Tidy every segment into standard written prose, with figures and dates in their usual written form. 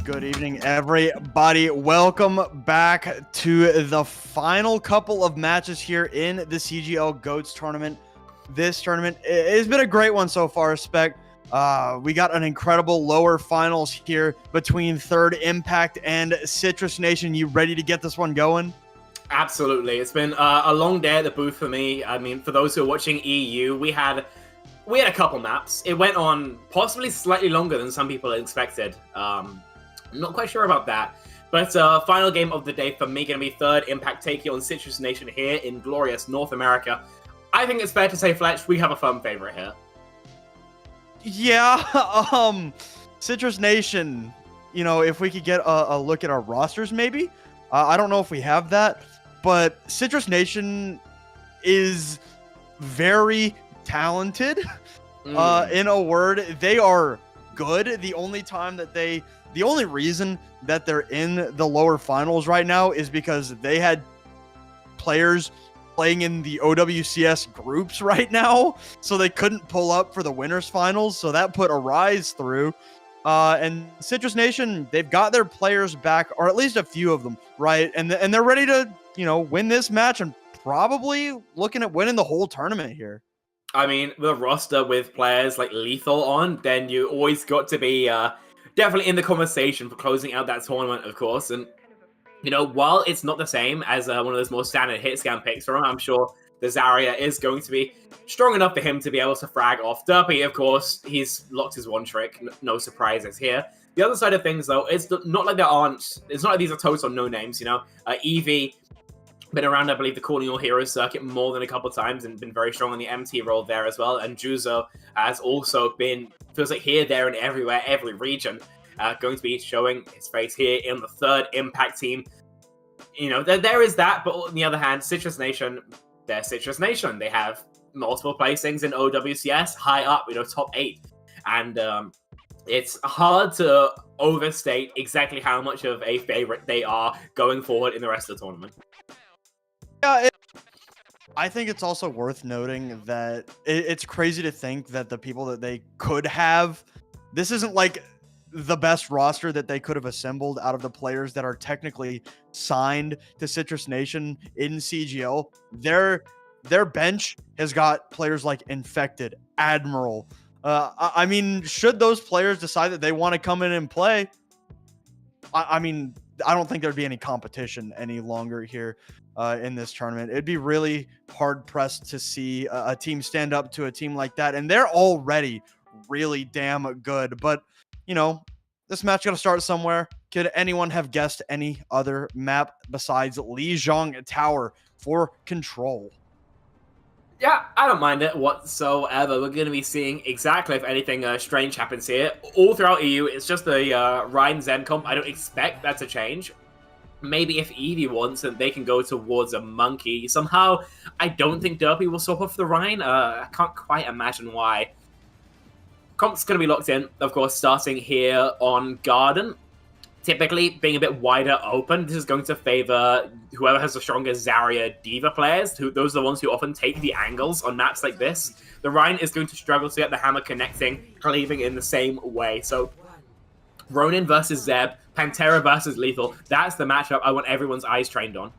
Good evening, everybody. Welcome back to the final couple of matches here in the CGL GOATS tournament. This tournament has been a great one so far, Spec. We got an incredible lower finals here between Third Impact and Citrus Nation. You ready to get this one going? Absolutely. It's been a long day at the booth for me. I mean, for those who are watching EU, we had a couple maps. It went on possibly slightly longer than some people expected. I'm not quite sure about that. But final game of the day for me going to be Third Impact taking on Citrus Nation here in glorious North America. I think it's fair to say, Fletch, we have a firm favorite here. Yeah, Citrus Nation, you know, if we could get a look at our rosters maybe. I don't know if we have that, but Citrus Nation is very talented. In a word, they are good. The only reason that they're in the lower finals right now is because they had players playing in the OWCS groups right now, so they couldn't pull up for the winners finals, so that put a rise through. And Citrus Nation, they've got their players back, or at least a few of them, right? And they're ready to, you know, win this match and probably looking at winning the whole tournament here. I mean, with a roster with players like Lethal on, then you always got to be definitely in the conversation for closing out that tournament, of course. And, you know, while it's not the same as one of those more standard hit scan picks from him, I'm sure the Zarya is going to be strong enough for him to be able to frag off. Derpy, of course, he's locked his one trick. No surprises here. The other side of things, though, it's not like it's not like these are total no-names, you know. Eevee, been around, I believe, the Calling All Heroes circuit more than a couple times and been very strong on the MT role there as well. And Juzo has also been, feels like here, there, and everywhere, every region, going to be showing his face here in the Third Impact team. You know, there is that, but on the other hand, Citrus Nation, they're Citrus Nation. They have multiple placings in OWCS, high up, you know, top 8. And it's hard to overstate exactly how much of a favorite they are going forward in the rest of the tournament. Yeah, I think it's also worth noting that it's crazy to think that the people that they could have, this isn't like the best roster that they could have assembled out of the players that are technically signed to Citrus Nation in CGL. Their bench has got players like Infected, Admiral. I mean, should those players decide that they want to come in and play, I mean, I don't think there'd be any competition any longer here in this tournament. It'd be really hard-pressed to see a team stand up to a team like that, and they're already really damn good. But, you know, this match got to start somewhere. Could anyone have guessed any other map besides Lijiang Tower for Control? Yeah, I don't mind it whatsoever. We're going to be seeing exactly if anything strange happens here. All throughout EU, it's just the Ryan Zen comp. I don't expect that to change. Maybe if Eevee wants it, they can go towards a Monkey. Somehow, I don't think Derpy will swap off the Ryan. I can't quite imagine why. Comp's going to be locked in, of course, starting here on Garden. typically being a bit wider open, this is going to favor whoever has the strongest Zarya Diva players. Those are the ones who often take the angles on maps like this. The Rhine is going to struggle to get the hammer connecting, cleaving in the same way. So Ronin versus Zeb, Pantera versus Lethal. That's the matchup I want everyone's eyes trained on.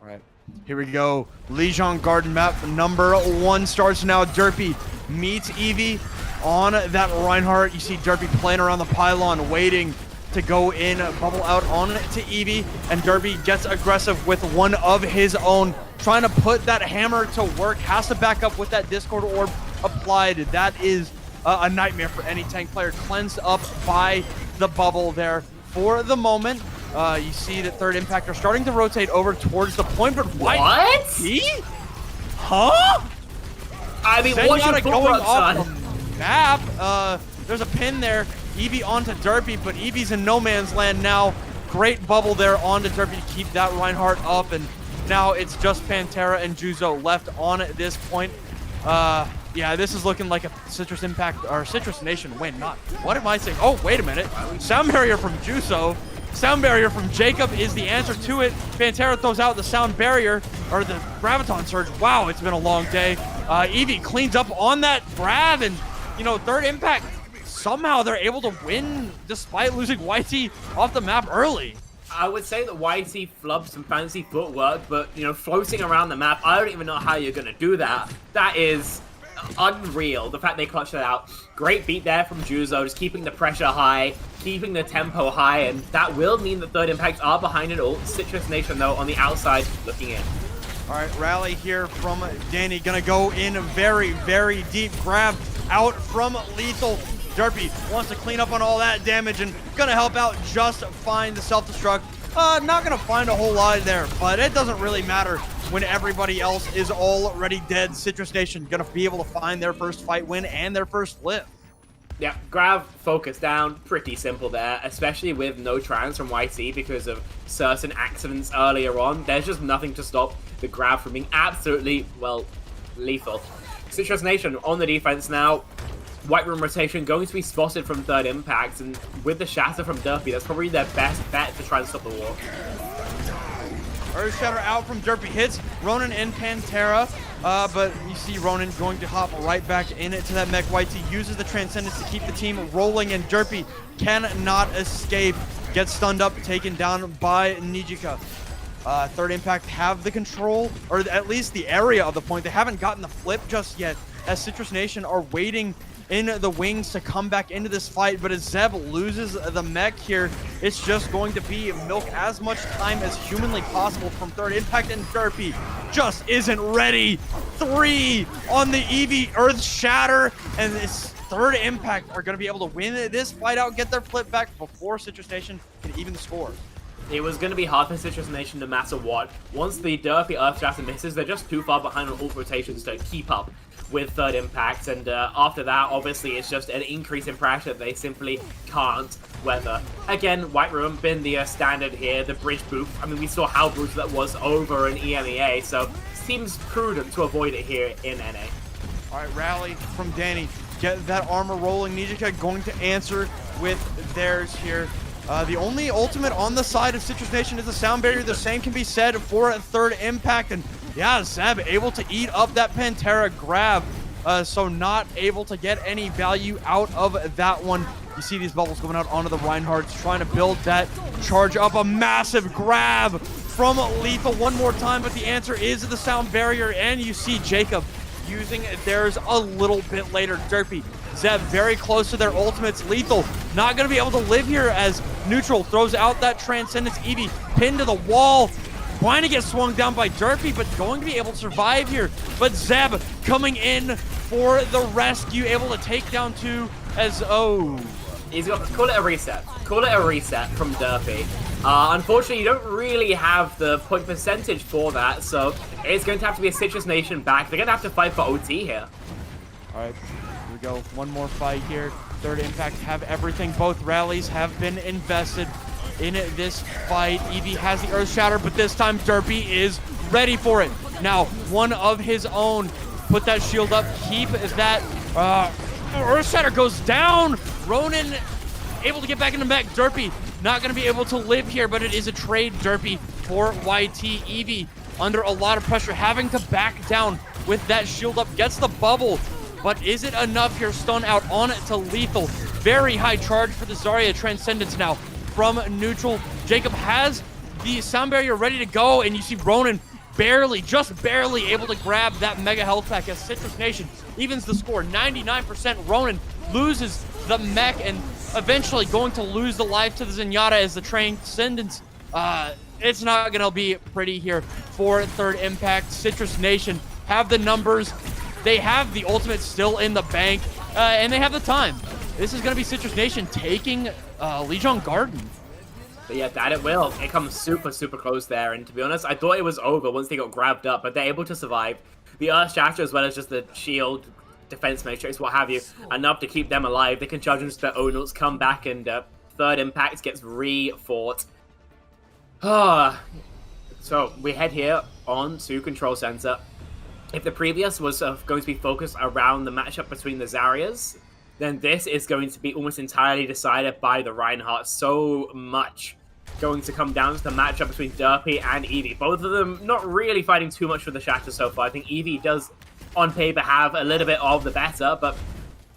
All right, here we go. Legion Garden map number 1 starts now. Derpy meets Eevee on that Reinhardt. You see Derpy playing around the pylon, waiting to go in, bubble out on to Eevee, and Derpy gets aggressive with one of his own, trying to put that hammer to work, has to back up with that Discord Orb applied. That is a nightmare for any tank player, cleansed up by the bubble there for the moment. You see that third impact are starting to rotate over towards the point, but what? Huh? I mean, what's your going off the map? There's a pin there. Eevee onto Derpy, but Eevee's in no man's land now. Great bubble there onto Derpy to keep that Reinhardt up, and now it's just Pantera and Juzo left on this point. Yeah, this is looking like a Citrus Impact or Citrus Nation win. Not, what am I saying? Oh, wait a minute. Sound barrier from Juzo. Sound barrier from Jacob is the answer to it. Pantera throws out the sound barrier, or the Graviton Surge. Wow, it's been a long day. Eevee cleans up on that grab, and, you know, third impact, somehow they're able to win despite losing YT off the map early. I would say that YT flubbed some fancy footwork, but, you know, floating around the map, I don't even know how you're going to do that. That is unreal, the fact they clutched it out. Great beat there from Juzo, just keeping the pressure high, keeping the tempo high, and that will mean that third impacts are behind it all. Citrus Nation, though, on the outside, looking in. All right, rally here from Danny, gonna go in very, very deep. Grab out from Lethal. Derpy wants to clean up on all that damage and gonna help out just fine. The self-destruct, not gonna find a whole lot there, but it doesn't really matter when everybody else is already dead. Citrus Nation gonna be able to find their first fight win and their first flip. Yeah, grab, focus down, pretty simple there, especially with no trans from YT because of certain accidents earlier on. There's just nothing to stop the grab from being absolutely, well, lethal. Citrus Nation on the defense now. White Room rotation going to be spotted from third impact, and with the shatter from Derpy, that's probably their best bet to try and stop the war. Earth Shatter out from Derpy, hits Ronin and Pantera, but you see Ronin going to hop right back into that mech. YT uses the Transcendence to keep the team rolling, and Derpy cannot escape. Gets stunned up, taken down by Nijika. Third impact have the control, or at least the area of the point. They haven't gotten the flip just yet, as Citrus Nation are waiting in the wings to come back into this fight. But as Zeb loses the mech here, it's just going to be milk as much time as humanly possible from third impact, and Derpy just isn't ready. 3 on the Eevee Earth Shatter, and this third impact are going to be able to win this fight out, get their flip back before Citrus Nation can even the score. It was going to be hard for Citrus Nation no matter what. Once the Derpy Earth Shatter misses, they're just too far behind on ult rotations to keep up with third impact, and after that, obviously, it's just an increase in pressure they simply can't weather. Again, White Room been the standard here, the bridge boof. I mean, we saw how brutal that was over in EMEA, so seems prudent to avoid it here in NA. All right, rally from Danny. Get that armor rolling. Nijika going to answer with theirs here. The only ultimate on the side of Citrus Nation is the sound barrier. The same can be said for a third impact, and yeah, Zeb able to eat up that Pantera grab, so not able to get any value out of that one. You see these bubbles going out onto the Reinhardts, trying to build that charge up. A massive grab from Lethal one more time, but the answer is the sound barrier, and you see Jacob using theirs a little bit later. Derpy, Zeb very close to their ultimates. Lethal not going to be able to live here as Neutral throws out that Transcendence. Eevee pinned to the wall, trying to get swung down by Derpy, but going to be able to survive here. But Zeb coming in for the rescue, able to take down 2 as, oh. He's got, call it a reset. Call it a reset from Derpy. Unfortunately, you don't really have the point percentage for that, so it's going to have to be a Citrus Nation back. They're going to have to fight for OT here. All right, here we go. One more fight here. Third impact have everything. Both rallies have been invested in this fight. Eevee has the Earth Shatter, but this time Derpy is ready for it. Now, one of his own. Put that shield up. Keep that. Earth Shatter goes down. Ronin able to get back into mech. Derpy not going to be able to live here, but it is a trade, Derpy, for YT. Eevee under a lot of pressure, having to back down with that shield up, gets the bubble, but is it enough here? Stun out on it to Lethal. Very high charge for the Zarya Transcendence now from neutral. Jacob has the sound barrier ready to go, and you see Ronan just barely able to grab that mega health pack as Citrus Nation evens the score. 99%. Ronan loses the mech and eventually going to lose the life to the Zenyatta as the Transcendence. It's not going to be pretty here for Third Impact. Citrus Nation have the numbers. They have the ultimate still in the bank, and they have the time. This is going to be Citrus Nation taking Lijiang Garden. But yeah, that it will. It comes super, super close there. And to be honest, I thought it was over once they got grabbed up, but they're able to survive. The Earth Shatter, as well as just the shield, defense matrix, what have you, enough to keep them alive. They can charge into their own ults, come back, and Third Impact gets re-fought. So we head here on to Control Center. If the previous was going to be focused around the matchup between the Zaryas, then this is going to be almost entirely decided by the Reinhardt. So much going to come down to the matchup between Derpy and Eevee. Both of them not really fighting too much for the Shatter so far. I think Eevee does, on paper, have a little bit of the better, but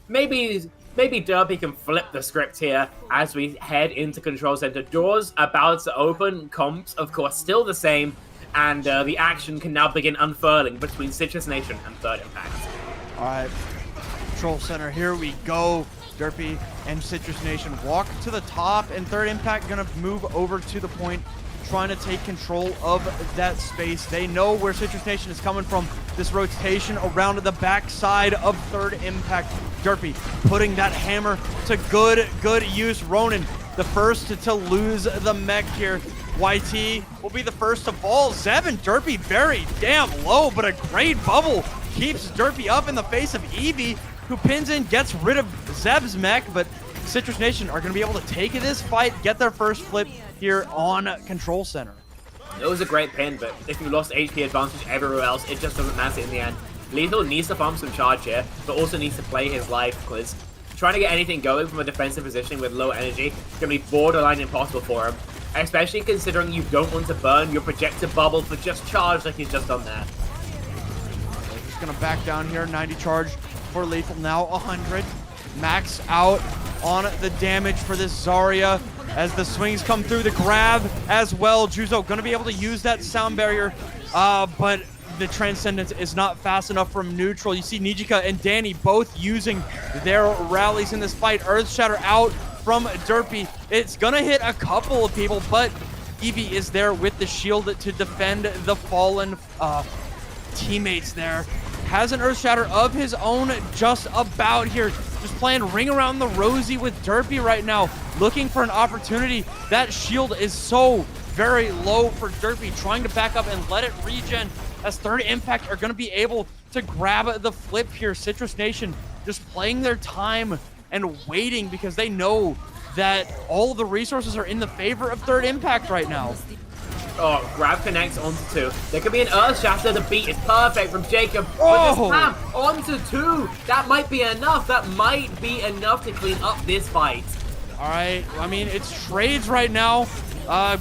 maybe Derpy can flip the script here as we head into Control Center. Doors about to open, comps, of course, still the same, and the action can now begin unfurling between Citrus Nation and Third Impact. All right, Control Center, here we go. Derpy and Citrus Nation walk to the top, and Third Impact gonna move over to the point, trying to take control of that space. They know where Citrus Nation is coming from. This rotation around to the backside of Third Impact. Derpy putting that hammer to good use. Ronan, the first to lose the mech here. YT will be the first to fall. Zeb and Derpy very damn low, but a great bubble keeps Derpy up in the face of Eevee, who pins in, gets rid of Zeb's mech, but Citrus Nation are going to be able to take this fight, get their first flip here on Control Center. It was a great pin, but if you lost HP advantage everywhere else, it just doesn't matter in the end. Lethal needs to farm some charge here, but also needs to play his life, because trying to get anything going from a defensive positioning with low energy is going to be borderline impossible for him, especially considering you don't want to burn your projected bubble for just charge like he's just done there. He's going to back down here, 90 charge for Lethal, now 100. Max out on the damage for this Zarya as the swings come through. The grab as well. Juzo going to be able to use that sound barrier, but the Transcendence is not fast enough from neutral. You see Nijika and Danny both using their rallies in this fight. Earth Shatter out from Derpy. It's going to hit a couple of people, but Eevee is there with the shield to defend the fallen teammates there. Has an Earth Shatter of his own just about here. Just playing ring around the rosy with Derpy right now, looking for an opportunity. That shield is so very low for Derpy, trying to back up and let it regen, as Third Impact are going to be able to grab the flip here. Citrus Nation just playing their time and waiting because they know that all of the resources are in the favor of Third Impact right now. Oh, grab connects onto 2. There could be an Earth Shatter. The beat is perfect from Jacob. Oh! With the spam onto 2. That might be enough. That might be enough to clean up this fight. All right, I mean, it's trades right now.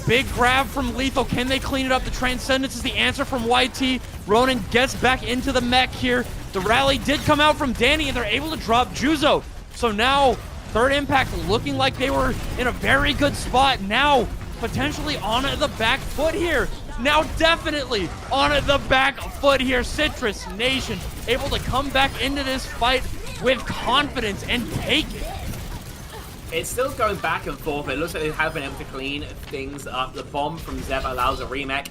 Big grab from Lethal. Can they clean it up? The Transcendence is the answer from YT. Ronan gets back into the mech here. The rally did come out from Danny, and they're able to drop Juzo. So now, Third Impact looking like they were in a very good spot. Now, potentially on the back foot here. Now definitely on the back foot here. Citrus Nation able to come back into this fight with confidence and take it. It's still going back and forth. It looks like they have been able to clean things up. The bomb from Zeb allows a remake,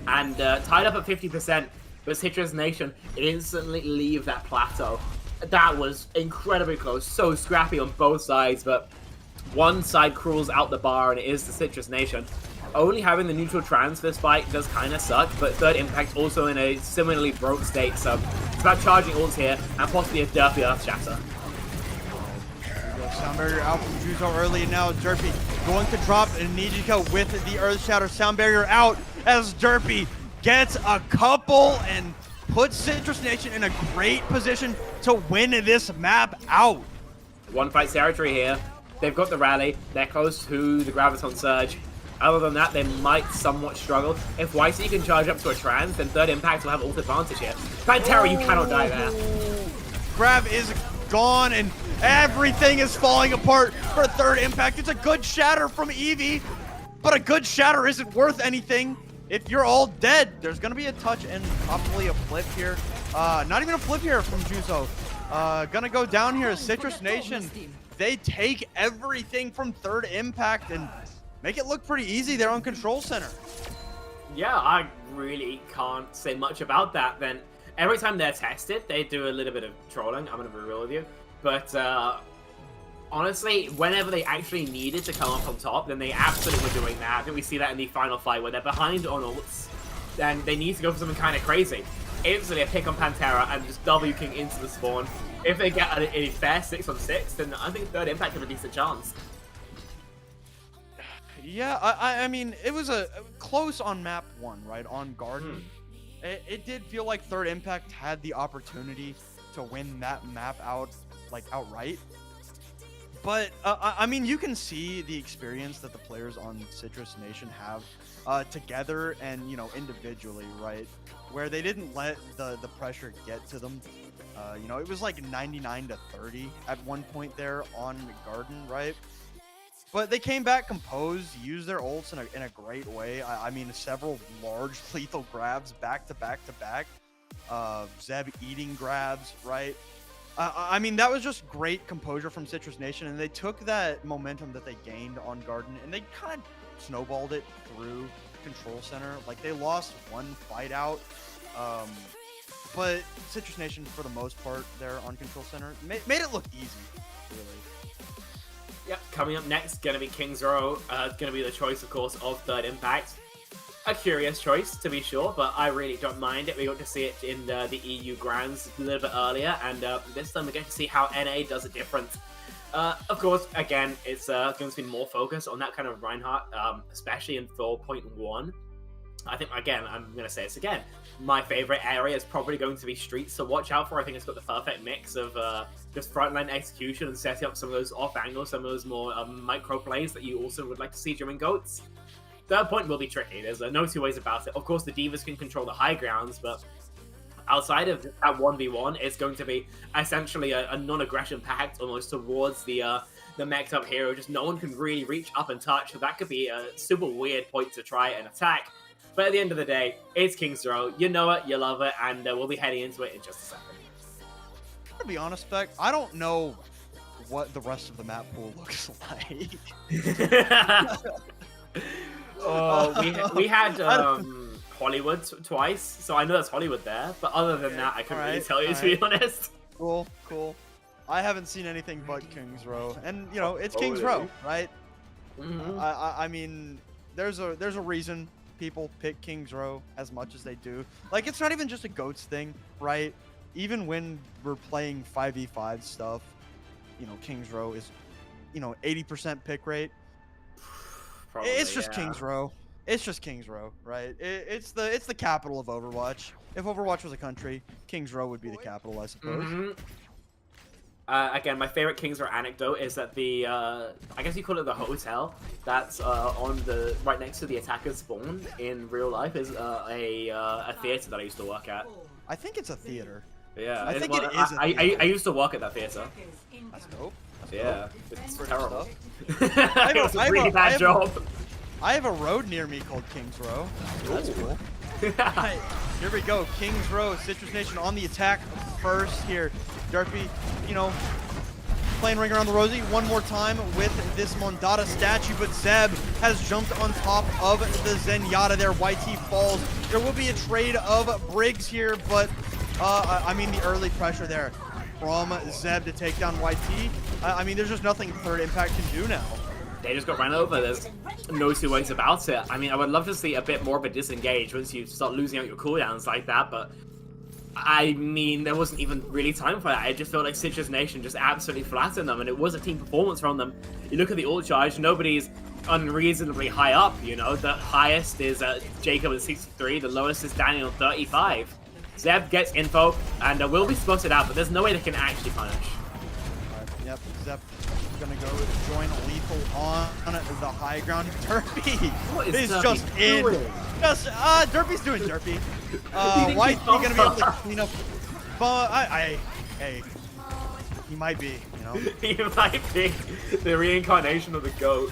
and tied up at 50%, but Citrus Nation instantly leave that plateau. That was incredibly close, so scrappy on both sides, but one side crawls out the bar, and it is the Citrus Nation. Only having the neutral trans for this fight does kind of suck, but Third Impact also in a similarly broke state, so it's about charging ults here and possibly a Derpy Earth Shatter. Sound barrier out from Juzo early, and now Derpy going to drop Nijika with the Earth Shatter. Sound barrier out as Derpy gets a couple and puts Citrus Nation in a great position to win this map out. One fight territory here. They've got the rally. They're close to the Graviton Surge. Other than that, they might somewhat struggle. If YC can charge up to a trans, then Third Impact will have ult advantage here. Pantera, you cannot die there. Grab is gone, and everything is falling apart for Third Impact. It's a good shatter from Eevee, but a good shatter isn't worth anything if you're all dead. There's going to be a touch and probably a flip here. Not even a flip here from Juzo. Gonna go down here. Citrus Nation, they take everything from Third Impact and make it look pretty easy there on Control Center. Yeah, I really can't say much about that. Then every time they're tested, they do a little bit of trolling. I'm gonna be real with you, but honestly, whenever they actually needed to come up on top, then they absolutely were doing that. I think we see that in the final fight where they're behind on ults, and they need to go for something kind of crazy. Instantly a pick on Pantera and just W King into the spawn. If they get a fair 6-on-6, then I think Third Impact have a decent chance. Yeah, I mean, it was a close on map 1, right, on Garden. It did feel like Third Impact had the opportunity to win that map outright. But, I mean, you can see the experience that the players on Citrus Nation have together and, you know, individually, right? Where they didn't let the pressure get to them. You know, it was like 99-30 at one point there on Garden, right? But they came back composed, used their ults in a great way. I mean, several large lethal grabs back to back to back. Zeb eating grabs, right? I mean, that was just great composure from Citrus Nation, and they took that momentum that they gained on Garden, and they kind of snowballed it through Control Center. Like, they lost one fight out, but Citrus Nation, for the most part, there on Control Center, made it look easy, really. Yep, coming up next, gonna be King's Row. Gonna be the choice, of course, of Third Impact. A curious choice, to be sure, but I really don't mind it. We got to see it in the EU Grands a little bit earlier, and this time we get to see how NA does it different. Of course, again, it's going to be more focus on that kind of Reinhardt, especially in 4.1. I think, again, I'm going to say this again, my favorite area is probably going to be Streets to watch out for. I think it's got the perfect mix of just frontline execution and setting up some of those off angles, some of those more micro plays that you also would like to see during GOATs. Third point will be tricky. There's no two ways about it. Of course, the Divas can control the high grounds, but outside of that 1v1, it's going to be essentially a non-aggression pact almost towards the mech'd up hero. Just no one can really reach up and touch. So that could be a super weird point to try and attack. But at the end of the day, it's King's Row. You know it, you love it, and we'll be heading into it in just a second. To be honest, Beck, I don't know what the rest of the map pool looks like. We had Hollywood twice, so I know that's Hollywood there. But other than that, I couldn't really tell you, to be honest. Cool. I haven't seen anything but King's Row, and you know it's King's Row, right? Mm-hmm. I mean, there's a reason people pick King's Row as much as they do. Like, it's not even just a GOATS thing, right? Even when we're playing 5v5 stuff, you know, King's Row is, you know, 80% pick rate. Probably, it's just King's Row. It's just King's Row, right? It's the capital of Overwatch. If Overwatch was a country, King's Row would be the capital, I suppose. Mm-hmm. Again, my favorite King's Row anecdote is that the I guess you call it the hotel that's on the right next to the attacker's spawn in real life is a theater that I used to work at. I think it's a theater. Yeah, I think it is. I used to work at that theater. That's dope. Yeah, it's terrible. It was a really bad job. I have a road near me called King's Row. That's cool. Right, here we go. King's Row, Citrus Nation on the attack first here. Derpy, you know, playing Ring Around the Rosie one more time with this Mondada statue, but Zeb has jumped on top of the Zenyatta there. YT falls. There will be a trade of Briggs here, but I mean, the early pressure there from Zeb to take down YT. I mean, there's just nothing Third Impact can do now. They just got run over. There's no two ways about it. I mean, I would love to see a bit more of a disengage once you start losing out your cooldowns like that, but I mean, there wasn't even really time for that. I just felt like Citrus Nation just absolutely flattened them, and it was a team performance from them. You look at the ult charge, nobody's unreasonably high up, you know. The highest is Jacob at 63, the lowest is Daniel at 35. Zeb gets info, and will be spotted out, but there's no way they can actually punish. Yep, Zeb gonna go join Lethal on the high ground. Derpy What is is Derpy just in. doing? Just Derpy's doing Derpy. YT gonna be able to clean up. But hey, he might be. You know. He might be the reincarnation of the goat.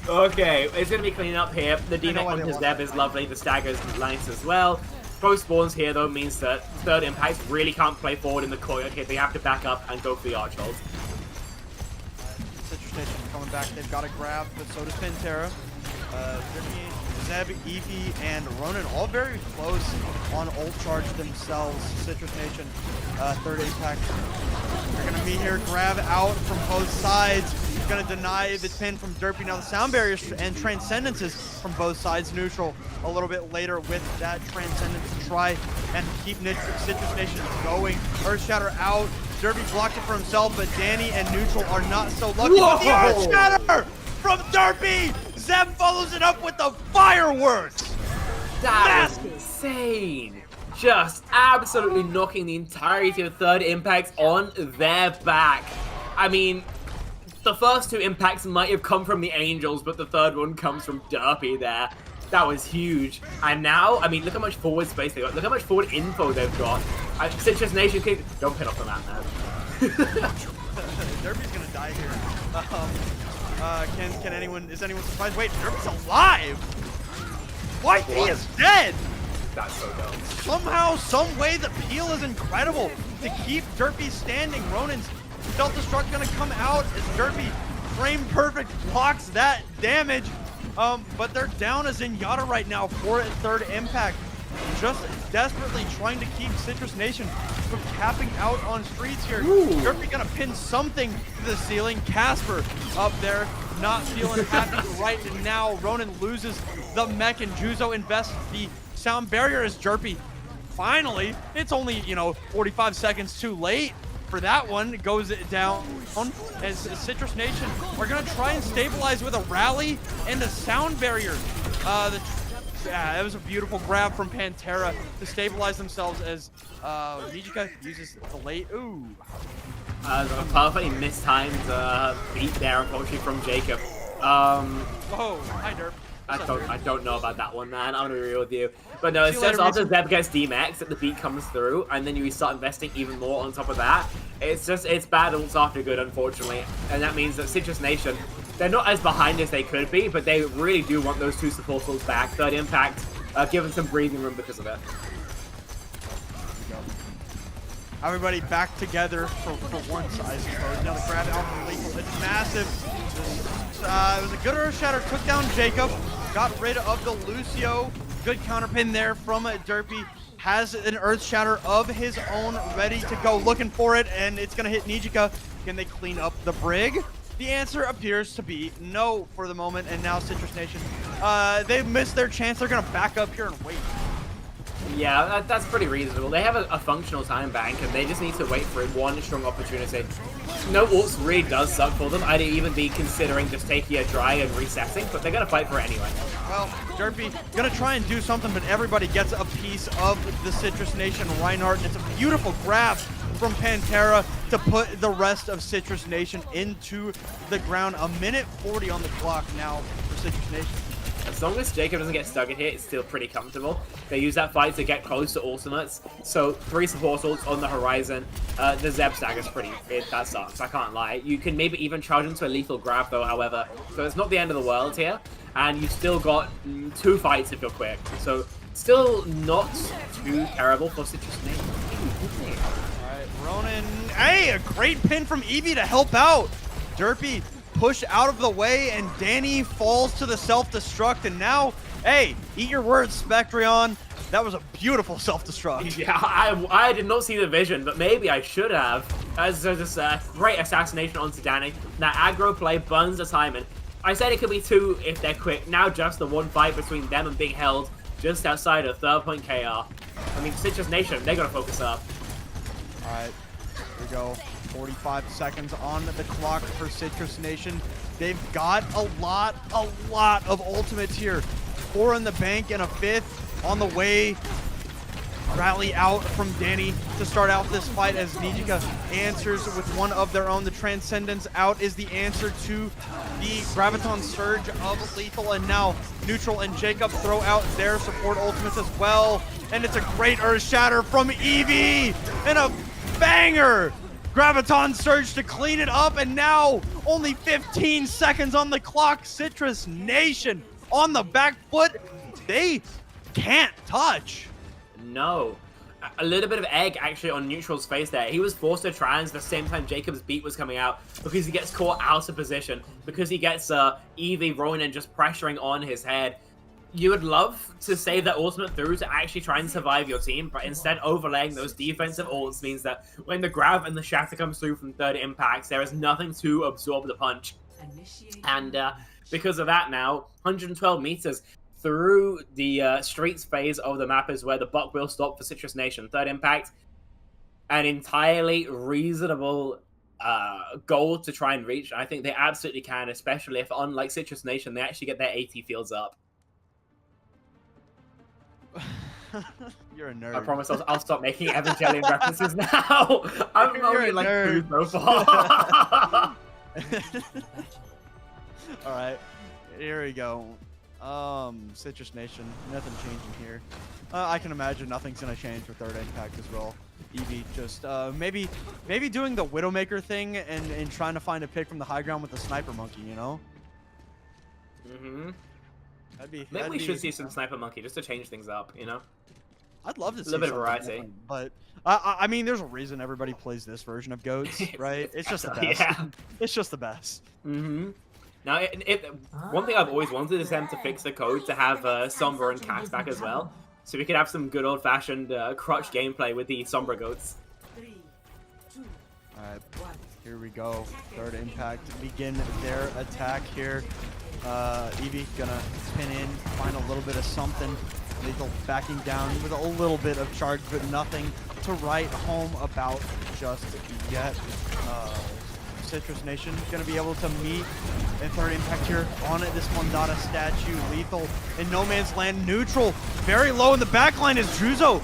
Okay, it's going to be cleaning up here. The D-Mech on his Zeb is lovely. The stagger's nice as well. Both spawns here, though, means that third impacts really can't play forward in the courtyard here. They have to back up and go for the arch hold. Citrus Nation coming back. They've got a grab, but so does Pantera. Zeb, Eevee, and Ronan all very close on ult charge themselves. Citrus Nation, third impact. They're going to be here. Grab out from both sides. Going to deny the pin from Derpy. Now the sound barriers and transcendences from both sides neutral a little bit later with that transcendence to try and keep Citrus Nation going. Earth Shatter out. Derpy blocked it for himself, but Danny and neutral are not so lucky. But the Earth Shatter from Derpy! Zeb follows it up with the fireworks! That is insane. Just absolutely knocking the entirety of third impacts on their back. I mean, the first two impacts might have come from the Angels, but the third one comes from Derpy there. That was huge. And now, I mean, look how much forward space they got. Look how much forward info they've got. Citrus Nation, don't pin off the map, man. Derpy's gonna die here. Is anyone surprised? Wait, Derpy's alive! YT is dead! That's so dumb. Somehow, some way, the peel is incredible to keep Derpy standing. Ronan's self-destruct gonna come out as Derpy frame perfect blocks that damage. But they're down as Zenyatta right now for a third impact. Just desperately trying to keep Citrus Nation from capping out on streets here. Derpy gonna pin something to the ceiling. Casper up there, not feeling happy right now. Ronan loses the mech and Juzo invests the sound barrier as Derpy. Finally, it's only, 45 seconds too late for that one. It goes down as Citrus Nation are going to try and stabilize with a rally and a sound barrier. That was a beautiful grab from Pantera to stabilize themselves as Nijika uses the late. Ooh. A perfectly mistimed beat there, unfortunately, from Jacob. Whoa, hi Derp. I don't know about that one, man. I'm gonna be real with you. But no, it says after Zeb gets D-Max that the beat comes through, and then you start investing even more on top of that. It's bad ults after good, unfortunately. And that means that Citrus Nation, they're not as behind as they could be, but they really do want those two support ults back. Third impact, given some breathing room because of it. Everybody back together for once, I suppose. Now the grab out from Lethal, it's massive. It was a good Earth Shatter, took down Jacob, got rid of the Lucio. Good counterpin there from Derpy. Has an Earth Shatter of his own ready to go, looking for it, and it's gonna hit Nijika. Can they clean up the Brig? The answer appears to be no for the moment, and now Citrus Nation, they've missed their chance. They're gonna back up here and wait. Yeah, that's pretty reasonable. They have a functional time bank, and they just need to wait for one strong opportunity. No ults really does suck for them. I'd even be considering just taking a dry and resetting, but they're going to fight for it anyway. Well, Derpy going to try and do something, but everybody gets a piece of the Citrus Nation Reinhardt, and it's a beautiful grab from Pantera to put the rest of Citrus Nation into the ground. A minute 40 on the clock now for Citrus Nation. As long as Jacob doesn't get stuck in here, it's still pretty comfortable. They use that fight to get close to ultimates. So 3 support ults on the horizon. The Zeb stagger's that sucks, I can't lie. You can maybe even charge into a lethal grab though, however. So it's not the end of the world here. And you've still got 2 fights if you're quick. So still not too terrible for Citrus Nation. Alright, Ronan. Hey, a great pin from Eevee to help out. Derpy push out of the way, and Danny falls to the self-destruct, and now, hey, eat your words, Spectrion. That was a beautiful self-destruct. Yeah, I did not see the vision, but maybe I should have. As there's this great assassination onto Danny. Now aggro play burns the timing. I said it could be 2 if they're quick. Now just the 1 fight between them and Big Held, just outside of 3rd point KR. I mean, Citrus Nation, they're gonna focus up. Alright, here we go. 45 seconds on the clock for Citrus Nation. They've got a lot of ultimates here. 4 in the bank and a 5th on the way. rally out from Danny to start out this fight as Nijika answers with one of their own. The Transcendence out is the answer to the Graviton Surge of Lethal, and now Neutral and Jacob throw out their support ultimates as well. And it's a great Earth Shatter from Eevee and a banger Graviton Surge to clean it up, and now only 15 seconds on the clock. Citrus Nation on the back foot. They can't touch. No. A little bit of egg actually on Neutral's face there. He was forced to trans the same time Jacob's beat was coming out because he gets caught out of position, because he gets Eevee rolling and just pressuring on his head. You would love to save that ultimate through to actually try and survive your team, but instead overlaying those defensive ults means that when the grab and the shatter comes through from third impacts, there is nothing to absorb the punch. And because of that now, 112 meters through the streets phase of the map is where the buck will stop for Citrus Nation. Third impact, an entirely reasonable goal to try and reach. I think they absolutely can, especially if, unlike Citrus Nation, they actually get their AT fields up. You're a nerd. I promise I'll stop making Evangelion references now. I'm only like nerd. 2 so far. All right, here we go. Citrus Nation, nothing changing here. I can imagine nothing's gonna change for third impact as well. Eevee just maybe doing the Widowmaker thing and trying to find a pick from the high ground with the Sniper Monkey, you know? Mm-hmm. Maybe we should see some Sniper Monkey just to change things up, you know? I'd love to see a little bit of something variety. different, but I mean, there's a reason everybody plays this version of Goats, right? It's just the best. Yeah. It's just the best. Mm-hmm. Now, one thing I've always wanted is them to fix the code to have Sombra and Cass back as well, so we could have some good old-fashioned crutch gameplay with the Sombra Goats. Alright, here we go. Third impact begin their attack here. Eevee gonna pin in, find a little bit of something. Lethal backing down with a little bit of charge, but nothing to write home about just yet. Citrus Nation gonna be able to meet in third impact here on it. This Mondada statue. Lethal in no man's land. Neutral very low in the back line as Druzo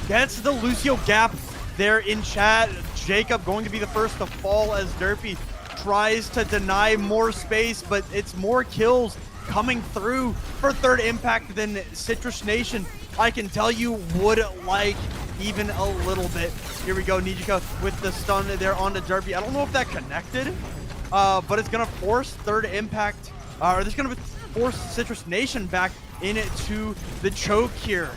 gets the Lucio gap there in chat. Jacob going to be the first to fall as Derpy tries to deny more space, but it's more kills coming through for third impact than Citrus Nation, I can tell you, would like even a little bit. Here we go, Nijika with the stun there onto Derpy. I don't know if that connected, but it's gonna force third impact, or it's gonna force Citrus Nation back into the choke here.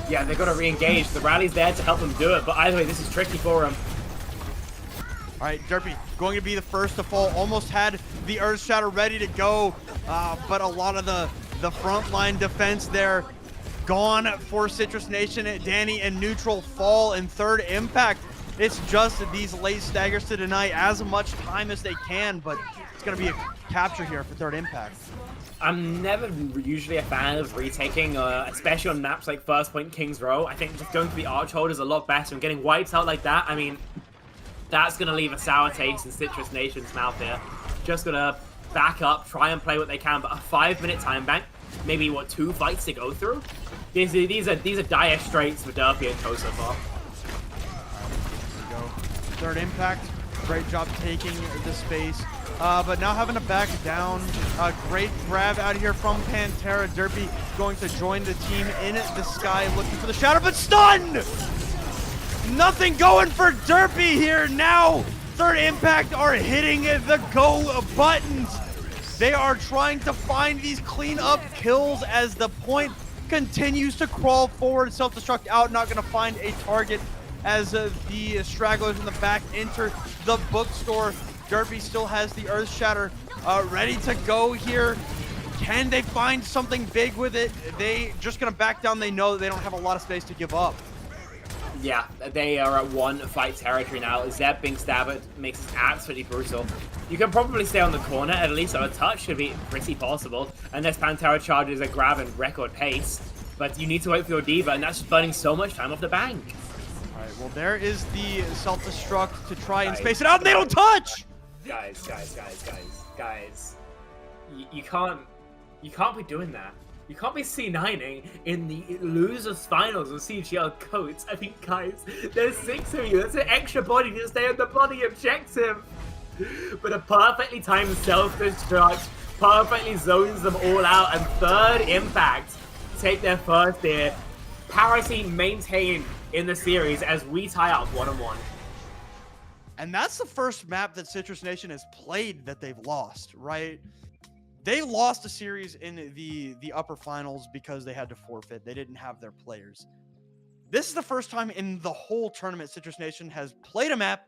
Yeah, they've got to re-engage. The rally's there to help them do it, but either way, this is tricky for them. All right, Derpy going to be the first to fall. Almost had the Earth Shatter ready to go, but a lot of the frontline defense there gone for Citrus Nation. Danny and Neutral fall in third impact. It's just these late staggers to deny as much time as they can, but it's going to be a capture here for third impact. I'm never usually a fan of retaking, especially on maps like First Point Kings Row. I think just going for the Archhold is a lot better, and getting wiped out like that, I mean, that's going to leave a sour taste in Citrus Nation's mouth here. Just going to back up, try and play what they can, but a 5-minute time bank, maybe, what, 2 fights to go through? These are dire straits for Derpy and Co so far. There we go. Third impact, great job taking the space. But now having to back down. Great grab out here from Pantera. Derpy going to join the team in the sky looking for the shatter, but stunned! Nothing going for Derpy here now. Third impact are hitting the go buttons. They are trying to find these clean up kills as the point continues to crawl forward. Self-destruct out, not going to find a target as the stragglers in the back enter the bookstore. Derpy still has the Earth Shatter ready to go here. Can they find something big with it? They just gonna back down. They know they don't have a lot of space to give up. Yeah, they are at 1 fight territory now. Zeb being stabbed makes it absolutely brutal. You can probably stay on the corner, at least a touch should be pretty possible, unless Pantera charges a grab in record pace. But you need to wait for your diva, and that's burning so much time off the bank. All right, well, there is the self-destruct to try and space it out, and they don't touch! Guys. You can't be doing that. You can't be C9ing in the losers finals of CGL codes. I mean, guys, there's 6 of you. That's an extra body to stay on the body objective. But a perfectly timed self-destruct perfectly zones them all out, and third impact take their first here. Parity maintained in the series as we tie up 1-1. And that's the first map that Citrus Nation has played that they've lost, right? They lost a series in the upper finals because they had to forfeit. They didn't have their players. This is the first time in the whole tournament Citrus Nation has played a map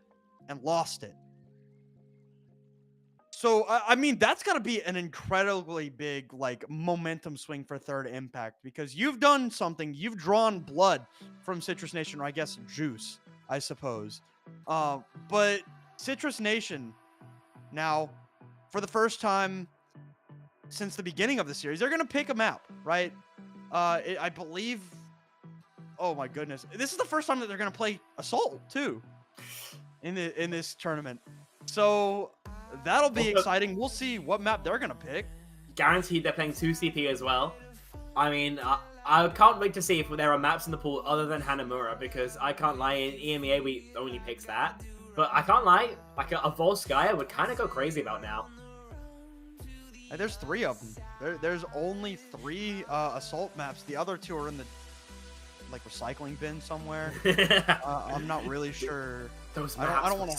and lost it. So, I mean, that's got to be an incredibly big, like, momentum swing for Third Impact, because you've done something. You've drawn blood from Citrus Nation, or I guess juice, I suppose. But Citrus Nation, now, for the first time since the beginning of the series, they're going to pick a map, right? I believe... Oh, my goodness. This is the first time that they're going to play Assault, too, in this tournament. So... that'll be exciting. We'll see what map they're going to pick. Guaranteed they're playing 2CP as well. I mean, I can't wait to see if there are maps in the pool other than Hanamura, because I can't lie, in EMEA we only picks that. But I can't lie, like a Volskaya would kind of go crazy about now. And there's 3 of them. There's only 3 Assault maps. The other 2 are in the like recycling bin somewhere. I'm not really sure. Those maps I don't want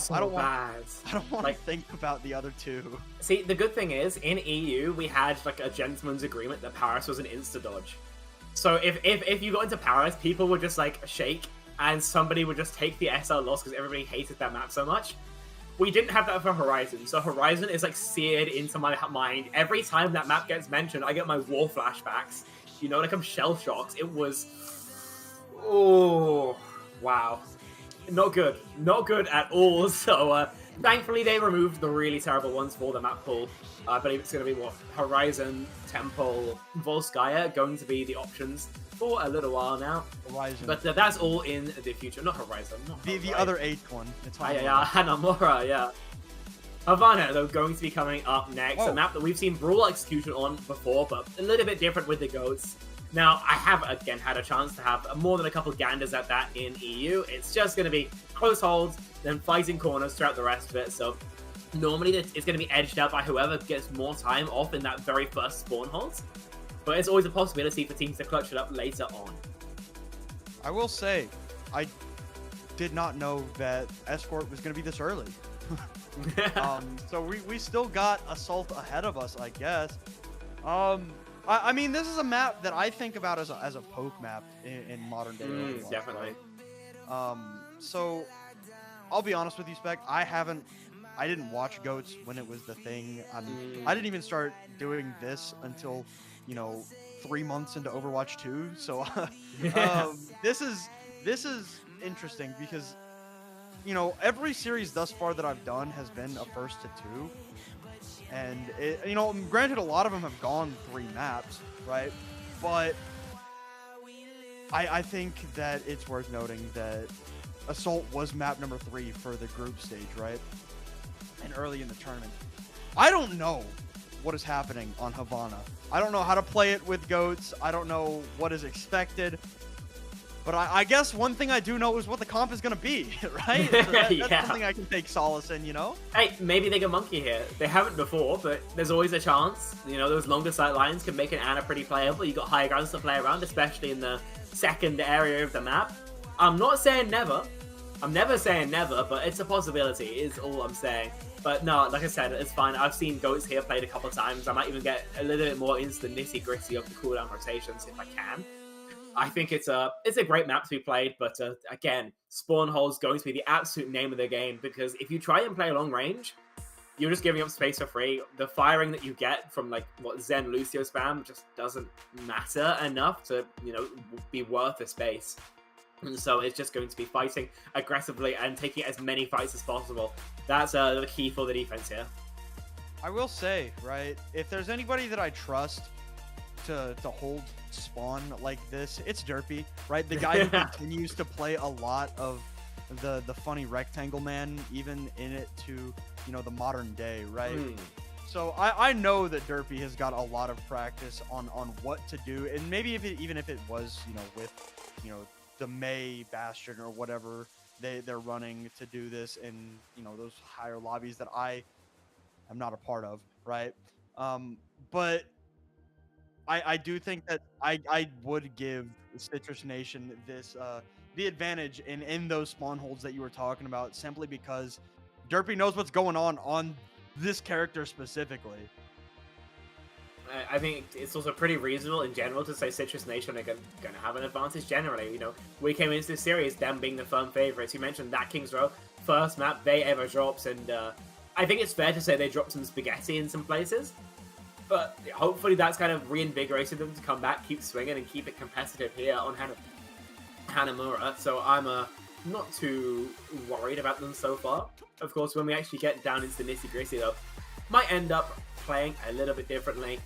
to think about the other 2. See, the good thing is, in EU, we had like a gentleman's agreement that Paris was an insta-dodge. So if you got into Paris, people would just like shake, and somebody would just take the SL loss because everybody hated that map so much. We didn't have that for Horizon, so Horizon is like seared into my mind. Every time that map gets mentioned, I get my war flashbacks. You know, like I'm shell-shocked. It was... oh, wow. Not good. Not good at all. So, thankfully, they removed the really terrible ones for the map pool. I believe it's going to be, what, Horizon, Temple, Volskaya going to be the options for a little while now. Horizon. But that's all in the future. Not Horizon. The other 8th one. It's yeah, Hanamura, yeah. Havana, though, going to be coming up next. A map that we've seen Brawl Execution on before, but a little bit different with the goats. Now, I have, again, had a chance to have more than a couple ganders at that in EU. It's just going to be close holds, then fighting corners throughout the rest of it. So, normally it's going to be edged out by whoever gets more time off in that very first spawn hold. But it's always a possibility for teams to clutch it up later on. I will say, I did not know that Escort was going to be this early. So we still got Assault ahead of us, I guess. I mean, this is a map that I think about as a poke map in modern day. Definitely. Right? So I'll be honest with you, Spec. I didn't watch Goats when it was the thing. I didn't even start doing this until, 3 months into Overwatch 2. So this is interesting because, every series thus far that I've done has been a 1st to 2. And, granted, a lot of them have gone 3 maps, right? But I think that it's worth noting that Assault was map number 3 for the group stage, right? And early in the tournament. I don't know what is happening on Havana. I don't know how to play it with Goats. I don't know what is expected. But I guess one thing I do know is what the comp is going to be, right? So that's something I can take solace in, Hey, maybe they can monkey here. They haven't before, but there's always a chance. Those longer sight lines can make an Ana pretty playable. You got higher grounds to play around, especially in the second area of the map. I'm not saying never. I'm never saying never, but it's a possibility, is all I'm saying. But no, like I said, it's fine. I've seen Goats here played a couple of times. I might even get a little bit more into the nitty-gritty of the cooldown rotations if I can. I think it's a great map to be played, but again, spawn holes going to be the absolute name of the game, because if you try and play long range, you're just giving up space for free. The firing that you get from Zen Lucio spam just doesn't matter enough to be worth the space. And so it's just going to be fighting aggressively and taking as many fights as possible. That's the key for the defense here. I will say, right, if there's anybody that I trust to hold spawn like this, it's Derpy, right? The guy who continues to play a lot of the funny rectangle man, even in it to the modern day, right? So I know that Derpy has got a lot of practice on what to do, and maybe even if it was, you know, with, you know, the May Bastion or whatever they're running to do this in, you know, those higher lobbies that I am not a part of, right? But I do think that I would give Citrus Nation this the advantage in those spawn holds that you were talking about, simply because Derpy knows what's going on this character specifically. I think it's also pretty reasonable in general to say Citrus Nation are going to have an advantage generally. You know, we came into this series, them being the firm favorites. You mentioned that King's Row, first map they ever dropped, and I think it's fair to say they dropped some spaghetti in some places. But hopefully that's kind of reinvigorated them to come back, keep swinging, and keep it competitive here on Hanamura. So I'm not too worried about them so far. Of course, when we actually get down into the nitty-gritty, though, might end up playing a little bit differently.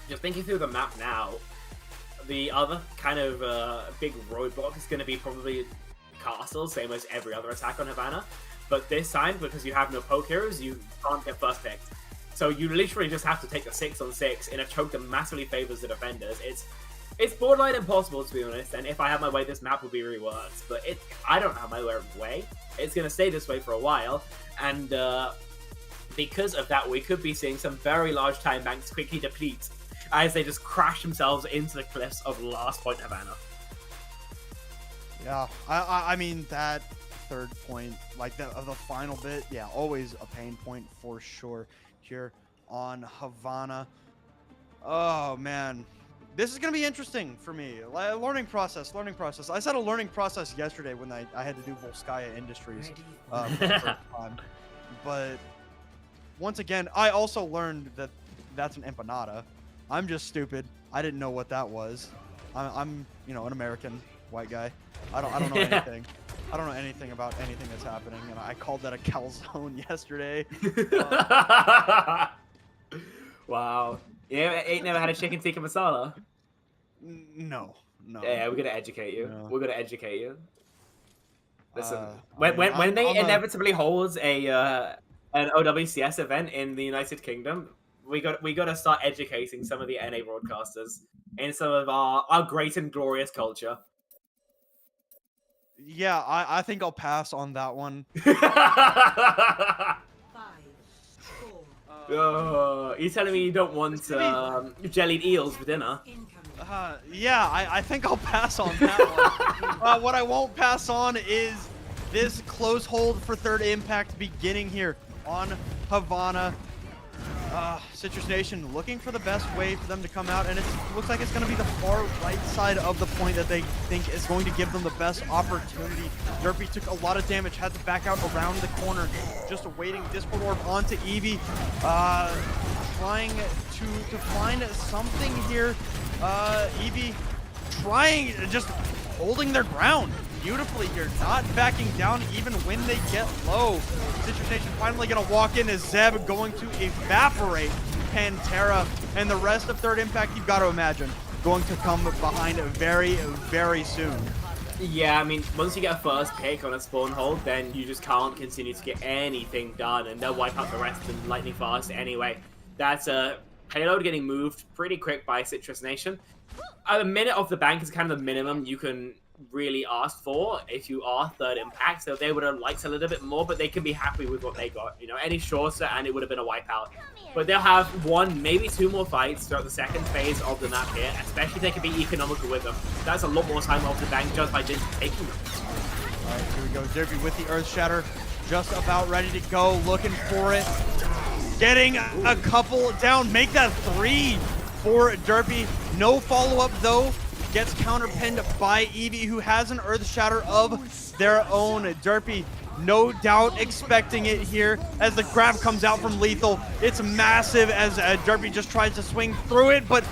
Just thinking through the map now, the other kind of big roadblock is going to be probably Castle, same as every other attack on Havana. But this time, because you have no poke heroes, you can't get first picked. So you literally just have to take a 6-on-6 in a choke that massively favors the defenders. It's borderline impossible, to be honest, and if I had my way, this map would be reworked. But I don't have my way. It's going to stay this way for a while, and because of that, we could be seeing some very large time banks quickly deplete as they just crash themselves into the cliffs of Last Point Havana. Yeah, I mean, that third point, like the final bit, yeah, always a pain point for sure here on Havana. Oh, man. This is going to be interesting for me. Learning process. I said a learning process yesterday when I had to do Volskaya Industries for the first time. But once again, I also learned that that's an empanada. I'm just stupid. I didn't know what that was. I'm you know, an American white guy. I don't know anything. I don't know anything about anything that's happening, and I called that a calzone yesterday. Wow. Yeah, ain't never had a chicken tikka masala. No. Yeah, we're gonna educate you. No. We're gonna educate you. Listen, I mean, when they I'm inevitably hold an OWCS event in the United Kingdom, we got to start educating some of the NA broadcasters in some of our great and glorious culture. Yeah, I think I'll pass on that one. 5, 4. You telling me you don't want jellied eels for dinner? Yeah, I think I'll pass on that one. What I won't pass on is this close hold for third impact beginning here on Havana. Citrus Nation looking for the best way for them to come out, and it looks like it's going to be the far right side of the point that they think is going to give them the best opportunity. Derpy took a lot of damage, had to back out around the corner, just awaiting Discord Orb onto Eevee, trying to find something here. Eevee trying, just holding their ground beautifully here, not backing down even when they get low. Citrus Nation finally gonna walk in as Zeb going to evaporate Pantera, and the rest of third impact, you've got to imagine, going to come behind very, very soon. Yeah, I mean, once you get a first pick on a spawn hold, then you just can't continue to get anything done, and they'll wipe out the rest of them lightning fast anyway. That's a payload getting moved pretty quick by Citrus Nation. A minute off the bank is kind of the minimum you can really ask for if you are third impact, so they would have liked a little bit more, but they can be happy with what they got. You know, any shorter and it would have been a wipeout. But they'll have one, maybe two more fights throughout the second phase of the map here, especially if they can be economical with them. That's a lot more time off the bank just by just taking them. Alright, here we go. Derpy with the Earth Shatter, just about ready to go, looking for it. Getting a couple down, make that 3 for Derpy. No follow-up though. Gets counterpinned by Eevee, who has an Earth Shatter of their own. Derpy, no doubt expecting it here as the grab comes out from Lethal. It's massive as Derpy just tries to swing through it, but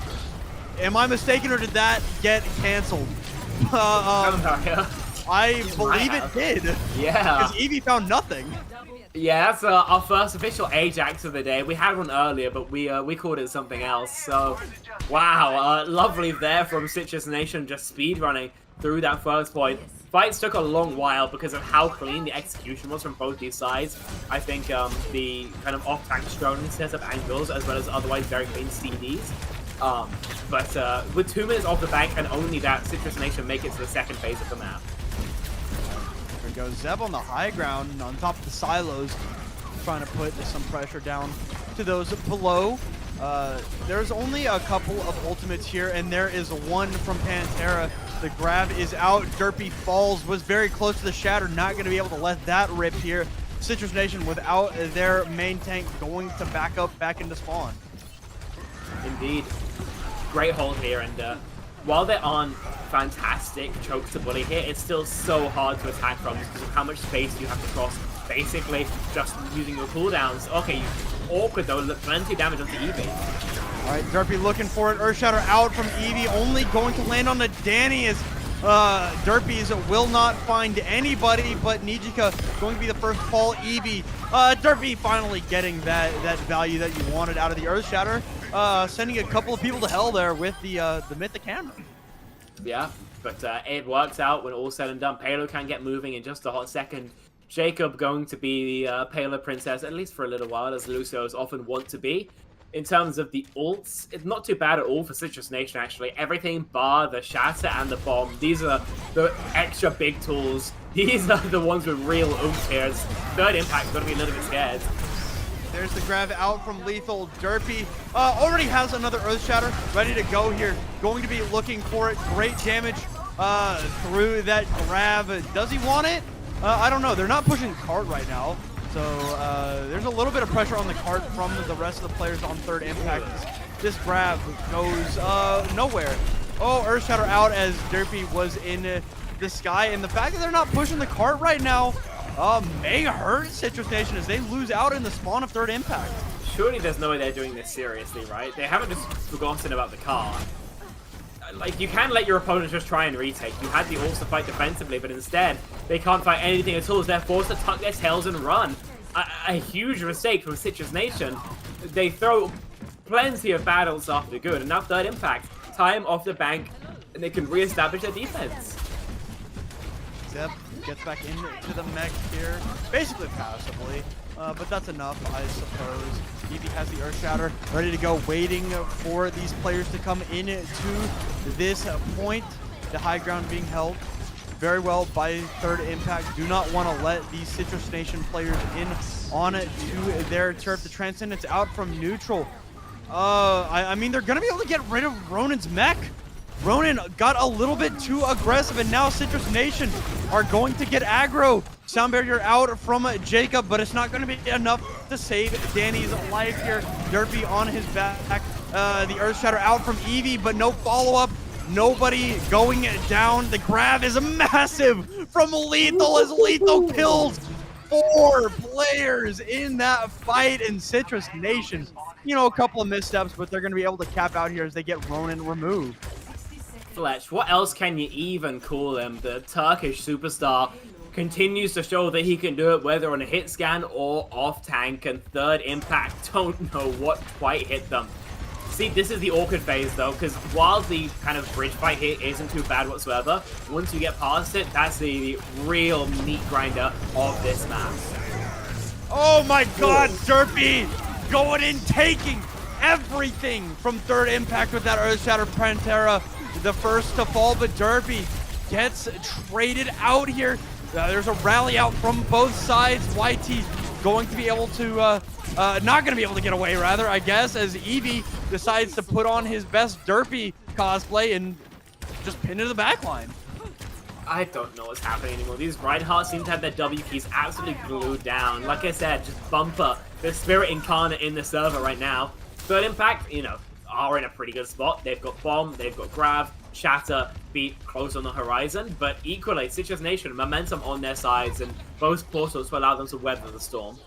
am I mistaken, or did that get canceled? I believe it did. Yeah. Because Eevee found nothing. Yeah, that's our first official Ajax of the day. We had one earlier, but we called it something else. So, wow, lovely there from Citrus Nation, just speedrunning through that first point. Fights took a long while because of how clean the execution was from both these sides. I think the kind of off-tank strolling setup angles, as well as otherwise very clean CDs. But with 2 minutes off the bank and only that, Citrus Nation make it to the second phase of the map. There goes Zeb on the high ground on top of the silos, trying to put some pressure down to those below. There's only a couple of ultimates here, and there is one from Pantera. The grab is out. Derpy falls, was very close to the shatter, not going to be able to let that rip here. Citrus Nation without their main tank going to back up back into spawn. Indeed. Great hold here, and while there aren't fantastic chokes to bully here, it's still so hard to attack from because of how much space you have to cross, basically just using your cooldowns. Okay, awkward though, plenty of damage onto Eevee. Alright, Derpy looking for it. Earthshatter out from Eevee, only going to land on the Danny as Derpy's will not find anybody, but Nijika going to be the first fall. Eevee, Derpy finally getting that value that you wanted out of the Earthshatter. Sending a couple of people to hell there with the Mythic Hammer. Yeah, but it works out when all's said and done. Palo can get moving in just a hot second. Jacob going to be the Palo Princess, at least for a little while, as Lucio's often want to be. In terms of the ults, it's not too bad at all for Citrus Nation, actually. Everything bar the Shatter and the Bomb. These are the extra big tools. These are the ones with real oomph here. Third Impact's going to be a little bit scared. There's the grab out from Lethal. Derpy already has another Earthshatter ready to go here. Going to be looking for it. Great damage through that grab. Does he want it? I don't know. They're not pushing cart right now. So there's a little bit of pressure on the cart from the rest of the players on third impact. This grab goes nowhere. Oh, Earthshatter out as Derpy was in the sky. And the fact that they're not pushing the cart right now may hurt Citrus Nation as they lose out in the spawn of third impact. Surely there's no way they're doing this seriously, right? They haven't just forgotten about the car. Like, you can let your opponent just try and retake. You had the ults to fight defensively, but instead, they can't fight anything at all, as they're forced to tuck their tails and run. A huge mistake from Citrus Nation. They throw plenty of battles after good, and now third impact. Time off the bank, and they can re-establish their defense. Zeb gets back into the mech here, basically passively, but that's enough, I suppose. Eevee has the Earthshatter ready to go, waiting for these players to come into this point. The high ground being held very well by third impact. Do not want to let these Citrus Nation players in on to their turf. The Transcendence out from neutral. I mean, they're going to be able to get rid of Ronin's mech. Ronin got a little bit too aggressive, and now Citrus Nation are going to get aggro. Sound barrier out from Jacob, but it's not going to be enough to save Danny's life here. Derpy on his back. The Earthshatter out from Eevee, but no follow-up. Nobody going down. The grab is massive from Lethal as Lethal kills 4 players in that fight in Citrus Nation. You know, a couple of missteps, but they're going to be able to cap out here as they get Ronin removed. Fletch, what else can you even call him? The Turkish superstar continues to show that he can do it whether on a hit scan or off tank, and third impact don't know what quite hit them. See, this is the awkward phase though, because while the kind of bridge fight here isn't too bad whatsoever, once you get past it, that's the real meat grinder of this map. Oh my god, Derpy going in, taking everything from third impact with that Earthshatter. Pantera the first to fall, but Derpy gets traded out here. There's a rally out from both sides. YT going to be able to, not going to be able to get away, rather, I guess, as Eevee decides to put on his best Derpy cosplay and just pin into the backline. I don't know what's happening anymore. These Reinhardt seem to have their W keys absolutely glued down. Like I said, just bumper the spirit incarnate in the server right now. Third impact, you know, are in a pretty good spot. They've got Bomb, they've got Grav, Shatter, Beat close on the horizon, but equally, Citrus Nation, momentum on their sides, and both portals will allow them to weather the storm.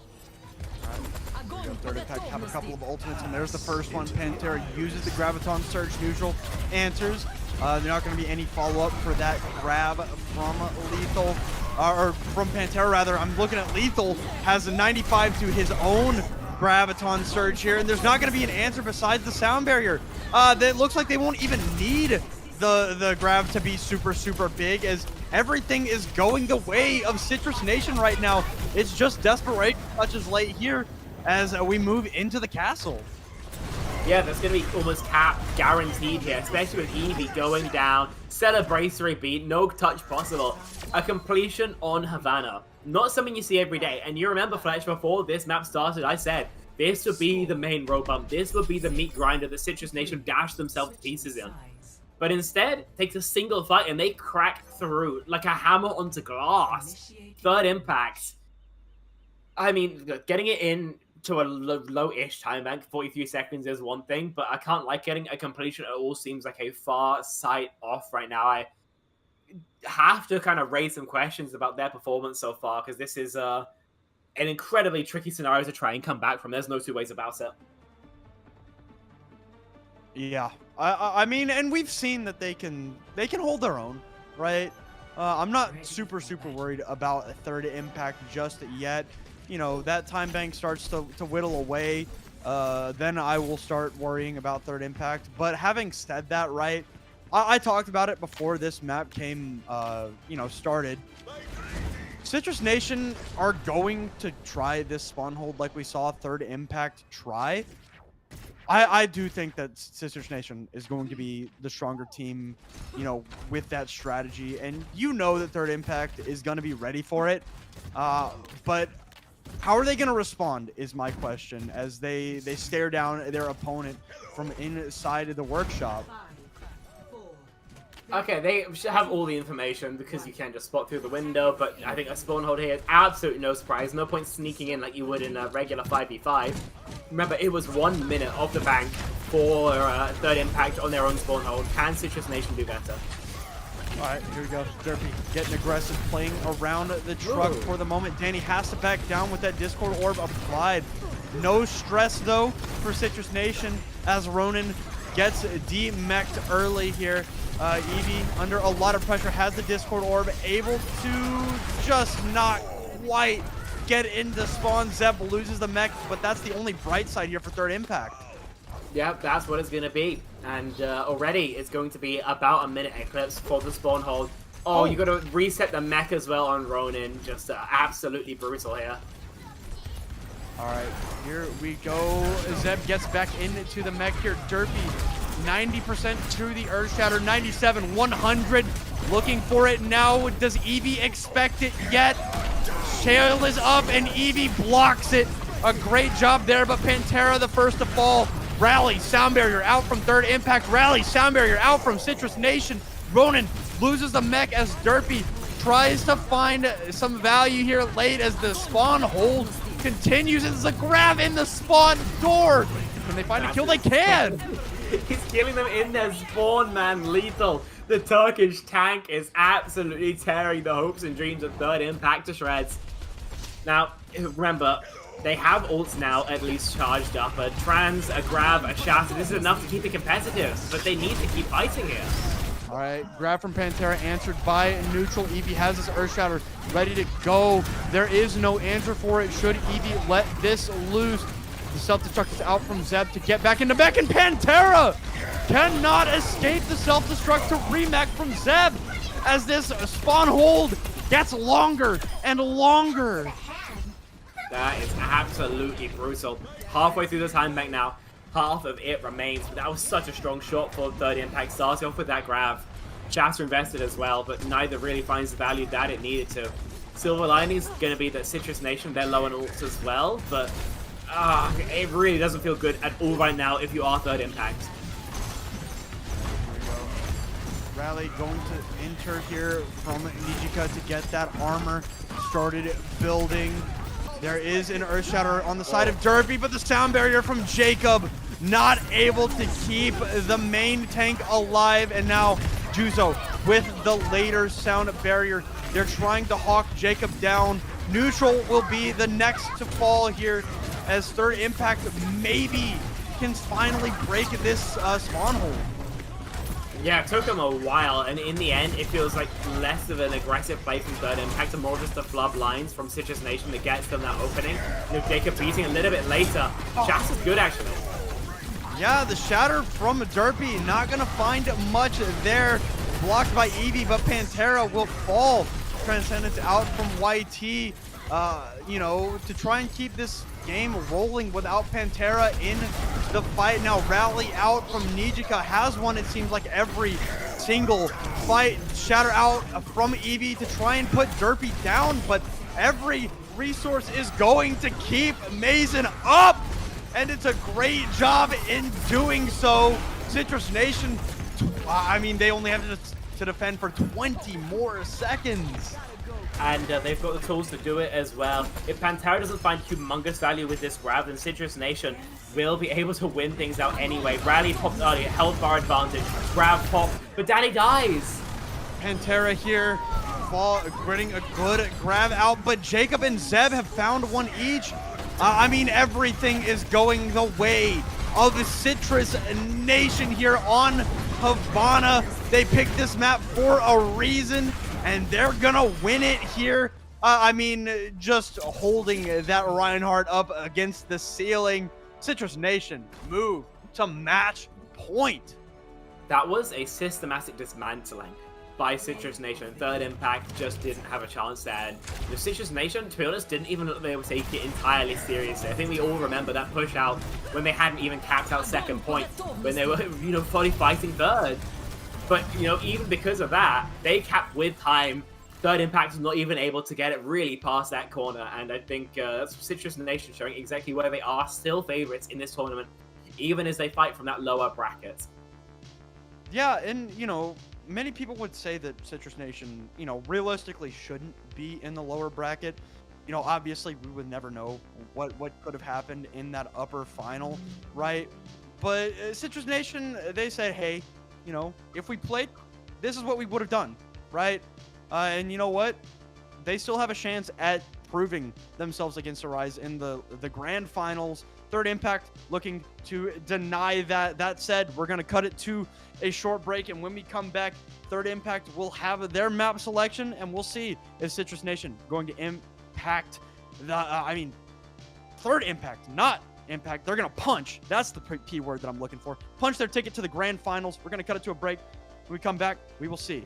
Third impact have a couple of ultimates, and there's the first one. Pantera uses the Graviton Surge neutral, answers. There's not going to be any follow-up for that grab from Lethal. or from Pantera rather. I'm looking at Lethal has a 95 to his own Graviton Surge here, and there's not going to be an answer besides the sound barrier. That looks like they won't even need the Grav to be super big, as everything is going the way of Citrus Nation right now. It's just desperation touches late here as we move into the castle. Yeah, that's going to be almost cap guaranteed here, especially with Eevee going down. Celebratory beat, no touch possible. A completion on Havana. Not something you see every day. And you remember, Fletch, before this map started, I said this would be the main road bump. This would be the meat grinder that Citrus Nation dashed themselves to pieces in. But instead, takes a single fight and they crack through like a hammer onto glass. Third impact. I mean, getting it in to a low-ish time bank, 43 seconds is one thing, but I can't like getting a completion at all. Seems like a far sight off right now. I have to kind of raise some questions about their performance so far, because this is an incredibly tricky scenario to try and come back from. There's no two ways about it. Yeah, I mean, and we've seen that they can hold their own, right? I'm not super worried about a third impact just yet. You know, that time bank starts to whittle away, then I will start worrying about third impact. But having said that, right, I talked about it before this map came, you know, started. Citrus Nation are going to try this spawn hold like we saw third impact try. I do think that Citrus Nation is going to be the stronger team, you know, with that strategy. And you know that third impact is going to be ready for it. But how are they going to respond is my question, as they stare down their opponent from inside of the workshop. Okay, they should have all the information because you can just spot through the window, but I think a spawn hold here is absolutely no surprise. No point sneaking in like you would in a regular 5v5. Remember, it was 1 minute off the bank for third impact on their own spawn hold. Can Citrus Nation do better? Alright, here we go. Derpy getting aggressive, playing around the truck for the moment. Danny has to back down with that Discord Orb applied. No stress, though, for Citrus Nation, as Ronan gets de-mech'd early here. Eevee, under a lot of pressure, has the Discord Orb, able to just not quite get into spawn. Zeb loses the mech, but that's the only bright side here for third impact. Yeah, that's what it's going to be. And already it's going to be about a minute eclipse for the spawn hold. Oh, you got to reset the mech as well on Ronin. Just absolutely brutal here. All right, here we go. Zeb gets back into the mech here. Derpy, 90% to the Earth Shatter, 97, 100. Looking for it now. Does Eevee expect it yet? Shale is up and Eevee blocks it. A great job there, but Pantera the first to fall. Rally, sound barrier out from third impact. Rally, sound barrier out from Citrus Nation. Ronan loses the mech as Derpy tries to find some value here late as the spawn hold continues. It's a grab in the spawn door. Can they find a kill? They can. He's killing them in their spawn, man. Lethal. The Turkish tank is absolutely tearing the hopes and dreams of third impact to shreds. Now, remember, they have ults now at least charged up. A trans, a grab, a shatter. This is enough to keep it competitive, but they need to keep fighting here. All right, grab from Pantera answered by neutral. Eevee has his Earth Shatter ready to go. There is no answer for it. Should Eevee let this loose? The self-destruct is out from Zeb to get back into mech, and Pantera cannot escape the self-destruct to remech from Zeb as this spawn hold gets longer and longer. That is absolutely brutal. Halfway through the time bank now. Half of it remains, but that was such a strong shot for third impact. Starting off with that grab. Shatter invested as well, but neither really finds the value that it needed to. Silver lining is going to be that Citrus Nation, they're low on ults as well, but it really doesn't feel good at all right now if you are third impact. Here we go. Rally going to enter here from Nijika to get that armor started building. There is an Earth Shatter on the side of Derpy, but the sound barrier from Jacob not able to keep the main tank alive. And now Juzo with the later sound barrier. They're trying to hawk Jacob down. Neutral will be the next to fall here, as third impact maybe can finally break this spawn hold. Yeah, it took them a while, and in the end, it feels like less of an aggressive play from Third Impact and more just the flub lines from Citrus Nation that gets them that opening. You know, Jacob beating a little bit later. Shax is good, actually. Yeah, the shatter from Derpy, not gonna find much there. Blocked by Eevee, but Pantera will fall. Transcendence out from YT, you know, to try and keep this game rolling without Pantera in the fight. Now Rally out from Nijika has won, it seems like, every single fight. Shatter out from Eevee to try and put Derpy down, but every resource is going to keep Mason up, and it's a great job in doing so. Citrus Nation, I mean, they only have to defend for 20 more seconds. And they've got the tools to do it as well. If Pantera doesn't find humongous value with this grab, then Citrus Nation will be able to win things out anyway. Rally popped earlier, health bar advantage, grab pop, but Danny dies. Pantera here, getting a good grab out, but Jacob and Zeb have found one each. I mean, everything is going the way of the Citrus Nation here on Havana. They picked this map for a reason, and they're gonna win it here. I mean, just holding that Reinhardt up against the ceiling. Citrus Nation move to match point. That was a systematic dismantling by Citrus Nation. Third Impact just didn't have a chance there. And the Citrus Nation, to be honest, didn't even look like they were taking it entirely seriously. I think we all remember that push out when they hadn't even capped out second point, when they were, you know, fully fighting third. But, you know, even because of that, they capped with time. Third Impact is not even able to get it really past that corner. And I think that's Citrus Nation showing exactly where they are still favorites in this tournament, even as they fight from that lower bracket. Yeah, and, you know, many people would say that Citrus Nation, you know, realistically shouldn't be in the lower bracket. You know, obviously we would never know what could have happened in that upper final, right? But Citrus Nation, they said, hey, you know, if we played, this is what we would have done, right? And you know what? They still have a chance at proving themselves against Arise in the grand finals. Third Impact looking to deny that. That said, we're going to cut it to a short break, and when we come back, Third Impact will have their map selection, and we'll see if Citrus Nation going to impact the, Third Impact, not Impact. They're going to punch. That's the key word that I'm looking for. Punch their ticket to the grand finals. We're going to cut it to a break. When we come back, we will see.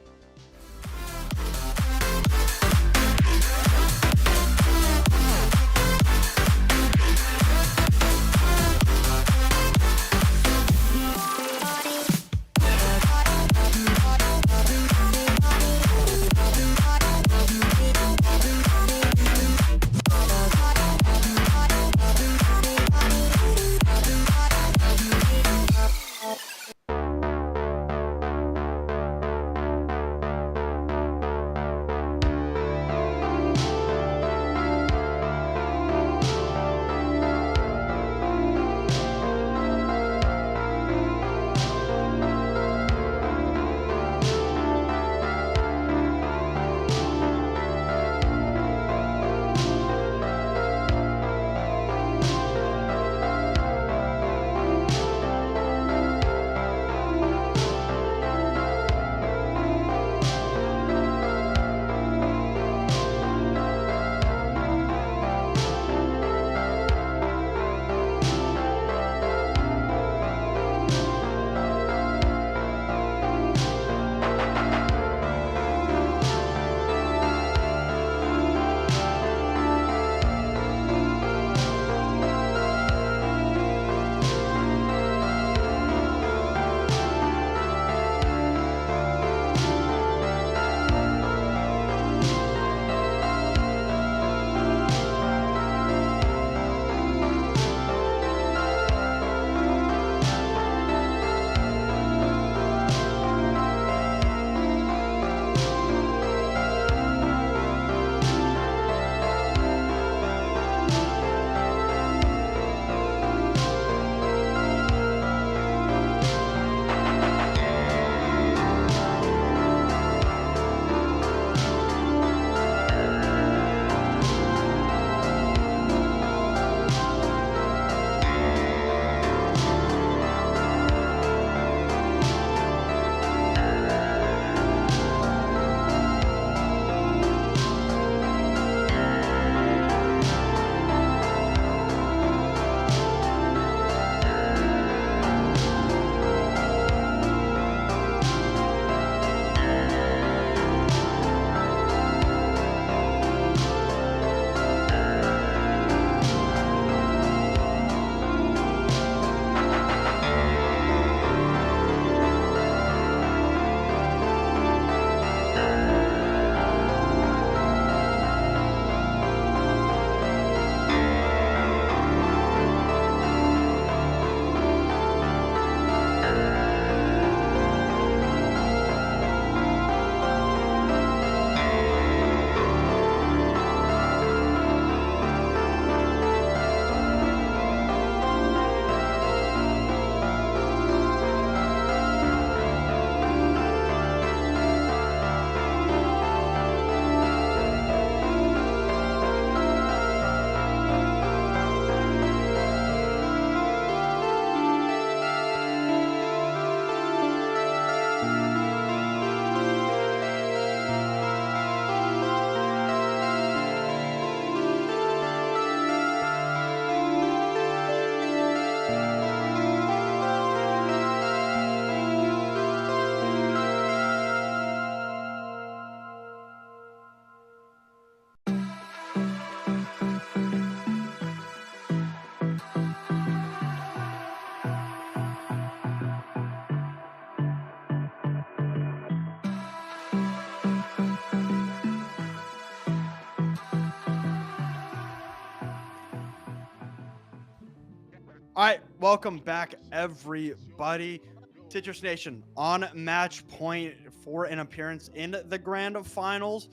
Welcome back, everybody. Citrus Nation on match point for an appearance in the grand finals.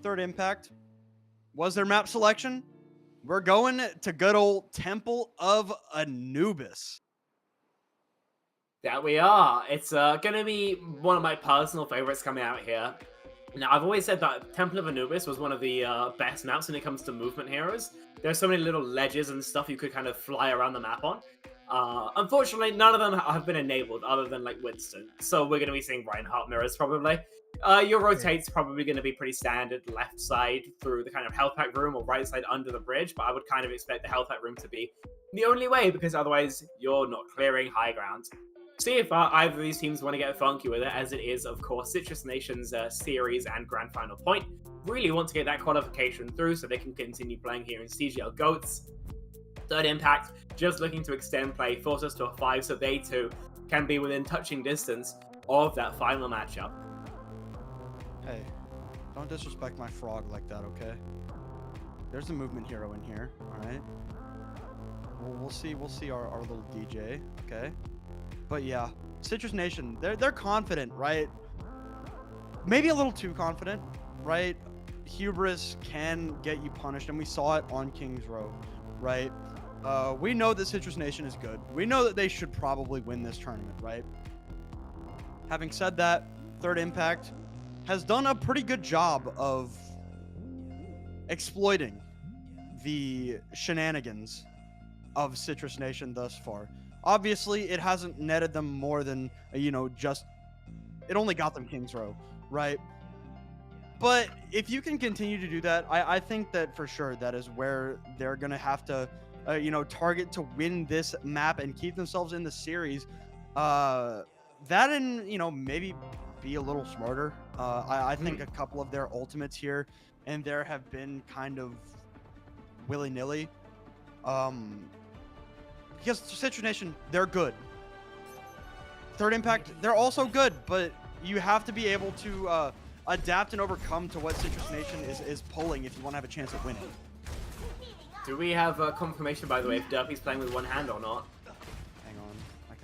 Third Impact was their map selection. We're going to good old Temple of Anubis. That we are. It's going to be one of my personal favorites coming out here. Now, I've always said that Temple of Anubis was one of the best maps when it comes to movement heroes. There's so many little ledges and stuff you could kind of fly around the map on. Unfortunately, none of them have been enabled other than like Winston. So we're going to be seeing Reinhardt mirrors probably. Your rotate's probably going to be pretty standard, left side through the kind of health pack room or right side under the bridge. But I would kind of expect the health pack room to be the only way because otherwise you're not clearing high ground. See if either of these teams want to get funky with it, as it is, of course, Citrus Nation's series and grand final point. Really want to get that qualification through so they can continue playing here in CGL GOATS. Third Impact, just looking to extend play, force us to a 5 so they too can be within touching distance of that final matchup. Hey, don't disrespect my frog like that, okay? There's a movement hero in here, all right? We'll see our little DJ, okay? But yeah, Citrus Nation, they're confident, right? Maybe a little too confident, right? Hubris can get you punished, and we saw it on King's Row, right? We know that Citrus Nation is good. We know that they should probably win this tournament, right? Having said that, Third Impact has done a pretty good job of exploiting the shenanigans of Citrus Nation thus far. Obviously, it hasn't netted them more than, just... It only got them King's Row, right? But if you can continue to do that, I think that for sure that is where they're going to have to, target to win this map and keep themselves in the series. That and, maybe be a little smarter. I think a couple of their ultimates here and there have been kind of willy-nilly. Because Citrus Nation, they're good. Third Impact, they're also good, but you have to be able to adapt and overcome to what Citrus Nation is pulling if you want to have a chance at winning. Do we have confirmation, by the way, if Derpy's playing with one hand or not? Hang on, I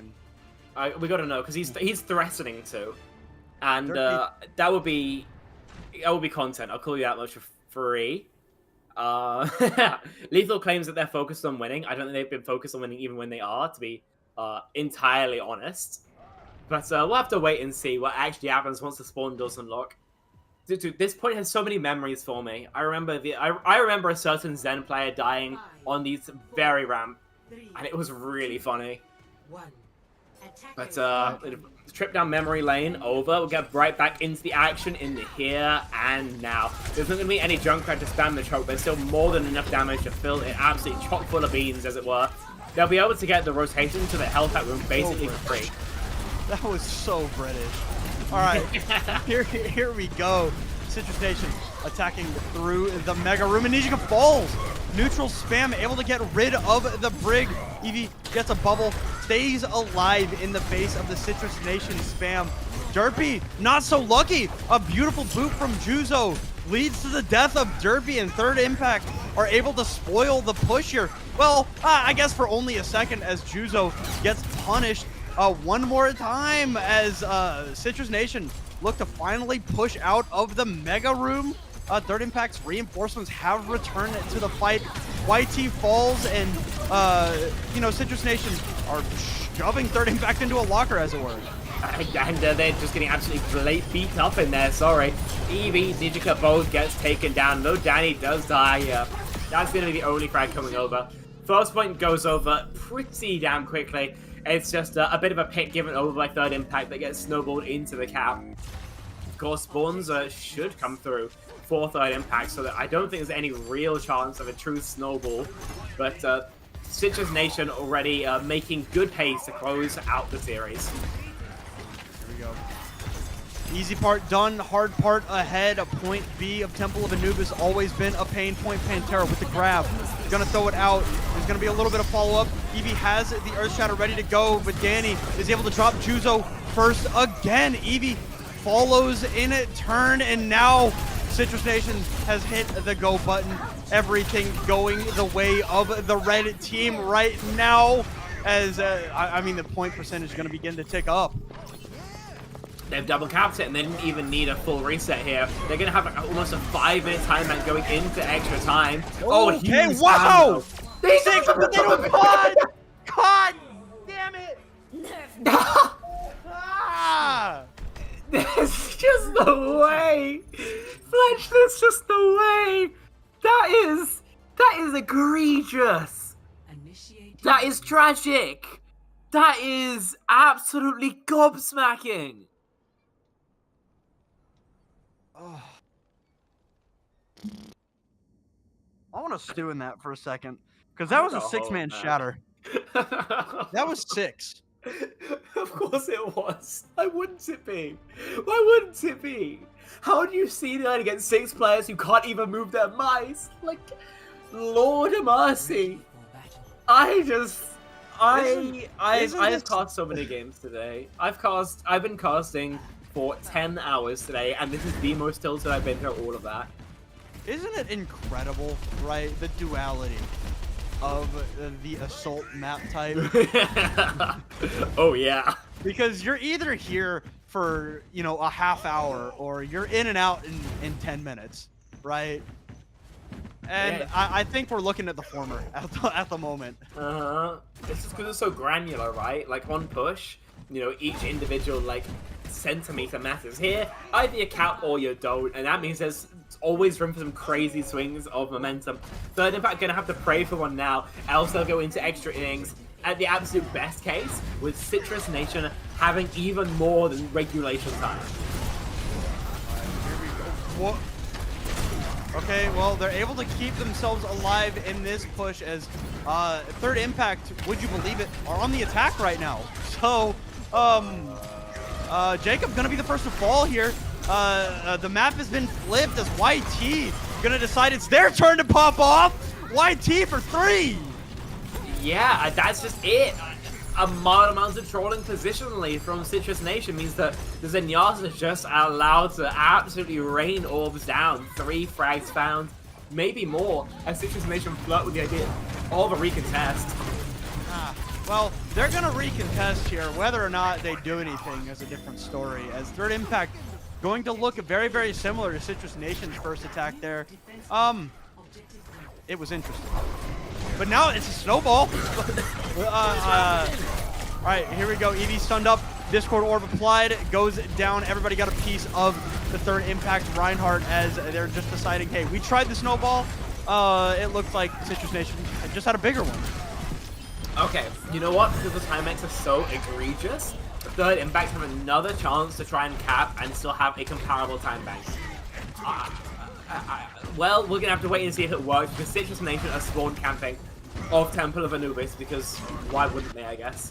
can... we got to know, because he's threatening to. And Derpy... that would be content. I'll call you that much for free. Lethal claims that they're focused on winning. I don't think they've been focused on winning even when they are, to be entirely honest. But we'll have to wait and see what actually happens once the spawn does unlock. Dude, this point has so many memories for me. I remember a certain Zen player dying on these very ramp, and it was really funny. But trip down memory lane over. We'll get right back into the action in the here and now. There's not going to be any Junkrat to spam the choke. There's still more than enough damage to fill it absolutely chock full of beans, as it were. They'll be able to get the rotation to the health pack room basically for free. That was so British. All right, here we go. Citrus Nation attacking through the Mega Room, and Nijika falls. Neutral spam, able to get rid of the Brig. Eevee gets a bubble, stays alive in the face of the Citrus Nation spam. Derpy, not so lucky. A beautiful boot from Juzo leads to the death of Derpy, and Third Impact are able to spoil the push here. Well, I guess for only a second, as Juzo gets punished one more time, as Citrus Nation look to finally push out of the Mega Room. Third Impact's reinforcements have returned to the fight. YT falls, and Citrus Nation are shoving Third Impact into a locker, as it were. And they're just getting absolutely beat up in there, sorry. Eevee, Nijika both gets taken down. No, Danny does die. That's going to be the only frag coming over. First point goes over pretty damn quickly. It's just a bit of a pick given over by Third Impact that gets snowballed into the cap. Of course, spawns should come through for Third Impact, so that I don't think there's any real chance of a true snowball. But Citrus Nation already making good pace to close out the series. Here we go. Easy part done, hard part ahead. A point B of Temple of Anubis always been a pain point. Pantera with the grab. He's gonna throw it out. There's gonna be a little bit of follow-up. Eevee has the Earth Shatter ready to go, but Danny is able to drop Juzo first again. Eevee follows in a turn, and now Citrus Nation has hit the go button. Everything going the way of the red team right now, as I mean the point percentage is going to begin to tick up. They've double capped it and they didn't even need a full reset here. They're going to have like almost a 5-minute time bank going into extra time. Oh, okay, huge wow! They Six, but they don't God! God damn it! Ah! There's just no way. Fletch, there's just no way. That is egregious. That is tragic. That is absolutely gobsmacking. Oh. I want to stew in that for a second, because that was a 6-man shatter. That was 6. Of course it was. Why wouldn't it be? Why wouldn't it be? How do you see that against 6 players who can't even move their mice? Like, Lord of mercy. I've cast so many games today. I've been casting for 10 hours today, and this is the most tilted I've been through all of that. Isn't it incredible, right? The duality of the assault map type. Oh yeah. Because you're either here for, you know, a half hour, or you're in and out in 10 minutes, right? And yeah. I think we're looking at the former at the moment. It's just because it's so granular, right? Like on push, you know, each individual like centimeter matters. Here, either you cap or you don't, and that means there's always room for some crazy swings of momentum. Third Impact gonna have to pray for one now, else they'll go into extra innings. At the absolute best case, with Citrus Nation having even more than regulation time. Here we go. What? Okay, well, they're able to keep themselves alive in this push as Third Impact, would you believe it, are on the attack right now. So, Jacob gonna be the first to fall here. The map has been flipped as YT gonna decide it's their turn to pop off. YT for 3. Yeah, that's just it. A mild amount of trolling positionally from Citrus Nation means that the Zenyatta is just allowed to absolutely rain orbs down. 3 frags found, maybe more, as Citrus Nation flirt with the idea of a recontest. Well, they're gonna recontest here. Whether or not they do anything is a different story, as Third Impact going to look very, very similar to Citrus Nation's first attack there. It was interesting. But now it's a snowball. Alright, here we go. Eevee stunned up. Discord Orb applied. Goes down. Everybody got a piece of the Third Impact Reinhardt as they're just deciding, hey, we tried the snowball. It looked like Citrus Nation just had a bigger one. Okay, you know what? Because the time banks are so egregious, the Third Impact have another chance to try and cap and still have a comparable time bank. Well, we're gonna have to wait and see if it works, because Citrus Nation are spawn camping of Temple of Anubis, because why wouldn't they, I guess?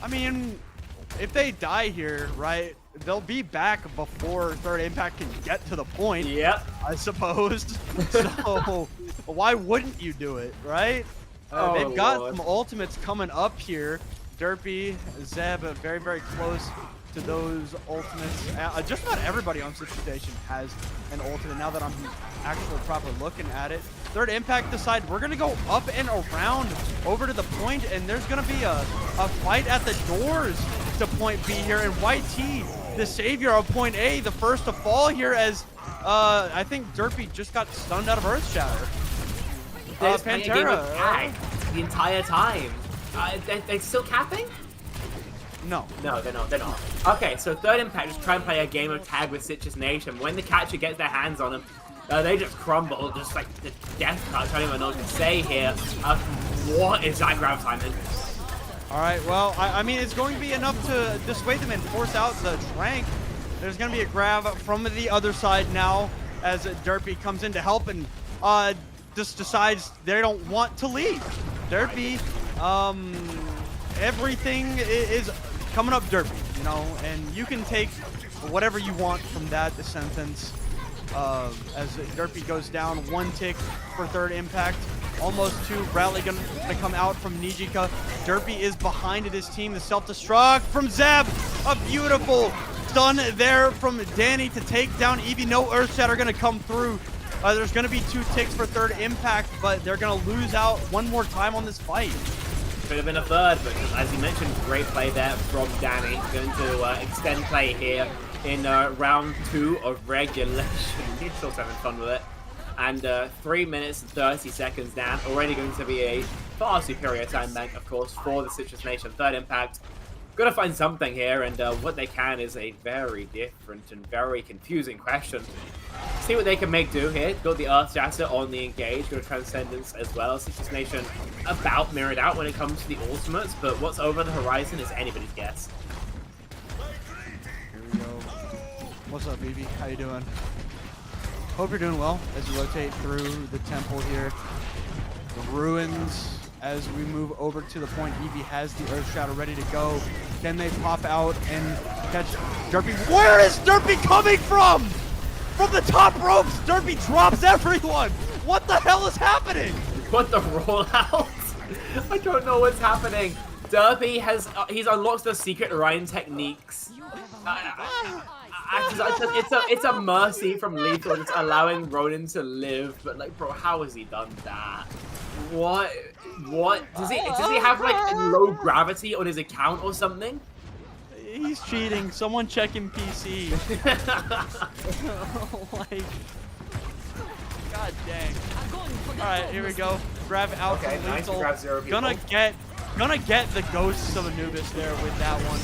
I mean, if they die here, right, they'll be back before Third Impact can get to the point. Yep. I suppose. So, why wouldn't you do it, right? They've got some ultimates coming up here. Derpy, Zeb, very, very close to those ultimates. Just about everybody on Citrus Station has an ultimate now that I'm actually proper looking at it. Third Impact decide we're gonna go up and around over to the point, and there's gonna be a fight at the doors to point B here. And YT, the savior of point A, the first to fall here, as I think Derpy just got stunned out of Earth Shatter. Pantera the entire time. They're still capping? No. No, they're not. They're not. Okay, so Third Impact just try and play a game of tag with Citrus Nation. When the catcher gets their hands on them, they just crumble, just like the death touch. I don't even know what to say here. What is that grab, Simon? All right, well, I mean, it's going to be enough to dissuade them and force out the Trank. There's going to be a grab from the other side now as Derpy comes in to help and just decides they don't want to leave. Derpy, everything is coming up Derpy, you know, and you can take whatever you want from that sentence. As Derpy goes down, 1 tick for Third Impact, almost 2. Bradley gonna come out from Nijika. Derpy is behind his team. The self-destruct from Zeb, a beautiful stun there from Danny to take down Eevee. No Earth Shatter gonna come through. There's gonna be 2 ticks for Third Impact, but they're gonna lose out one more time on this fight. Could have been a third, but as you mentioned, great play there from Danny. Going to extend play here in round 2 of regulation. He's still having fun with it. And 3 minutes and 30 seconds down. Already going to be a far superior time bank, of course, for the Citrus Nation. Third impact. Gotta find something here, and what they can is a very different and very confusing question. See what they can make do here. Got the Earth Shatter on the engage, got a Transcendence as well. Citrus Nation about mirrored out when it comes to the ultimates, but what's over the horizon is anybody's guess. Here we go. What's up, Evie? How you doing? Hope you're doing well as you rotate through the temple here. The ruins. As we move over to the point, Eevee has the Earth Shadow ready to go. Can they pop out and catch Derpy? Where is Derpy coming from? From the top ropes, Derpy drops everyone. What the hell is happening? What the rollout? I don't know what's happening. Derpy has he's unlocked the secret Ryan techniques. It's a mercy from Lethal just allowing Ronin to live, but like, bro, how has he done that? What? Does he have like low gravity on his account or something? He's cheating. Someone checking PC. Like, god dang. All right, here we go. Grab out Okay, from nice. Lethal. Grab 0 people. Gonna get the ghosts of Anubis there with that one.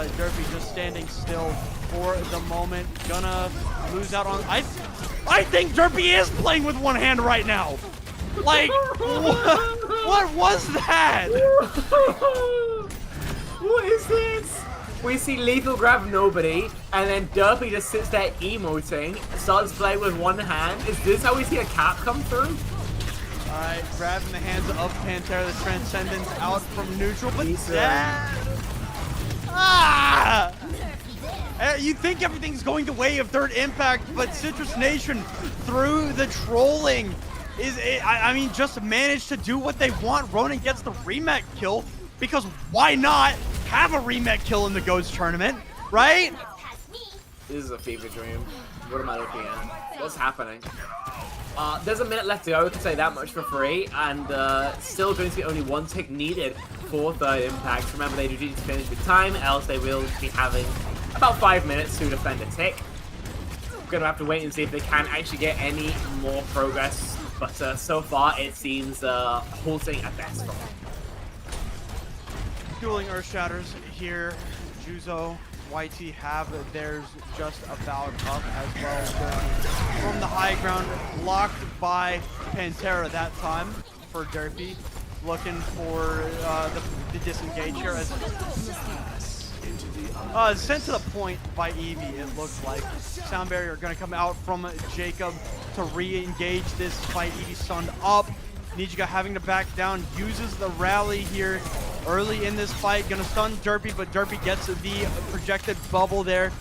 Derpy just standing still for the moment. Gonna lose out on. I think Derpy is playing with one hand right now. Like, what was that? What is this? We see Lethal grab nobody, and then Derpy just sits there emoting, starts playing with one hand. Is this how we see a cap come through? Alright, grabbing the hands of Pantera, the Transcendence out from neutral, but you think everything's going the way of third impact, but Citrus Nation, through the trolling, I mean, just managed to do what they want. Ronin gets the remake kill, because why not have a remake kill in the Ghost tournament, right? This is a fever dream. What am I looking at? What's happening? There's a minute left to go, we can say that much for free, and still going to be only one tick needed for third impact. Remember, they do need to finish with time, else they will be having about 5 minutes to defend a tick. We're going to have to wait and see if they can actually get any more progress, but so far it seems halting at best for them. Dueling Earth Shatters here. Juzo, YT have theirs just about up as well. From the high ground, blocked by Pantera that time for Derpy. Looking for the disengage here. As sent to the point by Eevee, it looks like. Sound barrier going to come out from Jacob to re-engage this fight. Eevee stunned up. Nijiga having to back down, uses the rally here early in this fight. Gonna stun Derpy, but Derpy gets the projected bubble there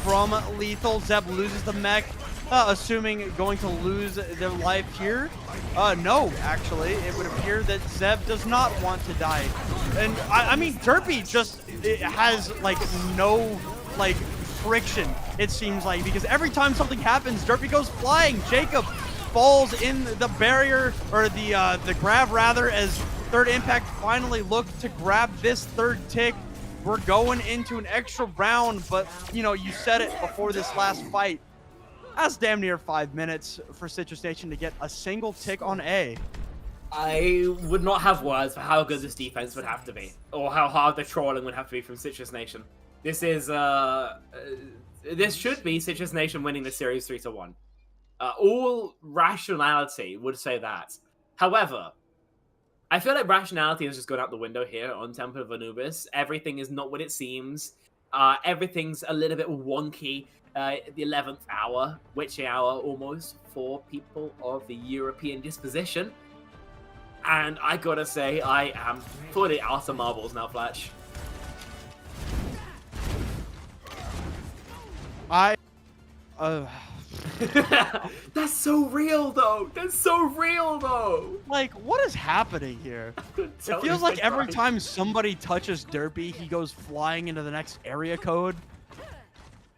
from Lethal. Zeb loses the mech, assuming going to lose their life here. No, actually, it would appear that Zeb does not want to die. And I mean, Derpy just has like no like friction, it seems like, because every time something happens, Derpy goes flying. Jacob falls in the barrier, or the grab rather, as third impact finally looked to grab this third tick. We're going into an extra round, but you know, you said it before this last fight. That's damn near 5 minutes for Citrus Nation to get a single tick on A. I would not have words for how good this defense would have to be, or how hard the trolling would have to be from Citrus Nation. This is this should be Citrus Nation winning the series 3-1. All rationality would say that. However, I feel like rationality has just gone out the window here on Temple of Anubis. Everything is not what it seems. Everything's a little bit wonky. The 11th hour, witchy hour almost, for people of the European disposition. And I gotta say, I am fully out of marbles now, Fletch. That's so real, though. That's so real, though. Like, what is happening here? It feels like every time somebody touches Derpy, he goes flying into the next area code.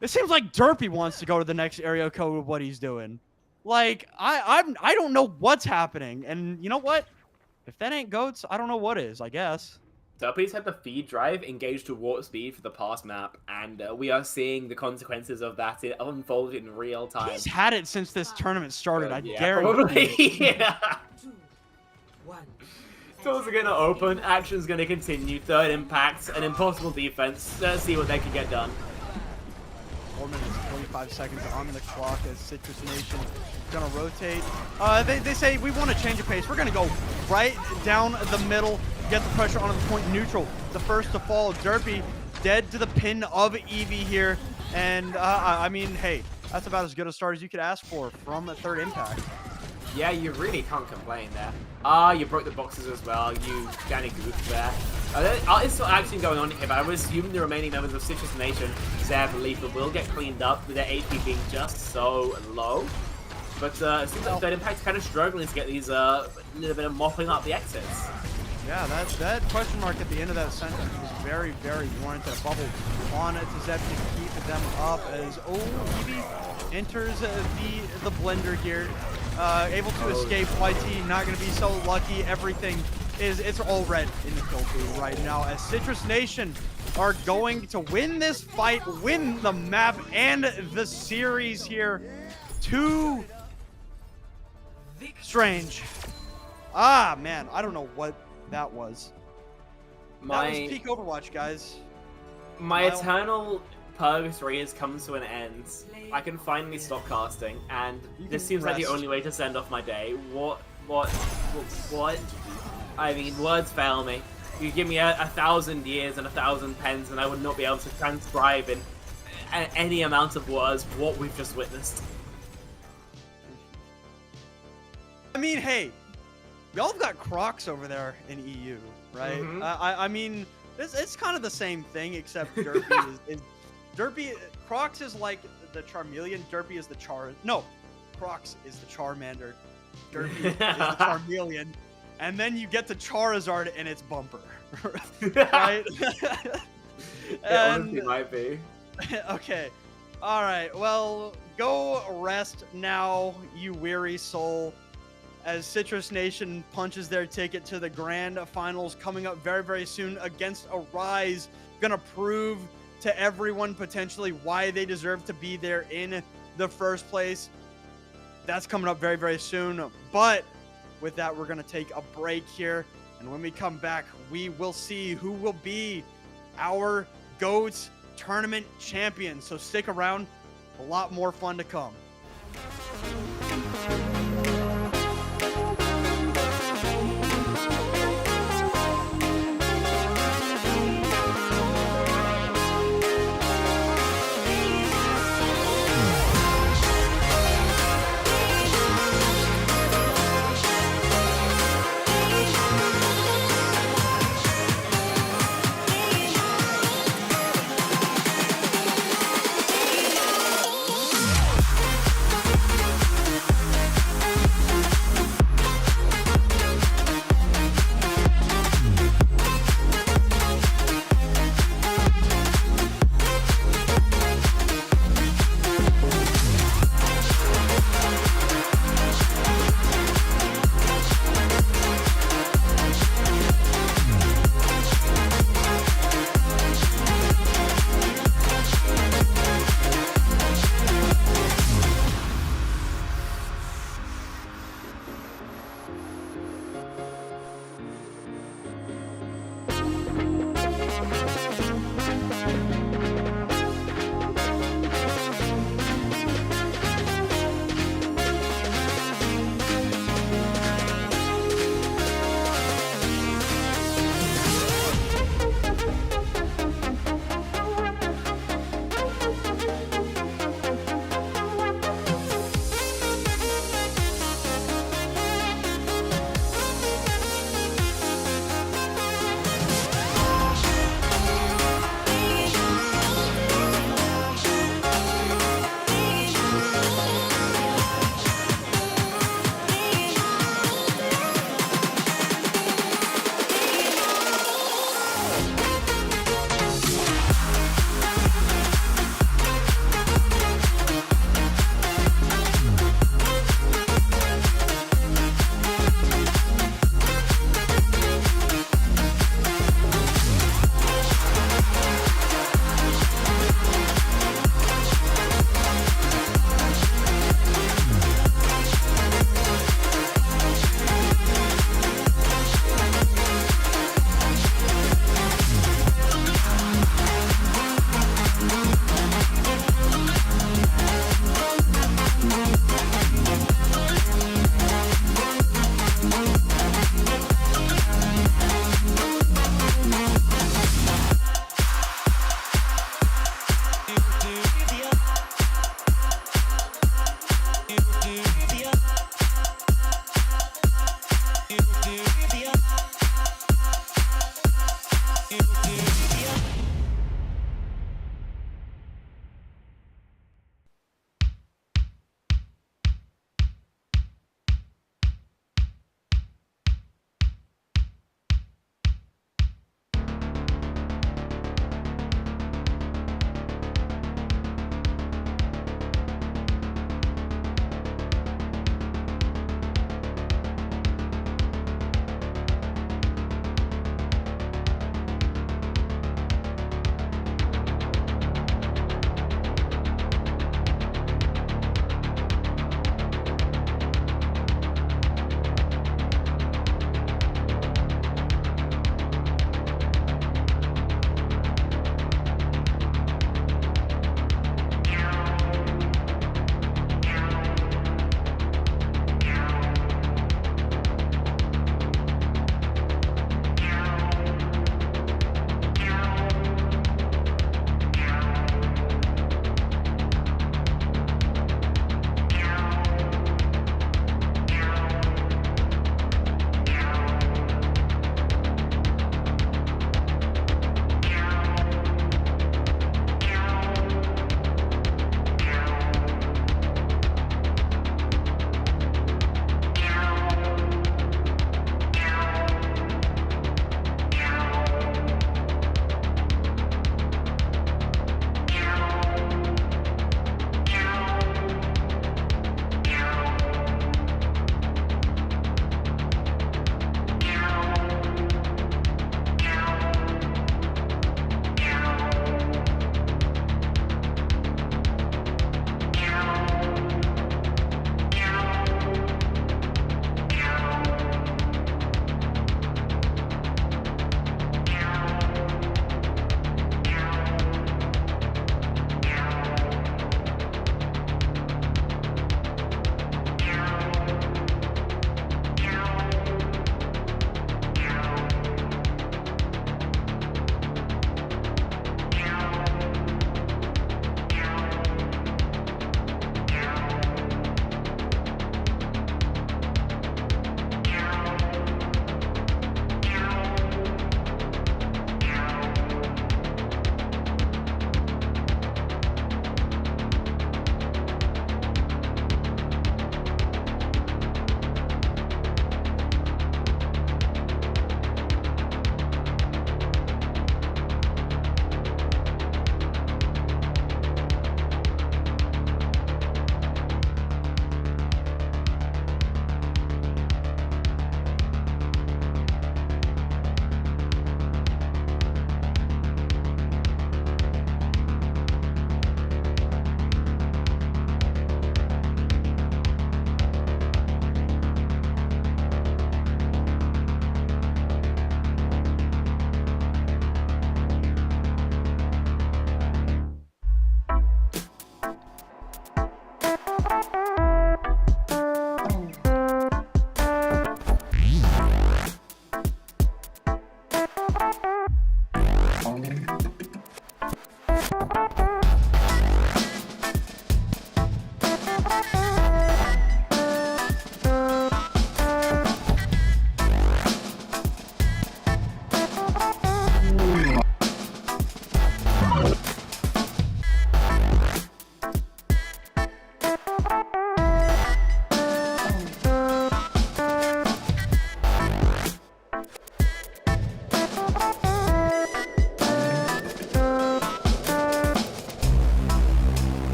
It seems like Derpy wants to go to the next area code with what he's doing. Like, I don't know what's happening. And you know what? If that ain't goats, I don't know what is, I guess. Derpy's had the feed drive engaged to warp speed for the past map, and we are seeing the consequences of that unfold in real time. He's had it since this tournament started, I Yeah, guarantee probably. it. Yeah. Doors are going to open, action's going to continue, third impact, an impossible defense. Let's see what they can get done. 4 minutes, 25 seconds on the clock as Citrus Nation gonna rotate. They say we want to change of pace. We're gonna go right down the middle, get the pressure on the point neutral. The first to fall, Derpy, dead to the pin of Eevee here. And I mean, hey, that's about as good a start as you could ask for from a third impact. Yeah, you really can't complain there. You broke the boxes as well. You Danny goofed there. It's still action going on here, but I would assume the remaining members of Citrus Nation, Zev and Lethal, will get cleaned up with their HP being just so low. But it seems like Third Impact's kind of struggling to get these little bit of mopping up the exits. Yeah, that question mark at the end of that sentence was very, very warranted. A bubble on it to Zev to keep them up as Eevee enters the blender here. Able to escape. YT not going to be so lucky. Everything it's all red in the kill feed right now as Citrus Nation are going to win this fight, win the map and the series here. Too strange. Ah, man, I don't know what that was. That was peak Overwatch, guys. My eternal purgatory has come to an end. I can finally stop casting, and this seems like the only way to send off my day. What? I mean, words fail me. You give me 1,000 years and 1,000 pens, and I would not be able to transcribe in any amount of words what we've just witnessed. I mean, hey, y'all have got Crocs over there in EU, right? Mm-hmm. I mean, it's kind of the same thing, except Derpy is Derpy. Crocs is like the Charmeleon. Derpy is the No, Crocs is the Charmander. Derpy is the Charmeleon. And then you get to Charizard and it's Bumper, right? It honestly might be. Okay. All right. Well, go rest now, you weary soul. As Citrus Nation punches their ticket to the grand finals coming up very, very soon against Arise. Gonna prove to everyone potentially why they deserve to be there in the first place. That's coming up very, very soon. But with that, we're gonna take a break here. And when we come back, we will see who will be our GOATS tournament champion. So stick around, a lot more fun to come.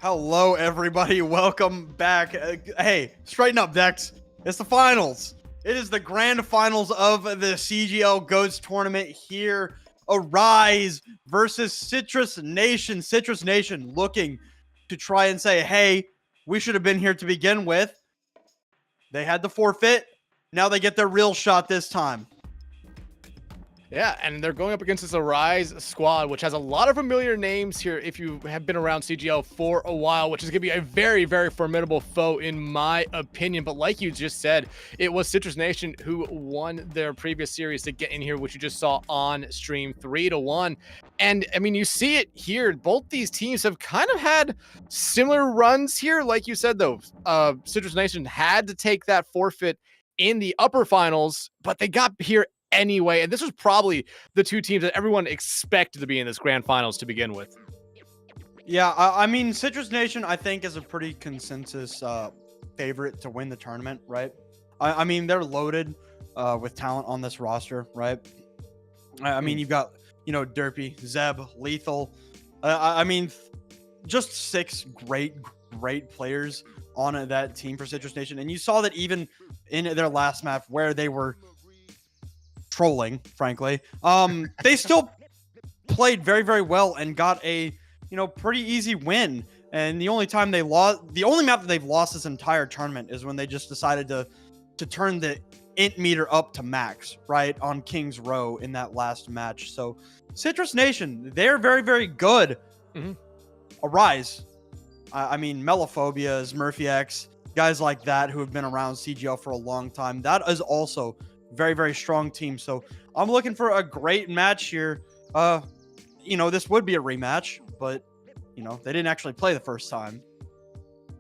Hello, everybody. Welcome back. Hey, straighten up, Dex. It's the finals. It is the grand finals of the CGL GOATS tournament here. Arise versus Citrus Nation. Citrus Nation looking to try and say, hey, we should have been here to begin with. They had the forfeit. Now they get their real shot this time. Yeah, and they're going up against this Arise squad, which has a lot of familiar names here if you have been around CGL for a while, which is going to be a very, very formidable foe in my opinion. But like you just said, it was Citrus Nation who won their previous series to get in here, which you just saw on stream 3-1. And I mean, you see it here. Both these teams have kind of had similar runs here. Like you said, though, Citrus Nation had to take that forfeit in the upper finals, but they got here anyway, and this was probably the two teams that everyone expected to be in this grand finals to begin with. Yeah, I mean, Citrus Nation, I think, is a pretty consensus favorite to win the tournament, right? I mean, they're loaded with talent on this roster, right? I mean, you've got, you know, Derpy, Zeb, Lethal. I mean, just 6 great players on that team for Citrus Nation. And you saw that even in their last map where they were trolling, frankly, they still played very, very well and got a, you know, pretty easy win. And the only time they lost, the only map that they've lost this entire tournament is when they just decided to turn the int meter up to max, right, on King's Row in that last match. So Citrus Nation, they're very, very good. Arise, I mean, Melophobia, Smurfy X, guys like that who have been around CGL for a long time, that is also very, very strong team. So I'm looking for a great match here. You know, this would be a rematch, but you know, they didn't actually play the first time.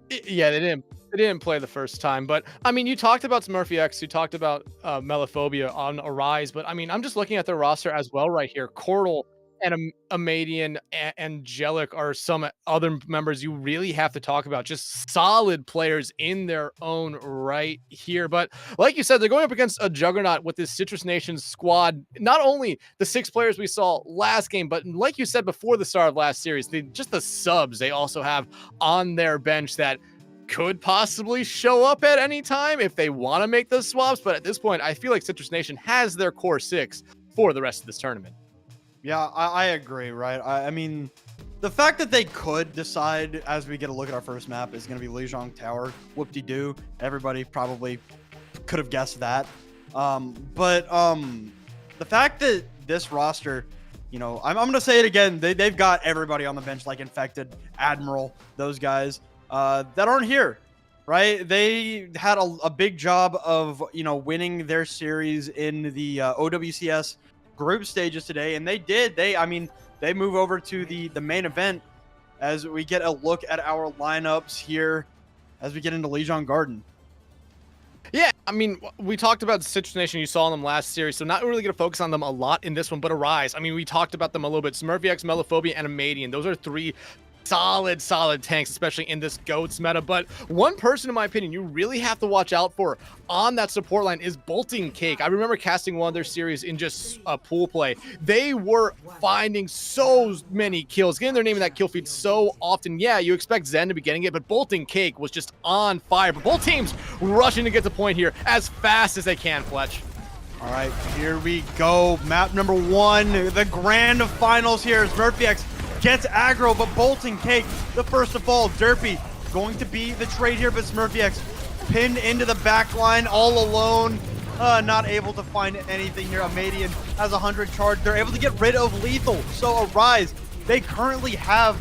Yeah, they didn't play the first time. But I mean, you talked about Smurfy X, you talked about Melophobia on Arise, but I mean, I'm just looking at their roster as well right here. Cordal and Amadian and Angelic are some other members you really have to talk about. Just solid players in their own right here. But like you said, they're going up against a juggernaut with this Citrus Nation squad. Not only the 6 players we saw last game, but like you said before the start of last series, just the subs they also have on their bench that could possibly show up at any time if they want to make those swaps. But at this point, I feel like Citrus Nation has their core 6 for the rest of this tournament. Yeah, I agree, right? I mean, the fact that they could decide as we get a look at our first map is going to be Lijiang Tower, whoop-de-doo. Everybody probably could have guessed that. But the fact that this roster, you know, I'm going to say it again, they've got everybody on the bench, like Infected, Admiral, those guys that aren't here, right? They had a big job of, you know, winning their series in the OWCS group stages today, and I mean, they move over to the main event as we get a look at our lineups here as we get into Lijiang Garden. Yeah, I mean, we talked about Citrus Nation. You saw them last series, so not really going to focus on them a lot in this one, but Arise. I mean, we talked about them a little bit. Smurfy X, Melophobia, and Amadian. Those are 3 solid tanks, especially in this GOATS meta. But one person, in my opinion, you really have to watch out for on that support line is Bolting Cake. I remember casting one of their series in just a pool play. They were finding so many kills, getting their name in that kill feed so often. Yeah, you expect Zen to be getting it, but Bolting Cake was just on fire. But both teams rushing to get the point here as fast as they can, Fletch. All right, here we go. Map number 1, the grand finals here. Smurfy X gets aggro, but Bolting Cake, the first to fall. Derpy going to be the trade here, but Smurfy X pinned into the back line all alone. Not able to find anything here. Amadian has 100 charge. They're able to get rid of Lethal. So Arise, they currently have,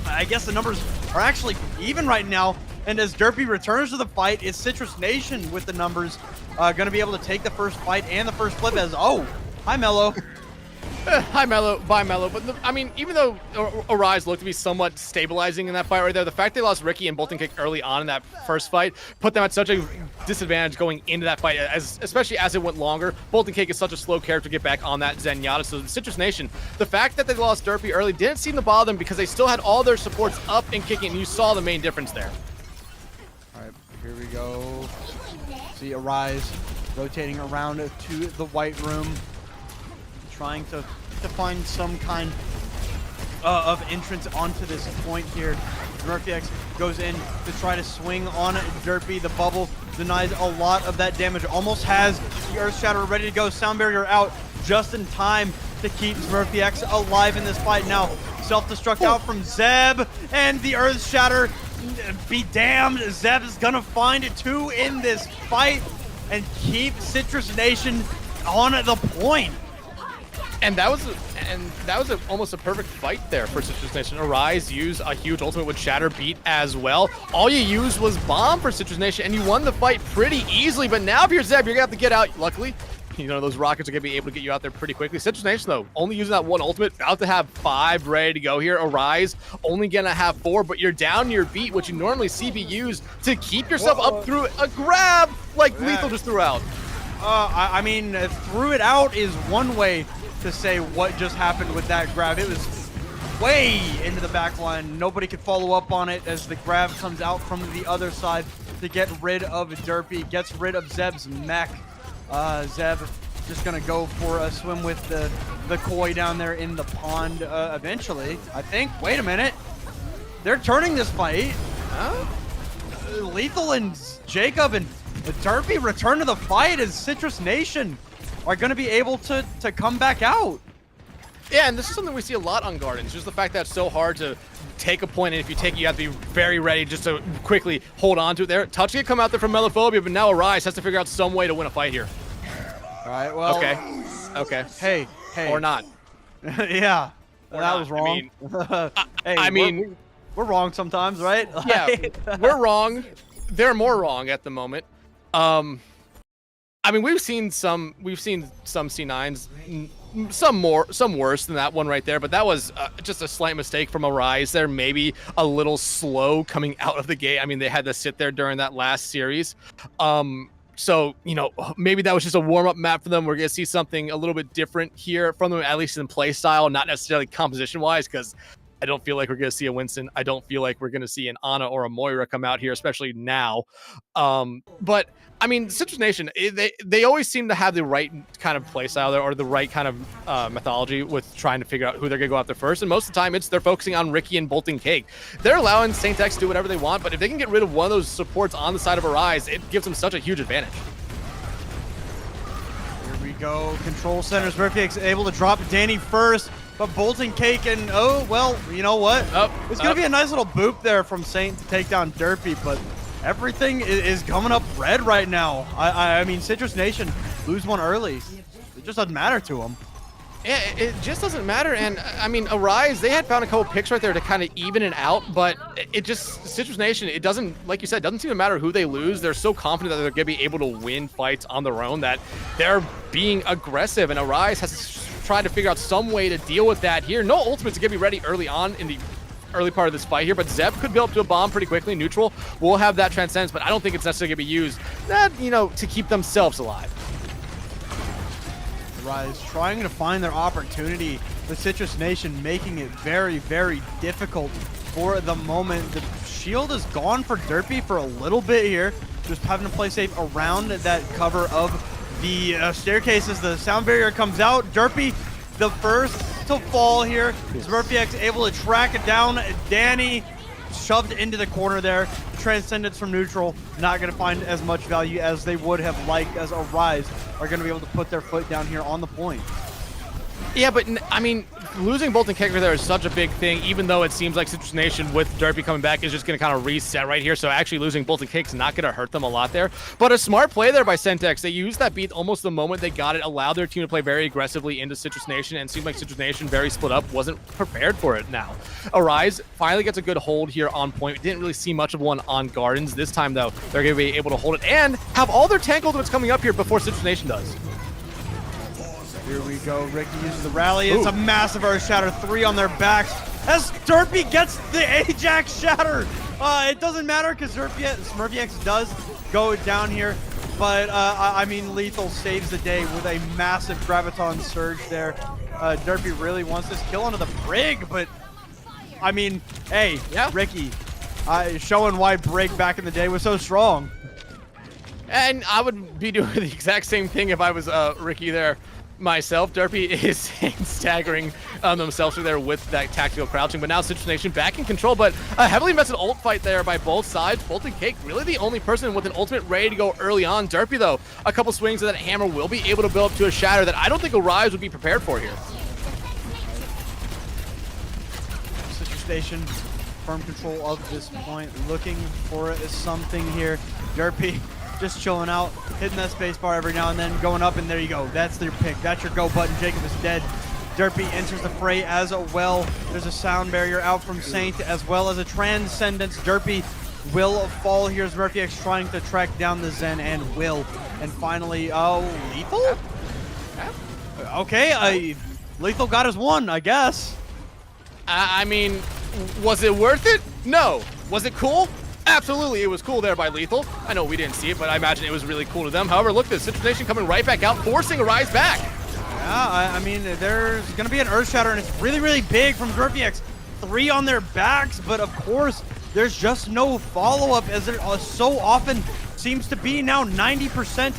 I guess the numbers are actually even right now. And as Derpy returns to the fight, it's Citrus Nation with the numbers going to be able to take the first fight and the first flip as, oh, hi Melo. Hi, Melo. Bye, Melo. But, I mean, even though Arise looked to be somewhat stabilizing in that fight right there, the fact they lost Ricky and Bolting Cake early on in that first fight put them at such a disadvantage going into that fight, especially as it went longer. Bolting Cake is such a slow character to get back on that Zenyatta. So the Citrus Nation, the fact that they lost Derpy early didn't seem to bother them because they still had all their supports up and kicking, and you saw the main difference there. All right, here we go. See Arise rotating around to the white room, trying to find some kind of entrance onto this point here. Smurfy goes in to try to swing on Derpy. The bubble denies a lot of that damage. Almost has the Earth Shatter ready to go. Sound Barrier out just in time to keep Smurfy alive in this fight. Now, self-destruct out from Zeb, and the Earth Shatter, be damned, Zeb is gonna find 2 in this fight and keep Citrus Nation on the point. And that was almost a perfect fight there for Citrus Nation. Arise used a huge ultimate with Shatter beat as well. All you used was Bomb for Citrus Nation, and you won the fight pretty easily. But now if you're Zeb, you're gonna have to get out. Luckily, you know, those rockets are gonna be able to get you out there pretty quickly. Citrus Nation, though, only using that 1 ultimate, about to have 5 ready to go here. Arise only gonna have 4, but you're down your beat, which you normally see be used to keep yourself up through a grab like Lethal just threw out. I mean, threw it out is one way to say what just happened with that grab. It was way into the back line. Nobody could follow up on it as the grab comes out from the other side to get rid of Derpy, gets rid of Zeb's mech. Zeb just gonna go for a swim with the koi down there in the pond eventually, I think. Wait a minute. They're turning this fight. Huh? Lethal and Jacob and Derpy return to the fight as Citrus Nation are going to be able to come back out. Yeah, and this is something we see a lot on Gardens, just the fact that it's so hard to take a point, and if you take it, you have to be very ready just to quickly hold on to it there. Touch can come out there from Melophobia, but now Arise has to figure out some way to win a fight here. All right, well. Okay. Hey. Or not. Yeah, or that was wrong. I mean, we're wrong sometimes, right? Yeah, we're wrong. They're more wrong at the moment. I mean, we've seen some C9s, some worse than that one right there, but that was just a slight mistake from Arise there. Maybe a little slow coming out of the gate. I mean, they had to sit there during that last series. So, you know, maybe that was just a warm-up map for them. We're going to see something a little bit different here from them, at least in play style, not necessarily composition-wise, because I don't feel like we're going to see a Winston. I don't feel like we're going to see an Ana or a Moira come out here, especially now. But I mean, Citrus Nation, they always seem to have the right kind of play style there, or the right kind of methodology with trying to figure out who they're going to go after first. And most of the time, they're focusing on Ricky and Bolton Cake. They're allowing Saint X to do whatever they want, but if they can get rid of one of those supports on the side of Arise, it gives them such a huge advantage. Here we go. Control Center's Murphy able to drop Danny first. But Bolton Cake and, oh, well, you know what? It's going to be a nice little boop there from Saint to take down Derpy, but everything is coming up red right now. I mean, Citrus Nation lose one early. It just doesn't matter to them. Yeah, it just doesn't matter. And I mean, Arise, they had found a couple picks right there to kind of even it out, but it just, Citrus Nation, it doesn't, like you said, it doesn't seem to matter who they lose. They're so confident that they're going to be able to win fights on their own that they're being aggressive, and Arise has to try to figure out some way to deal with that here. No ultimates are going to be ready early on in the early part of this fight here, but Zeb could build up to a bomb pretty quickly. Neutral will have that transcendence, but I don't think it's necessarily going to be used, to keep themselves alive. Rise trying to find their opportunity. The Citrus Nation making it very, very difficult for the moment. The shield is gone for Derpy for a little bit here. Just having to play safe around that cover of the staircases. The sound barrier comes out. Derpy, the first to fall here. Smurfy able to track it down. Danny shoved into the corner there. Transcendence from neutral, not going to find as much value as they would have liked, as Arise are going to be able to put their foot down here on the point. Yeah, but I mean, losing Bolton Kegler there is such a big thing, even though it seems like Citrus Nation with Derpy coming back is just going to kind of reset right here. So actually losing Bolton Cake's not going to hurt them a lot there. But a smart play there by Centex. They used that beat almost the moment they got it, allowed their team to play very aggressively into Citrus Nation, and it seemed like Citrus Nation, very split up, wasn't prepared for it now. Arise finally gets a good hold here on point. We didn't really see much of one on Gardens. This time, though, they're going to be able to hold it and have all their tank ultimates coming up here before Citrus Nation does. Here we go. Ricky uses the rally. It's a massive Earth Shatter, 3 on their backs as Derpy gets the Ajax Shatter. It doesn't matter because Smurfy X does go down here, but I mean, Lethal saves the day with a massive Graviton Surge there. Derpy really wants this kill onto the Brig, but I mean, hey, yeah, Ricky, showing why Brig back in the day was so strong. And I would be doing the exact same thing if I was Ricky there. myself. Derpy is staggering themselves through there with that tactical crouching, but now Citrus Nation back in control, but a heavily invested ult fight there by both sides. Bolt and Cake really the only person with an ultimate ready to go early on. Derpy, though, a couple swings of that hammer will be able to build up to a shatter that I don't think Arise would be prepared for here. Citrus Station, firm control of this point, looking for something here. Derpy just chilling out, hitting that space bar every now and then, going up, and there you go. That's their pick. That's your go button. Jacob is dead. Derpy enters the fray as well. There's a sound barrier out from Saint as well as a transcendence. Derpy will fall here as Murphy-X trying to track down the Zen and will. And finally, Lethal? Okay, Lethal got his one, I guess. I mean, was it worth it? No. Was it cool? Absolutely, it was cool there by Lethal. I know we didn't see it, but I imagine it was really cool to them. However, look, this Citrus Nation coming right back out, forcing Arise back. Yeah, I mean, there's going to be an Earth Shatter, and it's really, really big from Murphy-X. 3 on their backs, but of course, there's just no follow-up, as there so often seems to be now. 90%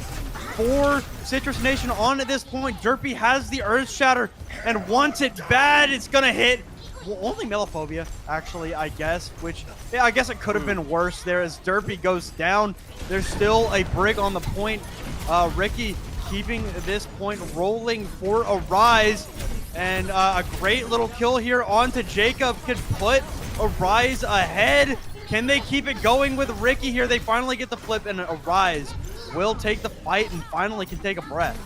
for Citrus Nation on at this point. Derpy has the Earth Shatter, and once it's bad, it's going to hit. Well, only Melophobia, actually, I guess, which, yeah, I guess it could have been worse there as Derpy goes down. There's still a Brig on the point. Ricky keeping this point rolling for Arise, and a great little kill here onto Jacob could put Arise ahead. Can they keep it going with Ricky here? They finally get the flip, and Arise will take the fight and finally can take a breath.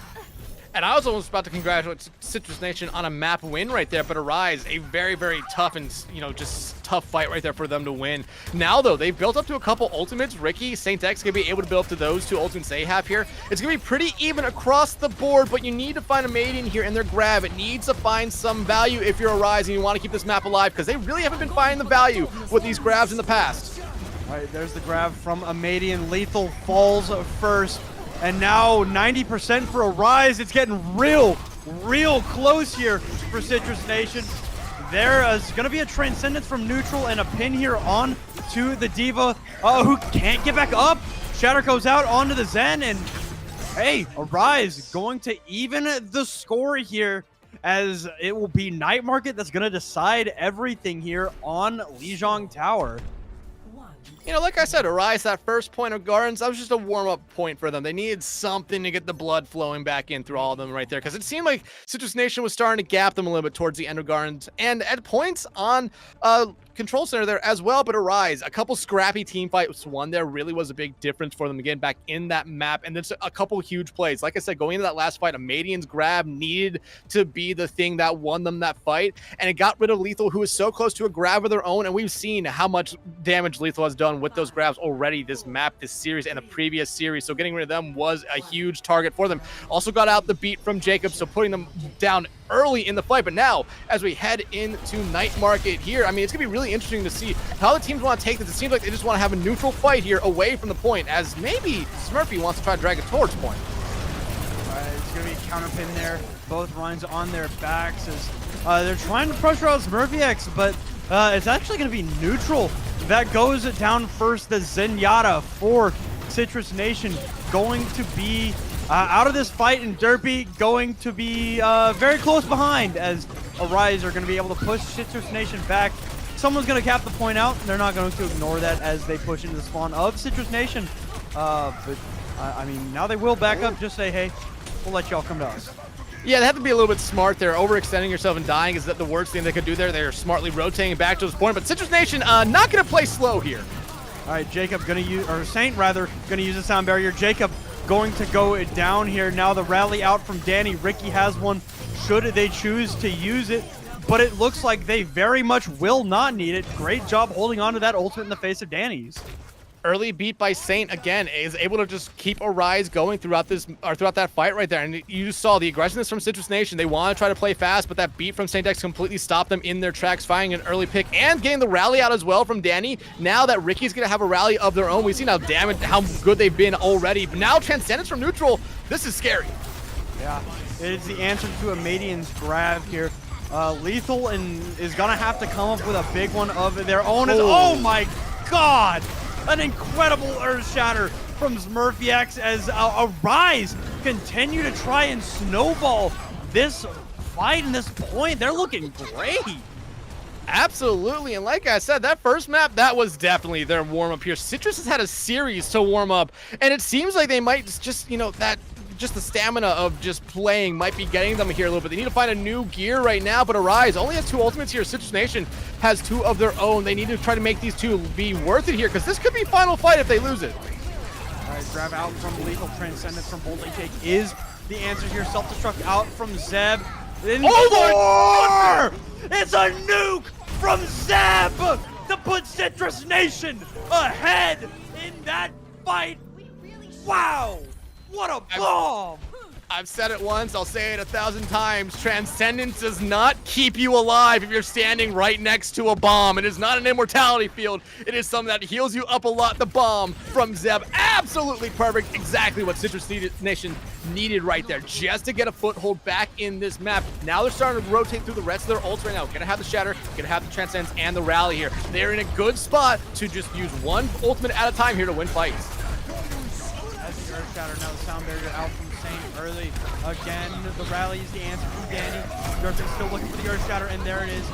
And I was almost about to congratulate Citrus Nation on a map win right there, but Arise, a very, very tough and, just tough fight right there for them to win. Now, though, they've built up to a couple ultimates. Ricky, Saint X going to be able to build up to those 2 ultimates they have here. It's going to be pretty even across the board, but you need to find a Madian here in their grab. It needs to find some value if you're Arise and you want to keep this map alive, because they really haven't been finding the value with these grabs in the past. All right, there's the grab from a Madian. Lethal falls first. And now 90% for Arise. It's getting real close here for Citrus Nation. There is going to be a Transcendence from neutral and a pin here on to the D.Va, who can't get back up. Shatter goes out onto the Zen, and hey, Arise going to even the score here, as it will be Night Market that's going to decide everything here on Lijiang Tower. Like I said, Arise, that first point of Gardens, that was just a warm-up point for them. They needed something to get the blood flowing back in through all of them right there, because it seemed like Citrus Nation was starting to gap them a little bit towards the end of Gardens, and at points on Control Center there as well. But Arise, a couple scrappy team fights won there really was a big difference for them to get back in that map, and then a couple huge plays. Like I said, going into that last fight, a Madian's grab needed to be the thing that won them that fight, and it got rid of Lethal, who is so close to a grab of their own, and we've seen how much damage Lethal has done with those grabs already this map, this series, and the previous series. So getting rid of them was a huge target for them. Also got out the beat from Jacob, so putting them down early in the fight. But now, as we head into Night Market here, I mean, it's gonna be really interesting to see how the teams want to take this. It seems like they just want to have a neutral fight here away from the point, as maybe Smurfy wants to try to drag it towards point. It's gonna be a counter pin there. Both Rhines on their backs as they're trying to pressure out Murphy-X, but it's actually gonna be neutral. That goes down first. The Zenyatta for Citrus Nation going to be out of this fight, and Derpy going to be very close behind, as Arise are going to be able to push Citrus Nation back. Someone's going to cap the point out, and they're not going to ignore that as they push into the spawn of Citrus Nation. But I mean, now they will back up, just say, hey, we'll let y'all come to us. Yeah, they have to be a little bit smart there. Overextending yourself and dying is that the worst thing they could do there. They're smartly rotating back to this point, but Citrus Nation not going to play slow here. All right, Jacob going to use, or Saint rather, going to use a sound barrier. Jacob going to go down here. Now the rally out from Danny. Ricky has one, should they choose to use it, but it looks like they very much will not need it. Great job holding on to that ultimate in the face of Danny's. Early beat by Saint again is able to just keep Arise going throughout that fight right there. And you just saw the aggressiveness from Citrus Nation. They want to try to play fast, but that beat from Saint X completely stopped them in their tracks, finding an early pick and getting the rally out as well from Danny. Now that Ricky's gonna have a rally of their own, we've seen how good they've been already. But now Transcendence from neutral, this is scary. Yeah, it's the answer to a Madian's grab here. Lethal is gonna have to come up with a big one of their own. Oh my God! An incredible Earth Shatter from Smurfy as a Rise continue to try and snowball this fight and this point. They're looking great. Absolutely, and like I said, that first map, that was definitely their warm-up here. Citrus has had a series to warm up, and it seems like they might just, you know, just the stamina of just playing might be getting them here a little bit. They need to find a new gear right now, but Arise only has 2 ultimates here. Citrus Nation has 2 of their own. They need to try to make these 2 be worth it here, because this could be final fight if they lose it. All right, grab out from Lethal. Transcendence from Bolting Cake is the answer here. Self-destruct out from Zeb. Oh my! It's a nuke from Zeb to put Citrus Nation ahead in that fight. Wow! What a bomb! I've said it once, I'll say it 1,000 times. Transcendence does not keep you alive if you're standing right next to a bomb. It is not an immortality field. It is something that heals you up a lot. The bomb from Zeb, absolutely perfect. Exactly what Citrus Nation needed right there, just to get a foothold back in this map. Now they're starting to rotate through the rest of their ults right now. Gonna have the Shatter, gonna have the Transcendence, and the Rally here. They're in a good spot to just use one ultimate at a time here to win fights. As the Earth Shatter, now the Sound Barrier out from Saint early. Again, the Rally is the answer from Danny. Durkin's still looking for the Earth Shatter, and there it is.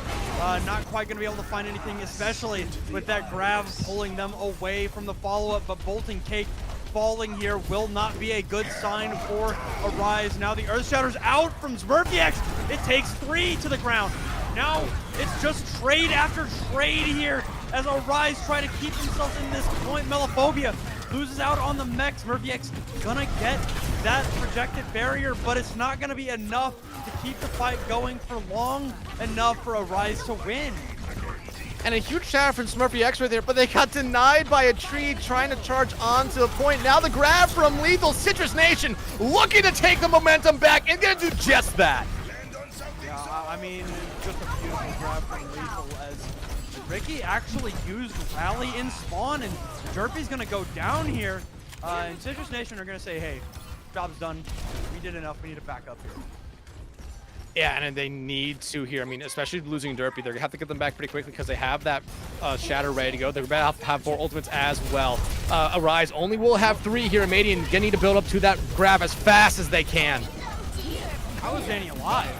Not quite going to be able to find anything, especially with that grab pulling them away from the follow-up, but Bolting Cake falling here will not be a good sign for Arise. Now the Earth Shatter's out from Smurfy. It takes 3 to the ground. Now it's just trade after trade here as Arise try to keep themselves in this point. Melophobia loses out on the mech. Smurfy gonna get that projected barrier, but it's not gonna be enough to keep the fight going for long enough for Arise to win. And a huge shout from Smurfy X right there, but they got denied by a tree trying to charge on to the point. Now the grab from Lethal. Citrus Nation looking to take the momentum back and gonna do just that. Yeah, I mean, just a beautiful grab from Lethal as Ricky actually used Rally in spawn, and Derpy's gonna go down here. And Citrus Nation are gonna say, hey, job's done. We did enough. We need to back up here. Yeah, and they need to here. I mean, especially losing Derpy, they're gonna have to get them back pretty quickly because they have that Shatter ready to go. They're gonna have 4 ultimates as well. Arise only will have 3 here. Madian gonna need to build up to that grab as fast as they can. How is Danny alive?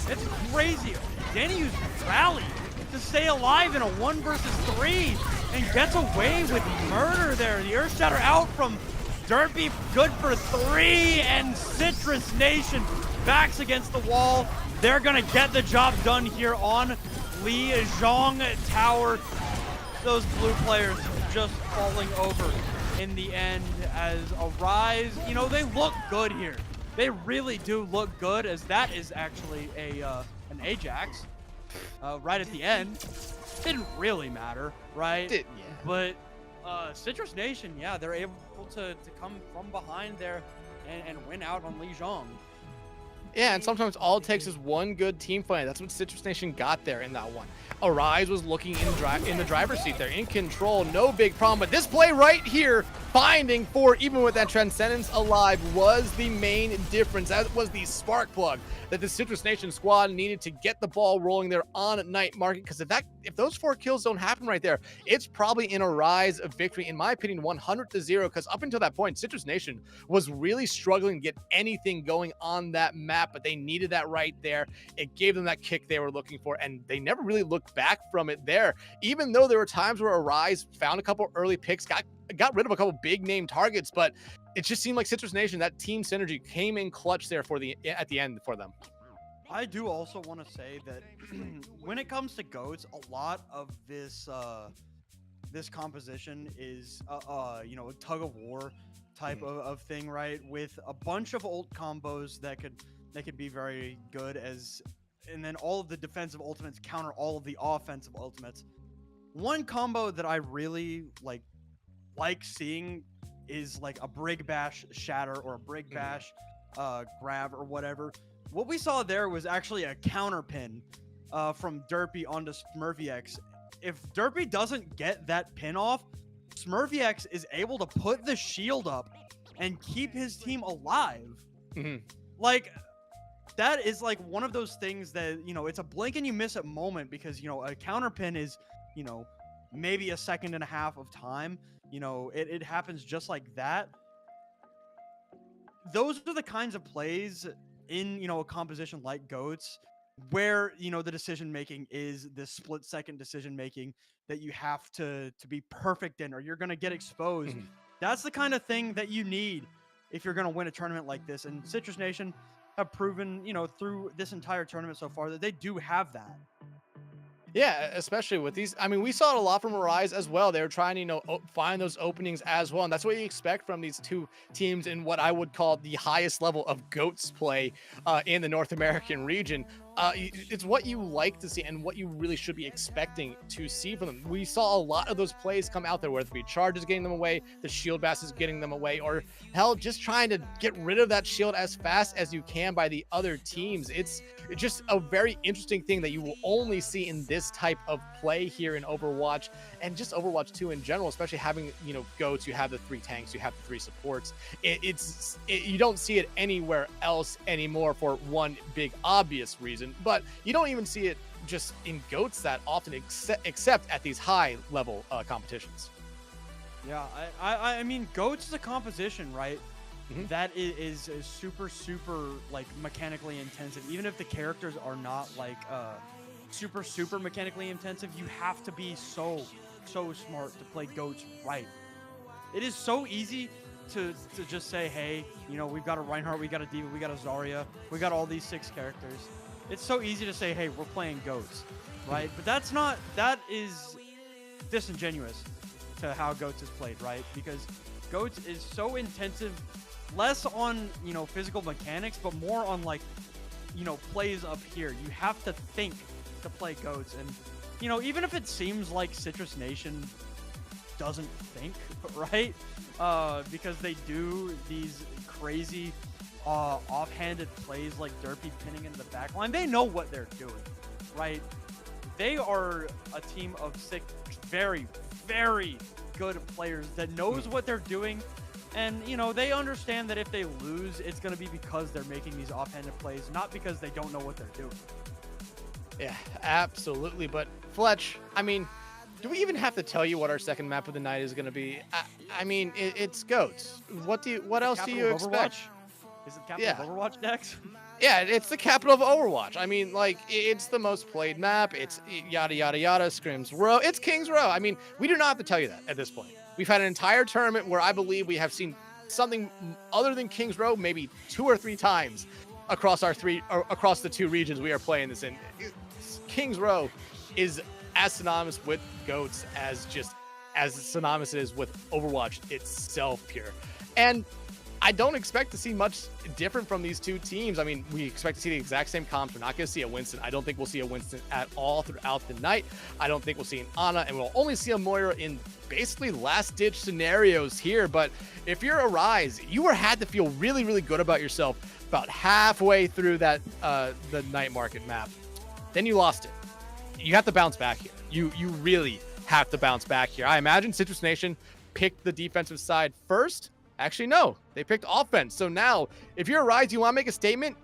It's crazy. Danny used Rally to stay alive in a 1 versus 3 and gets away with murder there. The Earth Shatter out from Derpy, good for 3, and Citrus Nation backs against the wall. They're gonna get the job done here on Li Zhong Tower. Those blue players just falling over in the end as Arise, you know, they look good here. They really do look good, as that is actually an Ajax right at the end. Didn't really matter, right? Yeah. But Citrus Nation, yeah, they're able to come from behind there and win out on Li Zhong. Yeah, and sometimes all it takes is one good team fight. That's what Citrus Nation got there in that one. Arise was looking in the driver's seat there, in control, no big problem. But this play right here, finding 4, even with that Transcendence alive, was the main difference. That was the spark plug that the Citrus Nation squad needed to get the ball rolling there on Night Market. Because if those 4 kills don't happen right there, it's probably an Arise victory, in my opinion, 100-0. Because up until that point, Citrus Nation was really struggling to get anything going on that map, but they needed that right there. It gave them that kick they were looking for, and they never really looked back from it there. Even though there were times where Arise found a couple early picks, got rid of a couple big name targets, but it just seemed like Citrus Nation, that team synergy came in clutch there at the end for them. I do also want to say that when it comes to GOATs, a lot of this this composition is you know, a tug of war type of thing, right? With a bunch of ult combos that could be very good, and then all of the defensive ultimates counter all of the offensive ultimates. One combo that I really like seeing is like a Brig Bash Shatter or a Brig Bash grab or whatever. What we saw there was actually a counter pin from Derpy onto Smurfy. If Derpy doesn't get that pin off, Smurfy is able to put the shield up and keep his team alive. Like, that is like one of those things that, you know, it's a blink and you miss it moment, because, you know, a counter pin is, you know, maybe a second and a half of time. you know, it happens just like that. Those are the kinds of plays in, you know, a composition like GOATS where, you know, the decision making is this split second decision making that you have to be perfect in, or you're going to get exposed. That's the kind of thing that you need if you're going to win a tournament like this. And Citrus Nation have proven, you know, through this entire tournament so far that they do have that. Yeah, especially with these. I mean, we saw it a lot from Arise as well. They were trying to, you know, find those openings as well. And that's what you expect from these two teams in what I would call the highest level of GOATS play in the North American region. It's what you like to see and what you really should be expecting to see from them. We saw a lot of those plays come out there, whether it be charges getting them away, the shield basses getting them away, or hell, just trying to get rid of that shield as fast as you can by the other teams. It's just a very interesting thing that you will only see in this type of play here in Overwatch, and just Overwatch 2 in general, especially having, you know, GOATS, you have the 3 tanks, you have the 3 supports. You don't see it anywhere else anymore for one big obvious reason. But you don't even see it just in GOATS that often, except at these high level competitions. Yeah, I mean, GOATS is a composition, right? That is super like mechanically intensive. Even if the characters are not like super mechanically intensive, you have to be so smart to play GOATS right. It is so easy to just say, hey, you know, we've got a Reinhardt, we got a D.Va, we got a Zarya, we got all these 6 characters. It's so easy to say, hey, we're playing GOATS, right? But that is disingenuous to how GOATS is played, right? Because GOATS is so intensive, less on, you know, physical mechanics, but more on, like, you know, plays up here. You have to think to play GOATS. And, you know, even if it seems like Citrus Nation doesn't think, right? Because they do these crazy offhanded plays like Derpy pinning into the back line. They know what they're doing, right? They are a team of 6 very, very good players that knows what they're doing. And, you know, they understand that if they lose, it's going to be because they're making these offhanded plays, not because they don't know what they're doing. Yeah, absolutely. But Fletch, I mean, do we even have to tell you what our second map of the night is going to be? I mean, it's GOATS. What else do you expect? Is it capital of Overwatch next? Yeah, it's the capital of Overwatch. I mean, like, it's the most played map. It's yada, yada, yada, Scrims Row. It's Kings Row. I mean, we do not have to tell you that at this point. We've had an entire tournament where I believe we have seen something other than Kings Row maybe 2 or 3 times across the 2 regions we are playing this in. Kings Row is as synonymous with GOATS as synonymous it is with Overwatch itself here. And I don't expect to see much different from these 2 teams. I mean, we expect to see the exact same comps. We're not going to see a Winston. I don't think we'll see a Winston at all throughout the night. I don't think we'll see an Ana, and we'll only see a Moira in basically last-ditch scenarios here. But if you're a Rise, you had to feel really, really good about yourself about halfway through that the night market map. Then you lost it. You have to bounce back here. You really have to bounce back here. I imagine Citrus Nation picked the defensive side first. Actually, no, they picked offense. So now, if you're a Rise, you want to make a statement,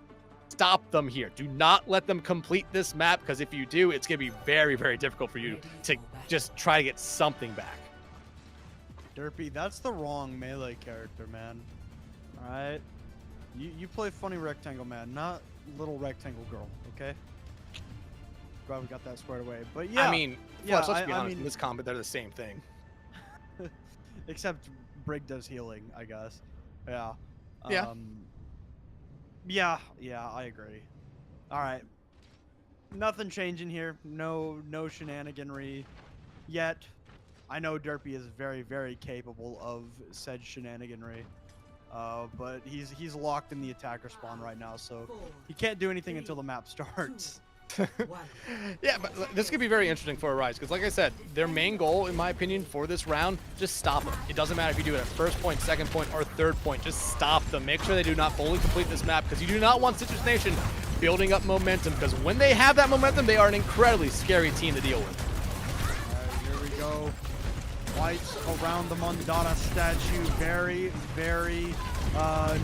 stop them here. Do not let them complete this map, because if you do, it's going to be very, very difficult for you to just try to get something back. Derpy, that's the wrong melee character, man. All right? You play funny rectangle man, not little rectangle girl, okay? Glad we got that squared away. But yeah. I mean, let's be honest, in this combat, they're the same thing. Except Brig does healing, I guess. Yeah. Yeah, I agree. All right. Nothing changing here. No shenaniganry yet. I know Derpy is very, very capable of said shenaniganry. But he's locked in the attacker spawn right now, so he can't do anything until the map starts. Yeah, but this could be very interesting for Arise, because like I said, their main goal, in my opinion, for this round, just stop them. It doesn't matter if you do it at first point, second point, or third point. Just stop them. Make sure they do not fully complete this map, because you do not want Citrus Nation building up momentum, because when they have that momentum, they are an incredibly scary team to deal with. All right, here we go. Whites around the Mondada statue. Very, very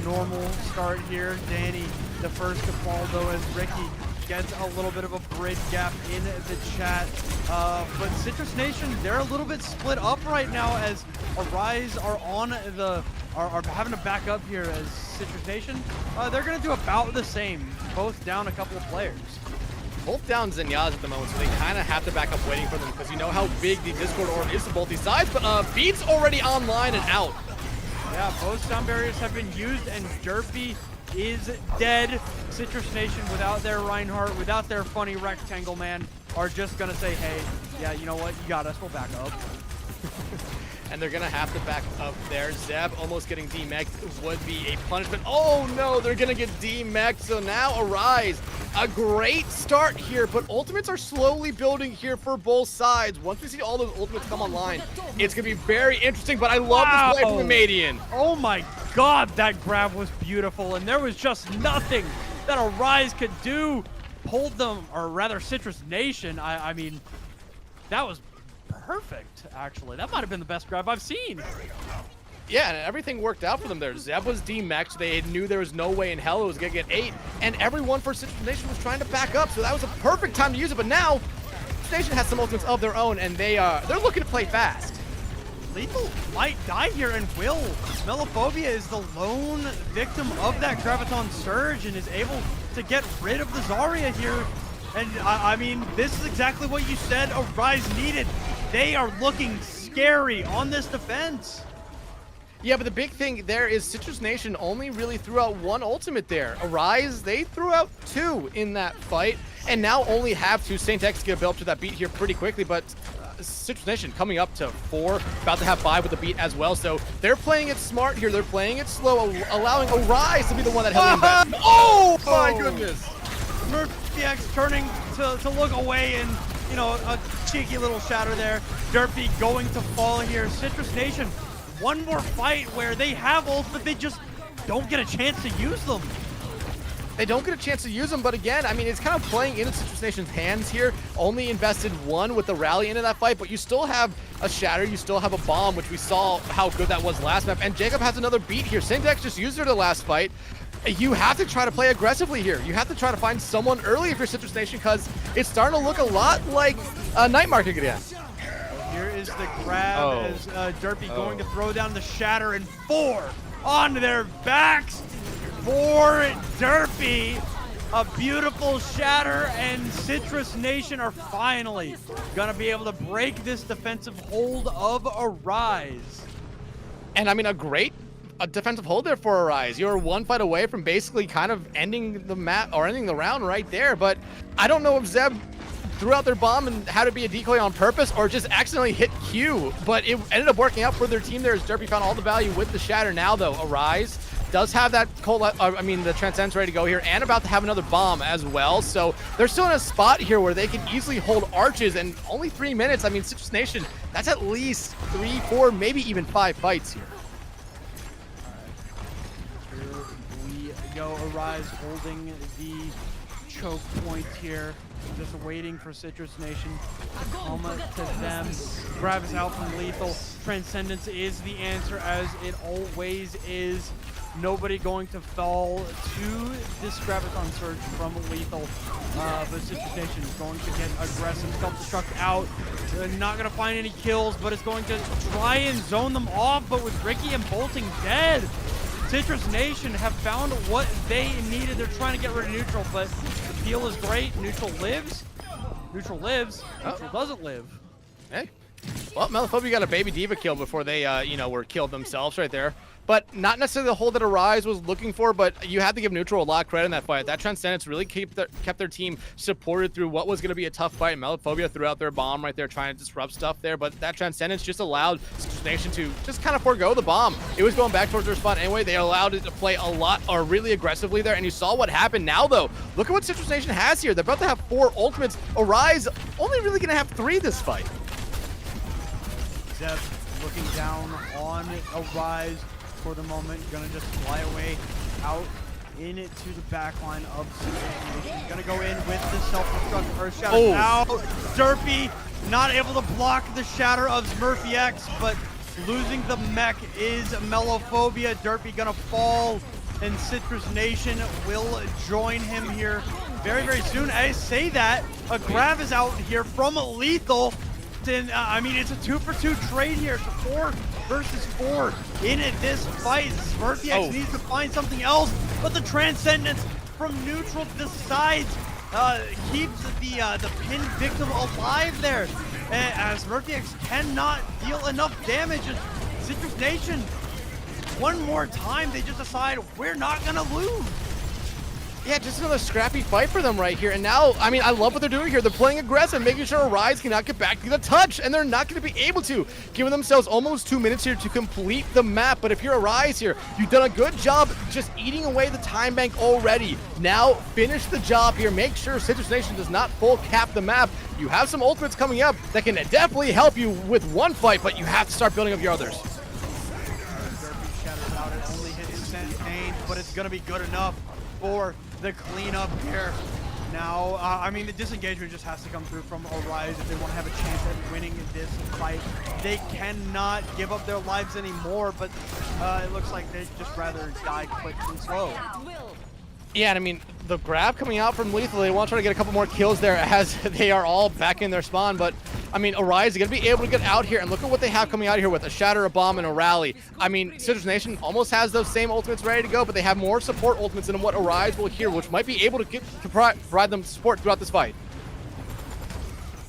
normal start here. Danny, the first to fall, though, as Ricky gets a little bit of a grid gap in the chat. But Citrus Nation, they're a little bit split up right now as Arise are on the are having to back up here as Citrus Nation. They're gonna do about the same, both down a couple of players. Both down Zenyatta at the moment, so they kind of have to back up waiting for them because you know how big the Discord orb is to both these sides, but Beat's already online and out. Yeah, both sound barriers have been used and Derpy is dead. Citrus Nation without their Reinhardt, without their funny rectangle man, are just gonna say, hey, yeah, you know what, you got us, we'll back up. And they're gonna have to back up there. Zeb almost getting D-Mech would be a punishment. Oh no, they're gonna get D-Mech, so now Arise. A great start here, but ultimates are slowly building here for both sides. Once we see all those ultimates come online, it's gonna be very interesting, but I love this play from the Madian. Oh my god, that grab was beautiful, and there was just nothing that Arise could do. Pulled them, or rather Citrus Nation, I mean, that was perfect, actually. That might have been the best grab I've seen. Yeah, and everything worked out for them there. Zeb was D-Mexed. They knew there was no way in hell it was going to get 8. And everyone for Citrus Nation was trying to back up, so that was a perfect time to use it. But now, Citrus Nation has some ultimates of their own, and they're looking to play fast. Lethal might die here and will. Melophobia is the lone victim of that Graviton Surge and is able to get rid of the Zarya here. And I mean, this is exactly what you said Arise needed. They are looking scary on this defense. Yeah, but the big thing there is Citrus Nation only really threw out one ultimate there. Arise, they threw out 2 in that fight, and now only have 2. Saint X gonna build up to that beat here pretty quickly, but Citrus Nation coming up to 4, about to have 5 with the beat as well, so they're playing it smart here. They're playing it slow, allowing Arise to be the one that held him back. Oh my goodness! Murphy X turning to look away and, you know, a cheeky little shatter there. Derpy going to fall here. Citrus Nation, one more fight where they have ults, but they just don't get a chance to use them. They don't get a chance to use them, but again, I mean, it's kind of playing into Citrus Nation's hands here. Only invested 1 with the rally into that fight, but you still have a shatter, you still have a bomb, which we saw how good that was last map, and Jacob has another beat here. Syntax just used her the last fight. You have to try to play aggressively here. You have to try to find someone early if you're Citrus Nation, because it's starting to look a lot like Night Market again. Here is the grab as Derpy going to throw down the shatter, and 4 on their backs for Derpy. A beautiful shatter, and Citrus Nation are finally gonna be able to break this defensive hold of Arise. And I mean, a defensive hold there for Arise. You're 1 fight away from basically kind of ending the map or ending the round right there, but I don't know if Zeb threw out their bomb and had to be a decoy on purpose or just accidentally hit Q, but it ended up working out for their team there as Derpy found all the value with the shatter. Now though, Arise does have that the Transcendence ready to go here and about to have another bomb as well, so they're still in a spot here where they can easily hold arches, and only 3 minutes. I mean, Citrus Nation, that's at least 3, 4, maybe even 5 fights here. Here we go. Arise holding the choke point here. Just waiting for Citrus Nation to come to them. Grab is out from Lethal. Transcendence is the answer, as it always is. Nobody going to fall to this Graviton Surge from Lethal. But Citrus Nation is going to get aggressive. Self-destruct out. Not going to find any kills, but it's going to try and zone them off. But with Ricky and Bolting dead, Citrus Nation have found what they needed. They're trying to get rid of neutral, but the peel is great. Neutral lives. Neutral lives. Neutral doesn't live. Hey. Well, Melophobia got a baby diva kill before they, were killed themselves right there. But not necessarily the hold that Arise was looking for, but you had to give neutral a lot of credit in that fight. That Transcendence really kept their team supported through what was going to be a tough fight. Melophobia threw out their bomb right there, trying to disrupt stuff there, but that Transcendence just allowed Citrus Nation to just kind of forego the bomb. It was going back towards their spot anyway. They allowed it to play a lot, or really aggressively there, and you saw what happened. Now, though, look at what Citrus Nation has here. They're about to have 4 ultimates. Arise only really going to have 3 this fight. Zeb looking down on Arise for the moment. Gonna just fly away out into the back line of Citrus Nation. Gonna go in with the self-destruct or shatter out. Derpy not able to block the shatter of Smurfy X, but losing the mech is Melophobia. Derpy gonna fall, and Citrus Nation will join him here very, very soon. I say that, A grab is out here from Lethal. And, I mean, it's a 2-for-2 trade here. It's a 4 versus 4 in this fight. Smurfy needs to find something else, but the Transcendence from neutral decides keeps the pinned victim alive there. As Smurfy cannot deal enough damage. And Citrus Nation, one more time, they just decide we're not gonna lose. Yeah, just another scrappy fight for them right here. And now, I mean, I love what they're doing here. They're playing aggressive, making sure Arise cannot get back to the touch, and they're not going to be able to, giving themselves almost 2 minutes here to complete the map. But if you're Arise here, you've done a good job just eating away the time bank already. Now, finish the job here. Make sure Citrus Nation does not full cap the map. You have some ultimates coming up that can definitely help you with one fight, but you have to start building up your others. Derpy shatters out. It only hits Pain, but it's going to be good enough for the cleanup here. Now, I mean, the disengagement just has to come through from Arise if they want to have a chance at winning this fight. They cannot give up their lives anymore, but it looks like they'd just rather die quick and slow. Yeah, and I mean, the grab coming out from Lethal, they want to try to get a couple more kills there as they are all back in their spawn, but I mean, Arise is going to be able to get out here, and look at what they have coming out here with a Shatter, a Bomb, and a Rally. I mean, Citrus Nation almost has those same ultimates ready to go, but they have more support ultimates than what Arise will here, which might be able to provide them support throughout this fight.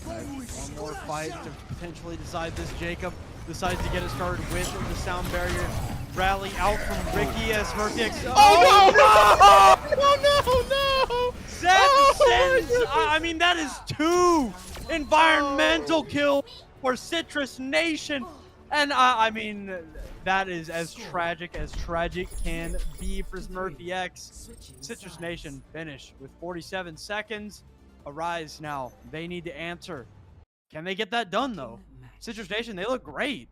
One more fight to potentially decide this. Jacob decides to get it started with the sound barrier. Rally out from Ricky as Smurfy. Oh no! No! Sends, I mean, that is 2 environmental kills for Citrus Nation. And I mean, that is as tragic can be for Smurfy X. Citrus Nation finish with 47 seconds. Arise now. They need to answer. Can they get that done, though? Citrus Nation, they look great.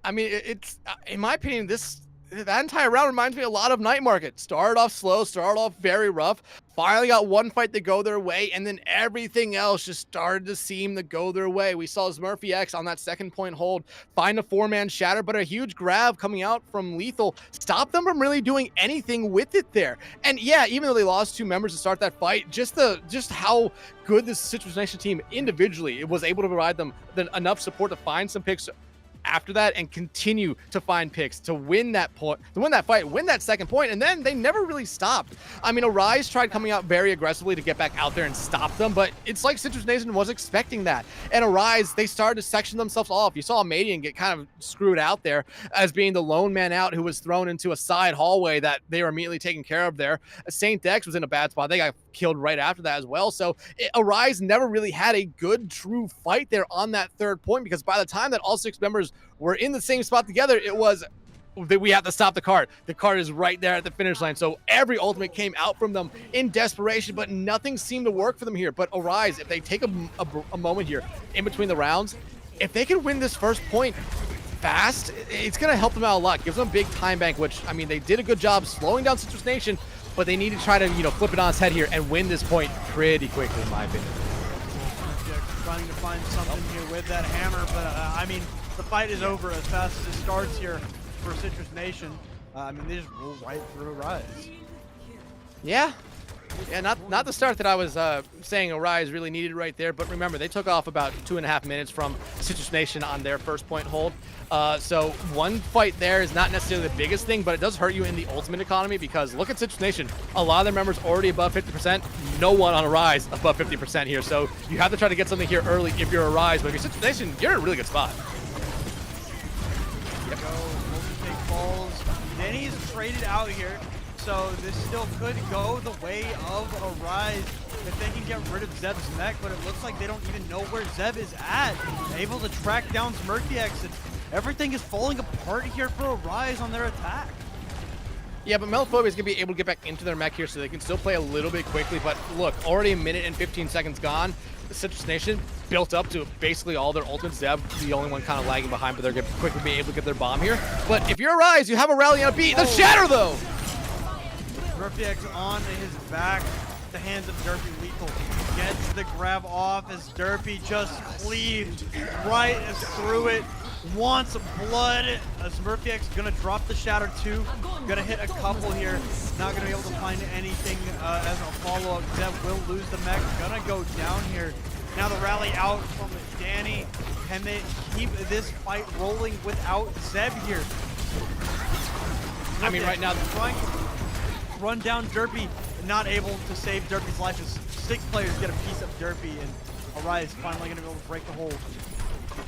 I mean, it's, in my opinion, that entire round reminds me a lot of Night Market. Started off slow, started off very rough, finally got one fight to go their way, and then everything else just started to seem to go their way. We saw Smurfy X on that second point hold find a 4-man shatter, but a huge grab coming out from Lethal stopped them from really doing anything with it there. And yeah, even though they lost 2 members to start that fight, just how good this Citrus Nation team individually was able to provide them enough support to find some picks after that and continue to find picks to win that point, to win that fight, win that second point, and then they never really stopped. I mean, Arise tried coming out very aggressively to get back out there and stop them, but it's like Citrus Nation was expecting that. And Arise, they started to section themselves off. You saw Madian get kind of screwed out there as being the lone man out who was thrown into a side hallway that they were immediately taken care of there. Saint Dex was in a bad spot. They got killed right after that as well. So Arise never really had a good, true fight there on that third point, because by the time that all 6 members were in the same spot together, it was that we have to stop the cart. The cart is right there at the finish line. So every ultimate came out from them in desperation, but nothing seemed to work for them here. But Arise, if they take a moment here in between the rounds, if they can win this first point fast, it's going to help them out a lot. Gives them a big time bank, which, I mean, they did a good job slowing down Citrus Nation, but they need to try to, flip it on its head here and win this point pretty quickly, in my opinion. Trying to find something here with that hammer, but I mean, the fight is over as fast as it starts here for Citrus Nation. I mean, they just roll right through Arise. Yeah, not the start that I was saying Arise really needed right there, but remember, they took off about 2.5 minutes from Citrus Nation on their first point hold. So one fight there is not necessarily the biggest thing, but it does hurt you in the ultimate economy, because look at Citrus Nation. A lot of their members already above 50%. No one on Arise above 50% here. So you have to try to get something here early if you're Arise, but if you're Citrus Nation, you're in a really good spot. Yep. Take falls. Denny's traded out here, so this still could go the way of Arise if they can get rid of Zeb's mech, but it looks like they don't even know where Zeb is at. Able to track down Smurfy X, and everything is falling apart here for Arise on their attack. Yeah, but Melaphobia is going to be able to get back into their mech here, so they can still play a little bit quickly. But look, already a minute and 15 seconds gone. The Citrus Nation built up to basically all their ultimates. Zeb, the only one kind of lagging behind, but they're going to quickly be able to get their bomb here. But if you're Arise, you have a rally on a beat. The Shatter, though! Smurfy X on his back. The hands of Derpy. Lethal gets the grab off as Derpy just cleaved right through it. wants blood. Smurfiex gonna drop the Shatter too. Gonna hit a couple here. Not gonna be able to find anything as a follow-up. Zeb will lose the mech. Gonna go down here. Now the rally out from Danny. Can they keep this fight rolling without Zeb here? I mean, right now, trying to run down Derpy, not able to save Derpy's life as 6 players get a piece of Derpy, and Arise finally gonna be able to break the hold.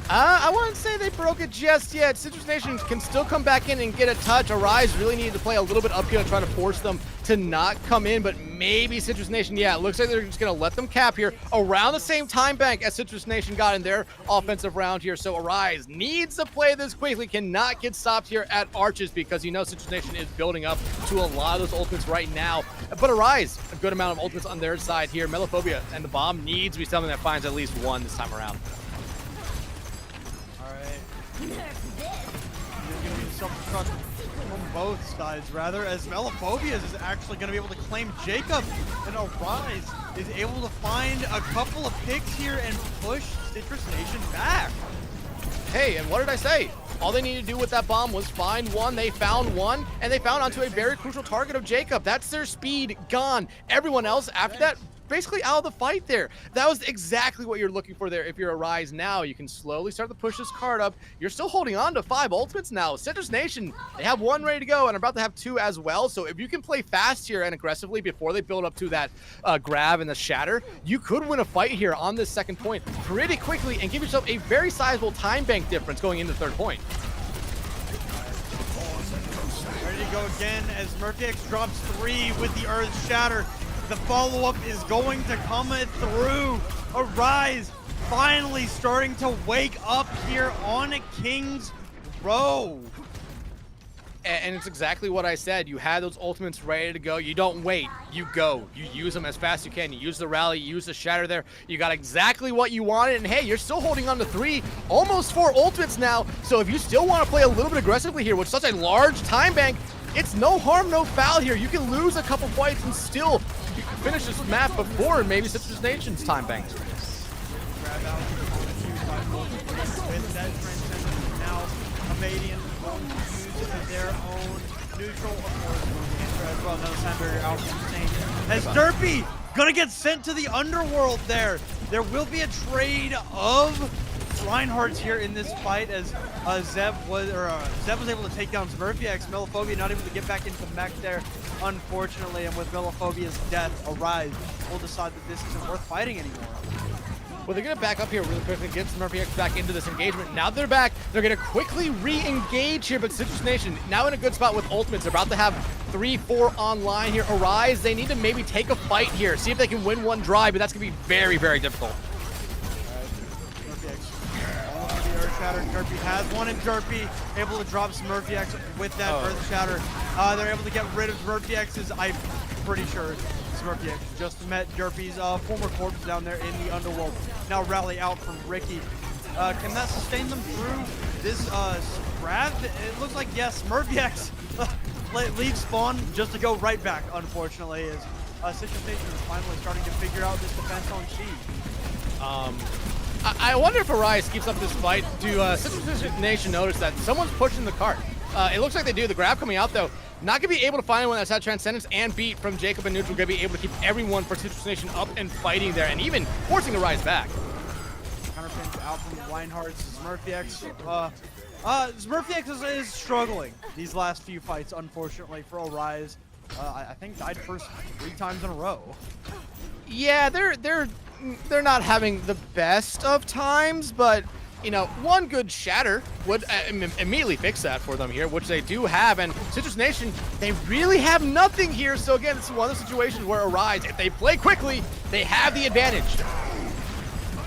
I wouldn't say they broke it just yet. Citrus Nation can still come back in and get a touch. Arise really needed to play a little bit up here to try to force them to not come in, but maybe Citrus Nation, yeah, it looks like they're just going to let them cap here around the same time bank as Citrus Nation got in their offensive round here. So Arise needs to play this quickly, cannot get stopped here at Arches because you know Citrus Nation is building up to a lot of those ultimates right now. But Arise, a good amount of ultimates on their side here. Melophobia and the bomb needs to be something that finds at least one this time around. Self-destruct from both sides, rather, as Melophobia is actually going to be able to claim Jacob, and Arise is able to find a couple of picks here and push Citrus Nation back. Hey, and what did I say? All they needed to do with that bomb was find one. They found one, and they found onto a very crucial target of Jacob. That's their speed gone. Everyone else after that, basically out of the fight there. That was exactly what you're looking for there. If you're Arise now, you can slowly start to push this card up. You're still holding on to 5 ultimates now. Citrus Nation, they have 1 ready to go and are about to have 2 as well. So if you can play fast here and aggressively before they build up to that grab and the shatter, you could win a fight here on this second point pretty quickly and give yourself a very sizable time bank difference going into the third point. Ready to go again as Murkix drops 3 with the Earth Shatter. The follow-up is going to come through. Arise finally starting to wake up here on King's Row. And it's exactly what I said. You had those ultimates ready to go. You don't wait. You go. You use them as fast as you can. You use the rally. You use the shatter there. You got exactly what you wanted. And hey, you're still holding on to 3, almost 4 ultimates now. So if you still want to play a little bit aggressively here with such a large time bank, it's no harm, no foul here. You can lose a couple fights and still finish this map before maybe Citrus Nation's time bank. Grab out with that transcendence. Now Amadian going to use their own neutral, of course, as well. Another Sandberger out from Saint. As Derpy gonna get sent to the underworld there. There will be a trade of Reinhardt's here in this fight as Zeb was able to take down Smurfiex. Melophobia not able to get back into the mech there, unfortunately, and with Melophobia's death, Arise will decide that this isn't worth fighting anymore. Well, they're going to back up here really quickly, get Smurfiex back into this engagement. Now they're back. They're going to quickly re-engage here, but Citrus Nation now in a good spot with ultimates. They're about to have 3-4 online here. Arise, they need to maybe take a fight here, see if they can win one drive, but that's going to be very, very difficult. Shatter. Derpy has one, and Derpy able to drop Smurfiex with that Earth Shatter. They're able to get rid of Smurfiex's, I'm pretty sure Smurfiex just met Derpy's former corpse down there in the underworld. Now rally out from Ricky. Can that sustain them through this grab? It looks like yes, Smurfiex leaves spawn just to go right back, unfortunately, as Citrus Nation is finally starting to figure out this defense on Siege. I wonder if Arise keeps up this fight. Do Citrus Nation notice that someone's pushing the cart? It looks like they do. The grab coming out, though. Not going to be able to find anyone that's had Transcendence and beat from Jacob and Neutral. Going to be able to keep everyone for Citrus Nation up and fighting there, and even forcing Arise back. Counterpins out from Reinhardt's Smurfiex. Smurfiex is struggling these last few fights, unfortunately, for Arise. I think died first 3 times in a row. Yeah, they're not having the best of times, but you know, one good shatter would immediately fix that for them here, which they do have. And Citrus Nation, they really have nothing here. So again, it's one of the situations where Arise, if they play quickly, they have the advantage.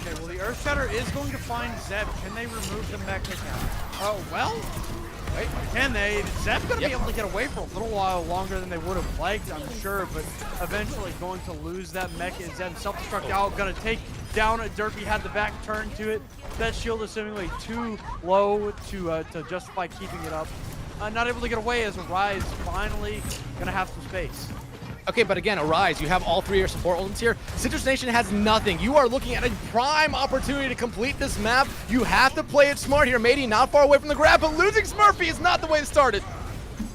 Okay, well, the Earth Shatter is going to find Zeb. Can they remove the mech account? Oh, well, wait, can they? Zeb's going to be able to get away for a little while longer than they would have liked, I'm sure, but eventually going to lose that mech. And Zeb self-destruct out, going to take down a Derpy, had the back turn to it. That shield is seemingly too low to justify keeping it up. Not able to get away as Arise finally going to have some space. Okay, but again, Arise, you have all 3 of your support ultimates here. Citrus Nation has nothing. You are looking at a prime opportunity to complete this map. You have to play it smart here. Matey not far away from the grab, but losing Smurfy is not the way to start it.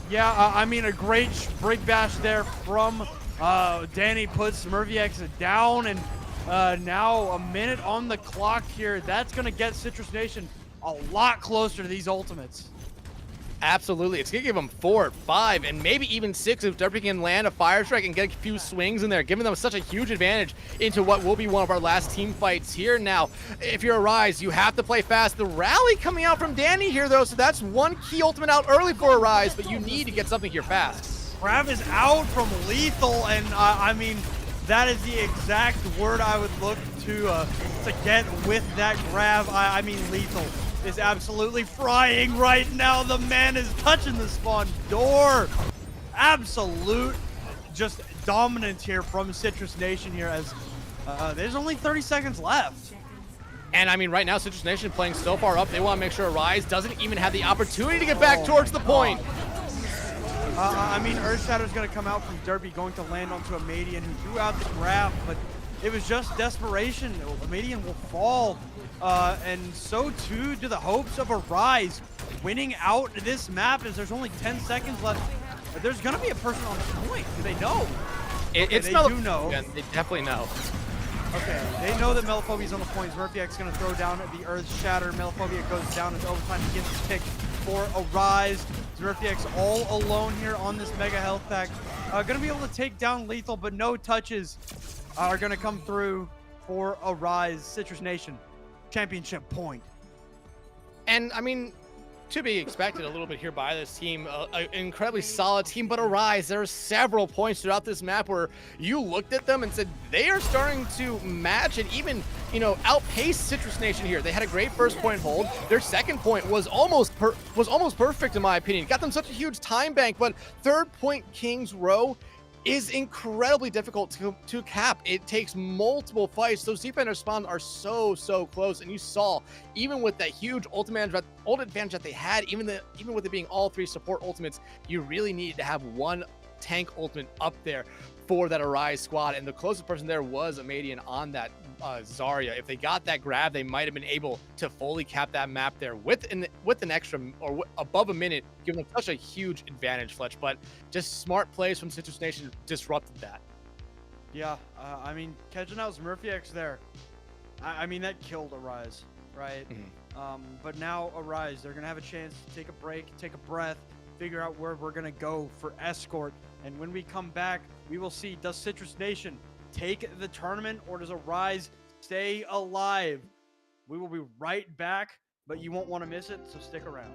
Yeah, I mean, a great break bash there from Danny puts Smurfy down, and now a minute on the clock here. That's going to get Citrus Nation a lot closer to these ultimates. Absolutely. It's going to give them 4, 5, and maybe even 6 if Derpy can land a Fire Strike and get a few swings in there, giving them such a huge advantage into what will be one of our last team fights here. Now, if you're Arise, you have to play fast. The rally coming out from Danny here, though, so that's one key ultimate out early for Arise, but you need to get something here fast. Grab is out from Lethal, and I mean, that is the exact word I would look to get with that grab. I mean, Lethal is absolutely frying right now. The man is touching the spawn door. Absolute just dominance here from Citrus Nation here, as there's only 30 seconds left. And I mean, right now, Citrus Nation playing so far up, they want to make sure Arise doesn't even have the opportunity to get back towards the point. I mean, Earthshatter's going to come out from Derpy, going to land onto a Madian who threw out the grab, but it was just desperation. A Madian will fall, and so too do the hopes of Arise winning out this map, as there's only 10 seconds left. There's going to be a person on the point. Do they know? They do know. They definitely know. Okay, they know that Meliphobia is on the point. Smurfy going to throw down the Earth Shatter. Meliphobia goes down as overtime begins to tick for Arise. Smurfy all alone here on this mega health pack. Going to be able to take down Lethal, but no touches are going to come through for Arise. Citrus Nation, championship point. And I mean, to be expected a little bit here by this team, an incredibly solid team, but Arise, there are several points throughout this map where you looked at them and said they are starting to match and even, you know, outpace Citrus Nation here. They had a great first point hold. Their second point was almost perfect in my opinion. Got them such a huge time bank, but third point King's Row is incredibly difficult to cap. It takes multiple fights. Those defender spawns are so close, and you saw even with that huge ultimate advantage that they had, even with it being all 3 support ultimates, you really needed to have one tank ultimate up there for that Arise squad, and the closest person there was a Madian on that Zarya. If they got that grab, they might have been able to fully cap that map there with an extra or above a minute, giving them such a huge advantage, Fletch. But just smart plays from Citrus Nation disrupted that. Yeah, I mean, catching out Smurfy there, I mean, that killed Arise, right? Mm-hmm. But now Arise, they're going to have a chance to take a break, take a breath, figure out where we're going to go for escort. And when we come back, we will see, does Citrus Nation take the tournament, or does Arise stay alive? We will be right back, but you won't want to miss it, so stick around.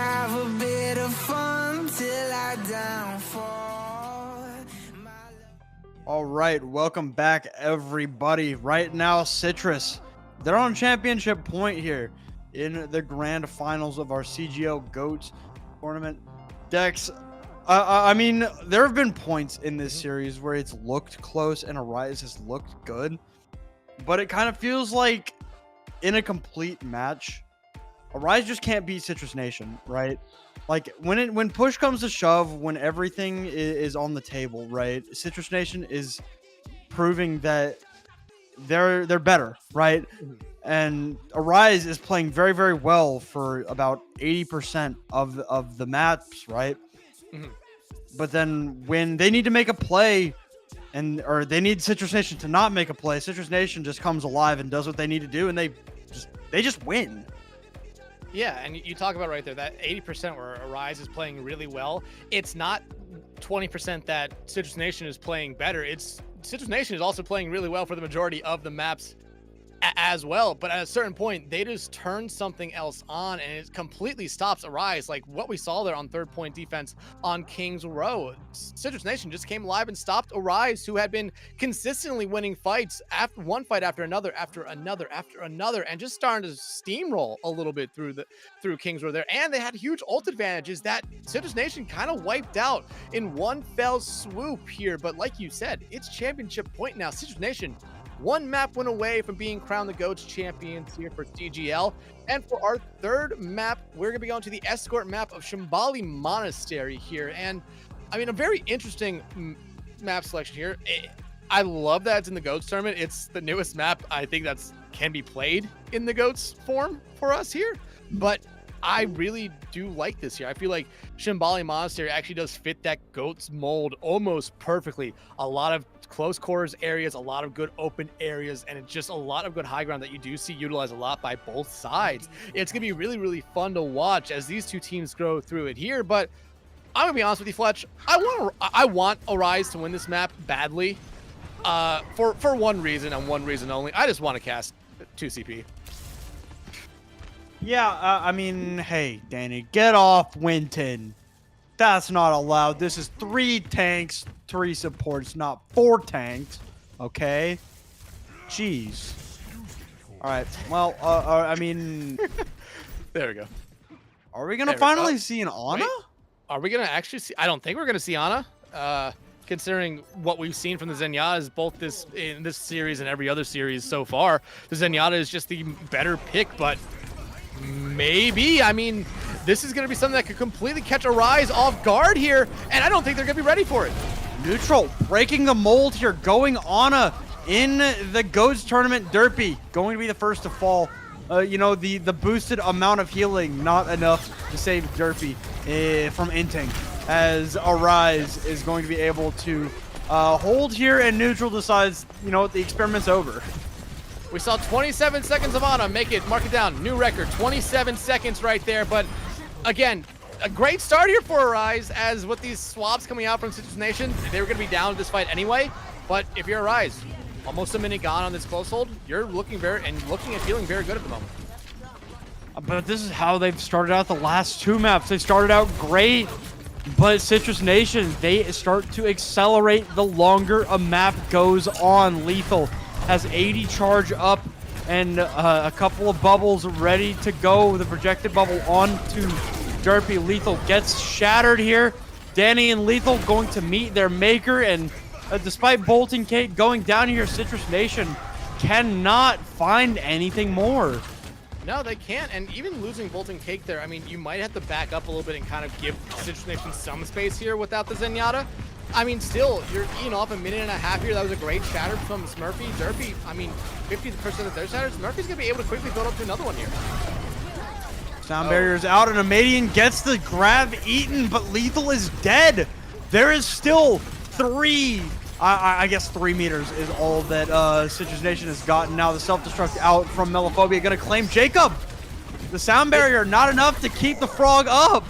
have a bit of fun till I downfall. All right, welcome back, everybody. Right now, Citrus, they're on championship point here in the grand finals of our CGL GOATS tournament. Dex, I mean, there have been points in this series where it's looked close and Arise has looked good, but it kind of feels like in a complete match, Arise just can't beat Citrus Nation, right? Like when push comes to shove, when everything is on the table, right? Citrus Nation is proving that they're better, right? And Arise is playing very, very well for about 80% of the maps, right? But then when they need to make a play, or they need Citrus Nation to not make a play, Citrus Nation just comes alive and does what they need to do, and they just win. Yeah, and you talk about right there, that 80% where Arise is playing really well. It's not 20% that Citrus Nation is playing better. It's Citrus Nation is also playing really well for the majority of the maps as well. But at a certain point, they just turn something else on, and it completely stops Arise. Like what we saw there on third point defense on King's Row. Citrus Nation just came alive and stopped Arise, who had been consistently winning fights, after one fight after another, and just starting to steamroll a little bit through King's Row there. And they had huge ult advantages that Citrus Nation kind of wiped out in one fell swoop here. But like you said, it's championship point now. Citrus Nation one map win away from being crowned the GOATS champions here for CGL. And for our third map, we're going to be going to the escort map of Shambali Monastery here. And I mean, a very interesting map selection here. I love that it's in the GOATS tournament. It's the newest map I think can be played in the GOATS form for us here. But I really do like this here. I feel like Shambali Monastery actually does fit that GOATS mold almost perfectly. A lot of close quarters areas, a lot of good open areas, and it's just a lot of good high ground that you do see utilized a lot by both sides. It's going to be really, really fun to watch as these two teams go through it here. But I'm going to be honest with you, Fletch. I want Arise to win this map badly for one reason and one reason only. I just want to cast 2 CP. Yeah, I mean, hey, Danny, get off Winton. That's not allowed. This is 3 tanks, 3 supports, not 4 tanks. Okay? Jeez. All right. Well, I mean, there we go. Are we gonna finally see an Ana? Wait, are we gonna actually see? I don't think we're gonna see Ana. Considering what we've seen from the Zenyatas, both in this series and every other series so far, the Zenyatta is just the better pick. But maybe, I mean, this is going to be something that could completely catch Arise off guard here, and I don't think they're going to be ready for it. Neutral breaking the mold here, going Ana in the GOATS tournament. Derpy going to be the first to fall. You know, the boosted amount of healing, not enough to save Derpy from inting, as Arise is going to be able to hold here, and Neutral decides, you know what, the experiment's over. We saw 27 seconds of Ana. Mark it down. New record, 27 seconds right there. But again, a great start here for Arise, as with these swaps coming out from Citrus Nation, they were going to be down this fight anyway. But if you're Arise, almost a minute gone on this close hold, you're looking and feeling very good at the moment. But this is how they've started out the last 2 maps. They started out great, but Citrus Nation, they start to accelerate the longer a map goes on. Lethal has 80 charge up and a couple of bubbles ready to go. The projected bubble onto Derpy. Lethal gets shattered here. Danny and Lethal going to meet their maker, and despite Bolton Cake going down here, Citrus Nation cannot find anything more. No, they can't, and even losing Bolton Cake there, I mean, you might have to back up a little bit and kind of give Citrus Nation some space here without the Zenyatta. I mean, still, you're eating off a minute and a half here. That was a great shatter from Smurfy. Derpy, I mean, 50% of their shatters. Smurfy's going to be able to quickly build up to another one here. Sound barrier's out, and Amadian gets the grab eaten, but Lethal is dead. There is still 3, I guess 3 meters is all that Citrus Nation has gotten. Now the self-destruct out from Melophobia, going to claim Jacob. The sound barrier not enough to keep the frog up.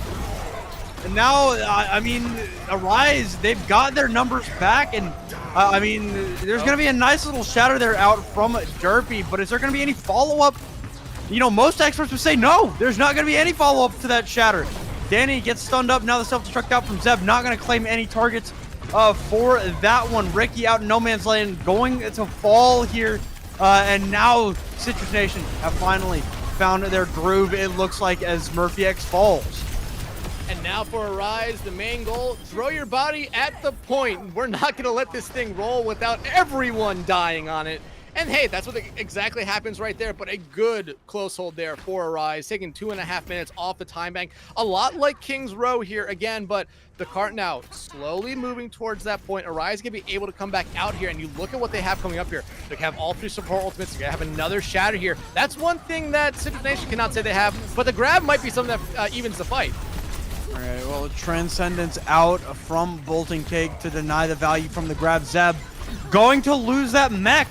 And now, I mean, Arise, they've got their numbers back, and I mean, there's going to be a nice little shatter there out from Derpy, but is there going to be any follow-up? you know, most experts would say no, there's not going to be any follow-up to that shatter. Danny gets stunned up. Now the self-destruct out from Zeb. Not going to claim any targets for that one. Ricky out in no man's land, going to fall here. And now Citrus Nation have finally found their groove, it looks like, as Murphy X falls. And now for a rise, the main goal, throw your body at the point. We're not going to let this thing roll without everyone dying on it. And hey, that's what exactly happens right there, but a good close hold there for Arise, taking 2.5 minutes off the time bank. A lot like King's Row here again, but the cart now slowly moving towards that point. Arise going to be able to come back out here, and you look at what they have coming up here. They have all 3 support ultimates. They're going to have another shatter here. That's one thing that Citrus Nation cannot say they have, but the grab might be something that evens the fight. All right, well, Transcendence out from Bolton Cake to deny the value from the grab. Zeb going to lose that mech.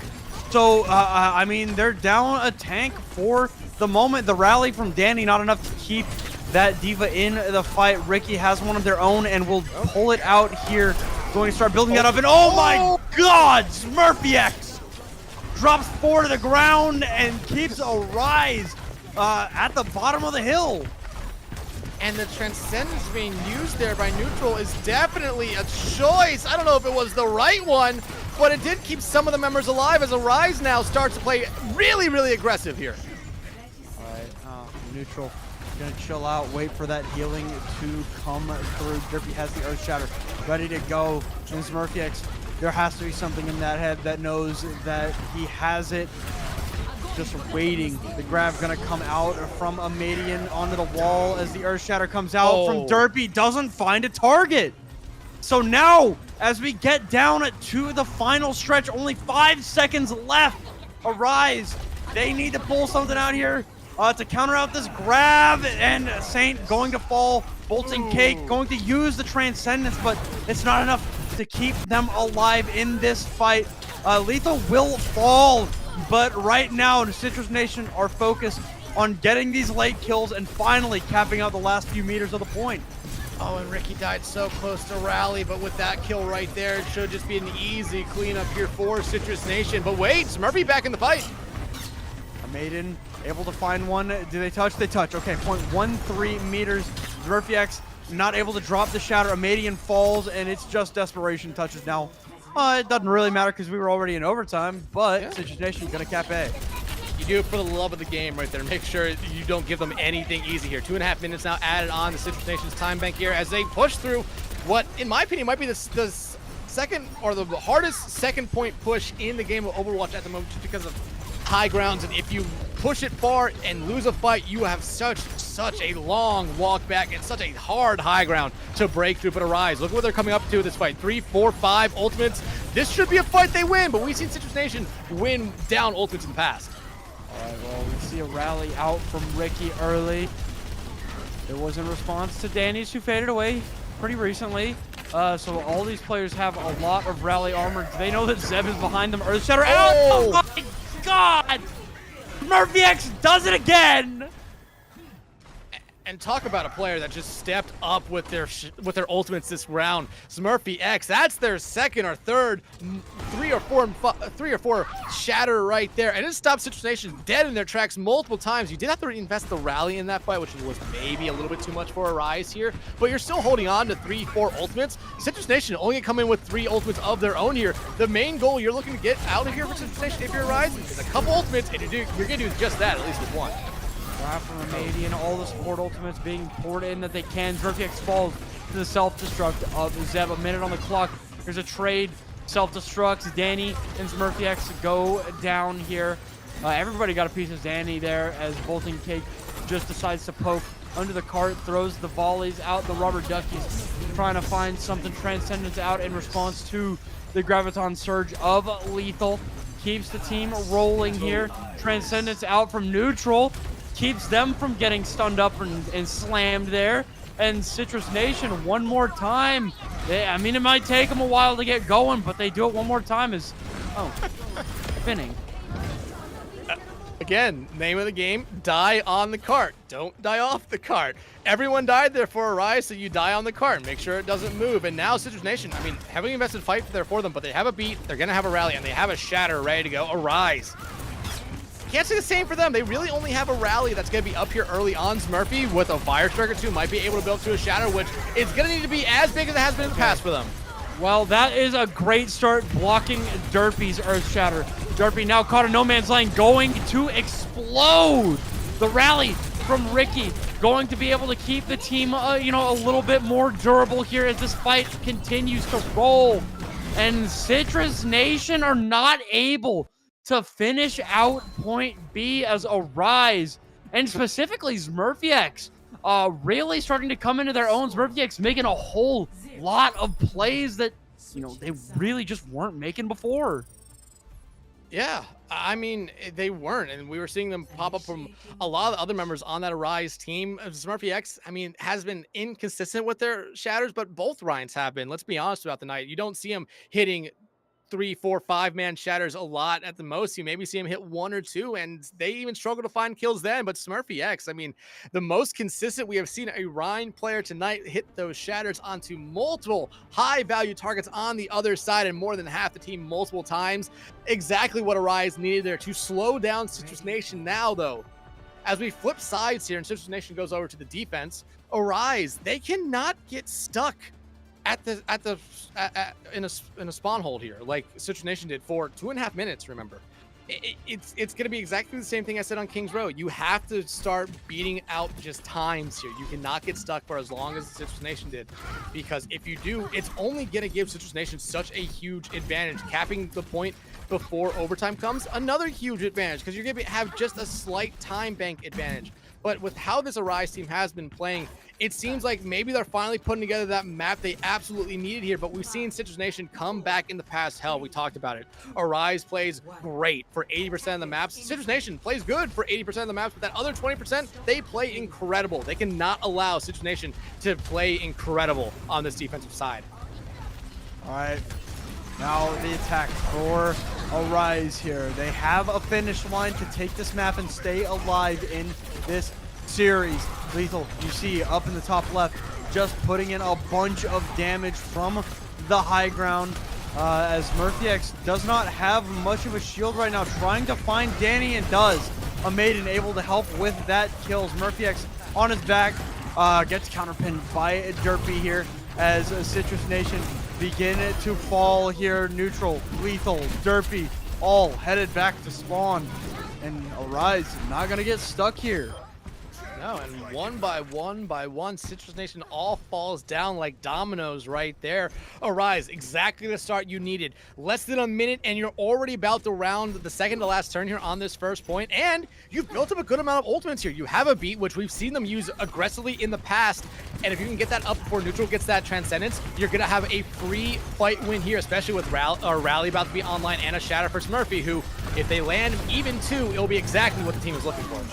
So, I mean, they're down a tank for the moment. The rally from Danny, not enough to keep that Diva in the fight. Ricky has one of their own and will pull it out here. Going to start building that up. And oh my God, Smurfy X drops 4 to the ground and keeps Arise at the bottom of the hill. And the Transcendence being used there by Neutral is definitely a choice. I don't know if it was the right one, but it did keep some of the members alive as Arise now starts to play really, really aggressive here. All right, Neutral gonna chill out, wait for that healing to come through. Derpy has the Earth Shatter ready to go. And Smurfy X, there has to be something in that head that knows that he has it. Just waiting. The grab gonna come out from Amadian onto the wall as the Earth Shatter comes out from Derpy. Doesn't find a target. So now, as we get down to the final stretch, only 5 seconds left. Arise, they need to pull something out here to counter out this grab, and Saint going to fall. Bolton Cake going to use the Transcendence, but it's not enough to keep them alive in this fight. Lethal will fall, but right now the Citrus Nation are focused on getting these late kills and finally capping out the last few meters of the point. Oh, and Ricky died so close to rally, but with that kill right there, it should just be an easy cleanup here for Citrus Nation. But wait, Smurfy back in the fight. Maiden able to find one. Do they touch? They touch. Okay, 0.13 meters. Smurfy X not able to drop the shatter. Amadian falls, and it's just desperation touches now. It doesn't really matter because we were already in overtime, but Citrus Nation gonna cap A. You do it for the love of the game right there. Make sure you don't give them anything easy here. 2.5 minutes now added on to Citrus Nation's time bank here as they push through what, in my opinion, might be the second or the hardest second point push in the game of Overwatch at the moment, just because of high grounds. And if you push it far and lose a fight, you have such a long walk back and such a hard high ground to break through. But Arise, look what they're coming up to this fight. 3, 4, 5 ultimates. This should be a fight they win, but we've seen Citrus Nation win down ultimates in the past. All right, well, we see a rally out from Ricky early. It was in response to Danny's, who faded away pretty recently. So all these players have a lot of rally armor. They know that Zeb is behind them. Earth Shatter out! Oh my God! Murphy X does it again! And talk about a player that just stepped up with their ultimates this round. Smurfy X, that's their second or third, 3 or 4 shatter right there, and it stopped Citrus Nation dead in their tracks multiple times. You did have to reinvest the rally in that fight, which was maybe a little bit too much for Arise here, but you're still holding on to 3, 4 ultimates. Citrus Nation only gonna come in with 3 ultimates of their own here. The main goal you're looking to get out of here for Citrus Nation if you're Arise is a couple ultimates, and you're gonna do just that, at least with one. Grab from Amadian, all the support ultimates being poured in that they can. Smurfy X falls to the self-destruct of Zeb. A minute on the clock. There's a trade. Self-destructs. Danny and Smurfy X go down here. Everybody got a piece of Danny there as Bolton Cake just decides to poke under the cart, throws the volleys out. The rubber duckies trying to find something. Transcendence out in response to the Graviton Surge of Lethal. Keeps the team rolling here. Transcendence out from Neutral. Keeps them from getting stunned up and slammed there. And Citrus Nation one more time. I mean, it might take them a while to get going, but they do it one more time as, spinning. Again, name of the game, die on the cart. Don't die off the cart. Everyone died there for Arise, so you die on the cart. Make sure it doesn't move. And now Citrus Nation, I mean, heavily invested fight there for them, but they have a beat, they're going to have a rally, and they have a shatter ready to go. Arise. can't say the same for them. They really only have a rally that's going to be up here early on. Smurfy with a Fire Striker too might be able to build to a Shatter, which is going to need to be as big as it has been in the past for them. Well, that is a great start blocking Derpy's Earth Shatter. Derpy now caught in no man's lane, going to explode. The rally from Ricky going to be able to keep the team, you know, a little bit more durable here as this fight continues to roll. And Citrus Nation are not able to finish out point B as Arise, and specifically Smurfy really starting to come into their own. Smurfy making a whole lot of plays that, you know, they really just weren't making before. Yeah, I mean, they weren't, and we were seeing them pop up from a lot of the other members on that Arise team. Smurfy, I mean, has been inconsistent with their shatters, but both Ryans have been. Let's be honest about the night. You don't see them hitting 3, 4, 5-man shatters a lot at the most. You maybe see him hit 1 or 2, and they even struggle to find kills then. But Smurfy, I mean, the most consistent we have seen a Ryan player tonight hit those shatters onto multiple high-value targets on the other side, and more than half the team multiple times. Exactly what Arise needed there to slow down Citrus Nation. Now, though, as we flip sides here and Citrus Nation goes over to the defense, Arise, they cannot get stuck in a spawn hold here, like Citrus Nation did for 2.5 minutes. Remember, it's going to be exactly the same thing I said on Kings Road. You have to start beating out just times here. You cannot get stuck for as long as Citrus Nation did, because if you do, it's only going to give Citrus Nation such a huge advantage. Capping the point before overtime comes, another huge advantage, because you're going to have just a slight time bank advantage. But with how this Arise team has been playing, it seems like maybe they're finally putting together that map they absolutely needed here. But we've seen Citrus Nation come back in the past. Hell, we talked about it. Arise plays great for 80% of the maps. Citrus Nation plays good for 80% of the maps, but that other 20%, they play incredible. They cannot allow Citrus Nation to play incredible on this defensive side. All right. Now the attack for Arise here. They have a finish line to take this map and stay alive in this series. Lethal, you see up in the top left, just putting in a bunch of damage from the high ground, as Smurfy does not have much of a shield right now, trying to find Danny, and does. A Maiden able to help with that kill. Smurfy on his back, gets counterpinned by Derpy here as Citrus Nation begin to fall here. Neutral, Lethal, Derpy, all headed back to spawn, and Arise not gonna get stuck here. No, and one by one, Citrus Nation all falls down like dominoes right there. Arise, exactly the start you needed. Less than a minute, and you're already about to round the second to last turn here on this first point, and you've built up a good amount of ultimates here. You have a beat, which we've seen them use aggressively in the past, and if you can get that up before Neutral gets that Transcendence, you're going to have a free fight win here, especially with Rally about to be online and a Shatter for Smurfy, who, if they land even 2, it'll be exactly what the team is looking for.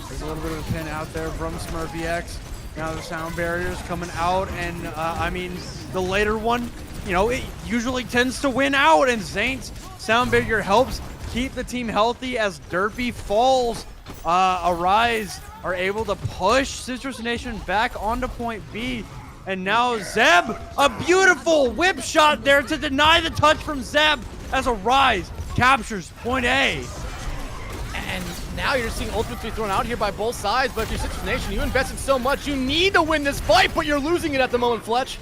There's a little bit of a pin out there from Smurfy. Now the sound barriers coming out, and I mean, the later one, you know, it usually tends to win out, and Zane's sound barrier helps keep the team healthy as Derpy falls. Arise are able to push Citrus Nation back onto point B, and now Zeb, a beautiful whip shot there to deny the touch from Zeb as Arise captures point A. And now you're seeing ultimates be thrown out here by both sides, but if you're Citrus Nation, you invested so much, you need to win this fight, but you're losing it at the moment, Fletch.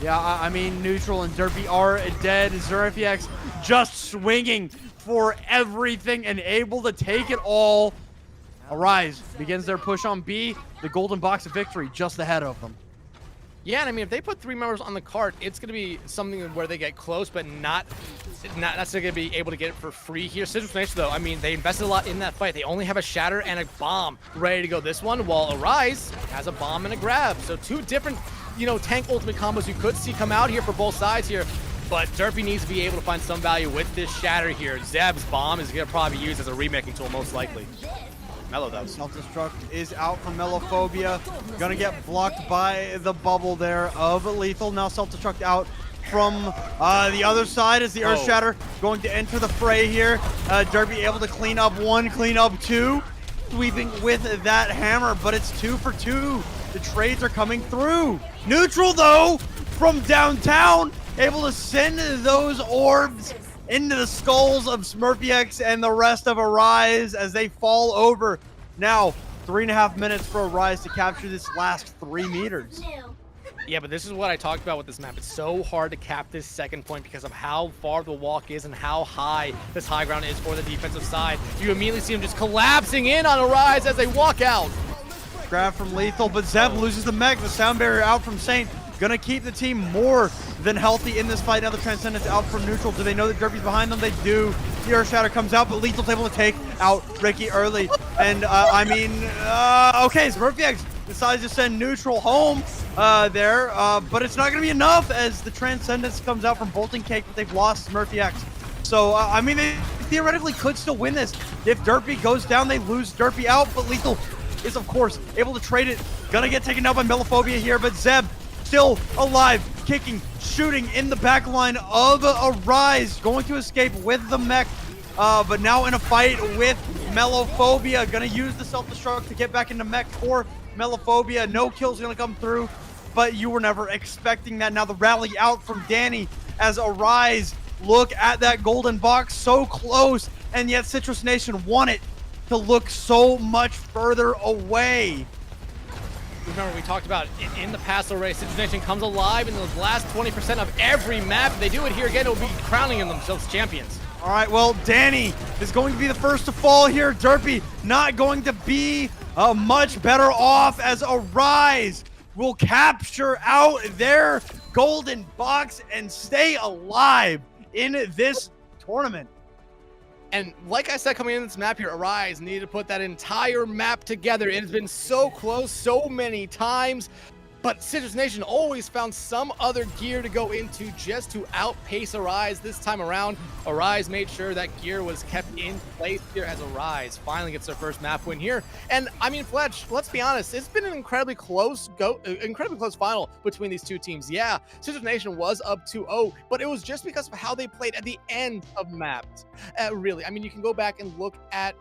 Yeah, I mean, Neutral and Derpy are dead. Smurfy just swinging for everything and able to take it all. Arise begins their push on B, the golden box of victory just ahead of them. Yeah, and I mean, if they put 3 members on the cart, it's going to be something where they get close, but not necessarily going to be able to get it for free here. Citrus Nation, though, I mean, they invested a lot in that fight. They only have a Shatter and a Bomb ready to go this one, while Arise has a Bomb and a Grab. So 2 different, you know, tank ultimate combos you could see come out here for both sides here. But Derpy needs to be able to find some value with this Shatter here. Zeb's Bomb is going to probably be used as a remaking tool, most likely. Mellow though. Self-destruct is out for Melophobia. Gonna get blocked by the bubble there of Lethal. Now self-destruct out from the other side as the Earth Shatter going to enter the fray here. Derpy able to clean up 1, clean up 2. Sweeping with that hammer, but it's 2 for 2. The trades are coming through. Neutral though, from downtown, able to send those orbs into the skulls of SmurfyX and the rest of Arise as they fall over. Now, 3.5 minutes for Arise to capture this last 3 meters. Yeah, but this is what I talked about with this map. It's so hard to cap this second point because of how far the walk is and how high this high ground is for the defensive side. You immediately see them just collapsing in on Arise as they walk out. Grab from Lethal, but Zeb loses the mech. The sound barrier out from Saint. Gonna keep the team more than healthy in this fight. Now the Transcendence out from neutral. Do they know that Derpy's behind them? They do. The Earth Shatter comes out, but Lethal's able to take out Ricky early. And okay, SmurfyX decides to send neutral home there, but it's not gonna be enough as the Transcendence comes out from Bolting Cake, but they've lost SmurfyX. So, I mean, they theoretically could still win this. If Derpy goes down, they lose Derpy out, but Lethal is, of course, able to trade it. Gonna get taken out by Melophobia here, but Zeb still alive, kicking, shooting in the back line of Arise, going to escape with the mech, but now in a fight with Melophobia. Gonna use the self-destruct to get back into mech for Melophobia. No kills gonna come through, but you were never expecting that. Now the rally out from Danny as Arise look at that golden box so close, and yet Citrus Nation want it to look so much further away. Remember, we talked about in the past already, Citrus Nation comes alive in those last 20% of every map. If they do it here again, it'll be crowning themselves champions. All right, well, Danny is going to be the first to fall here. Derpy not going to be much better off as Arise will capture out their golden box and stay alive in this tournament. And like I said, coming in this map here, Arise needed to put that entire map together. It has been so close so many times, but Citrus Nation always found some other gear to go into just to outpace Arise. This time around, Arise made sure that gear was kept in place here as Arise finally gets their first map win here. And I mean, Fletch, let's be honest, it's been an incredibly close final between these two teams. Yeah, Citrus Nation was up 2-0, but it was just because of how they played at the end of maps. Really, I mean, you can go back and look at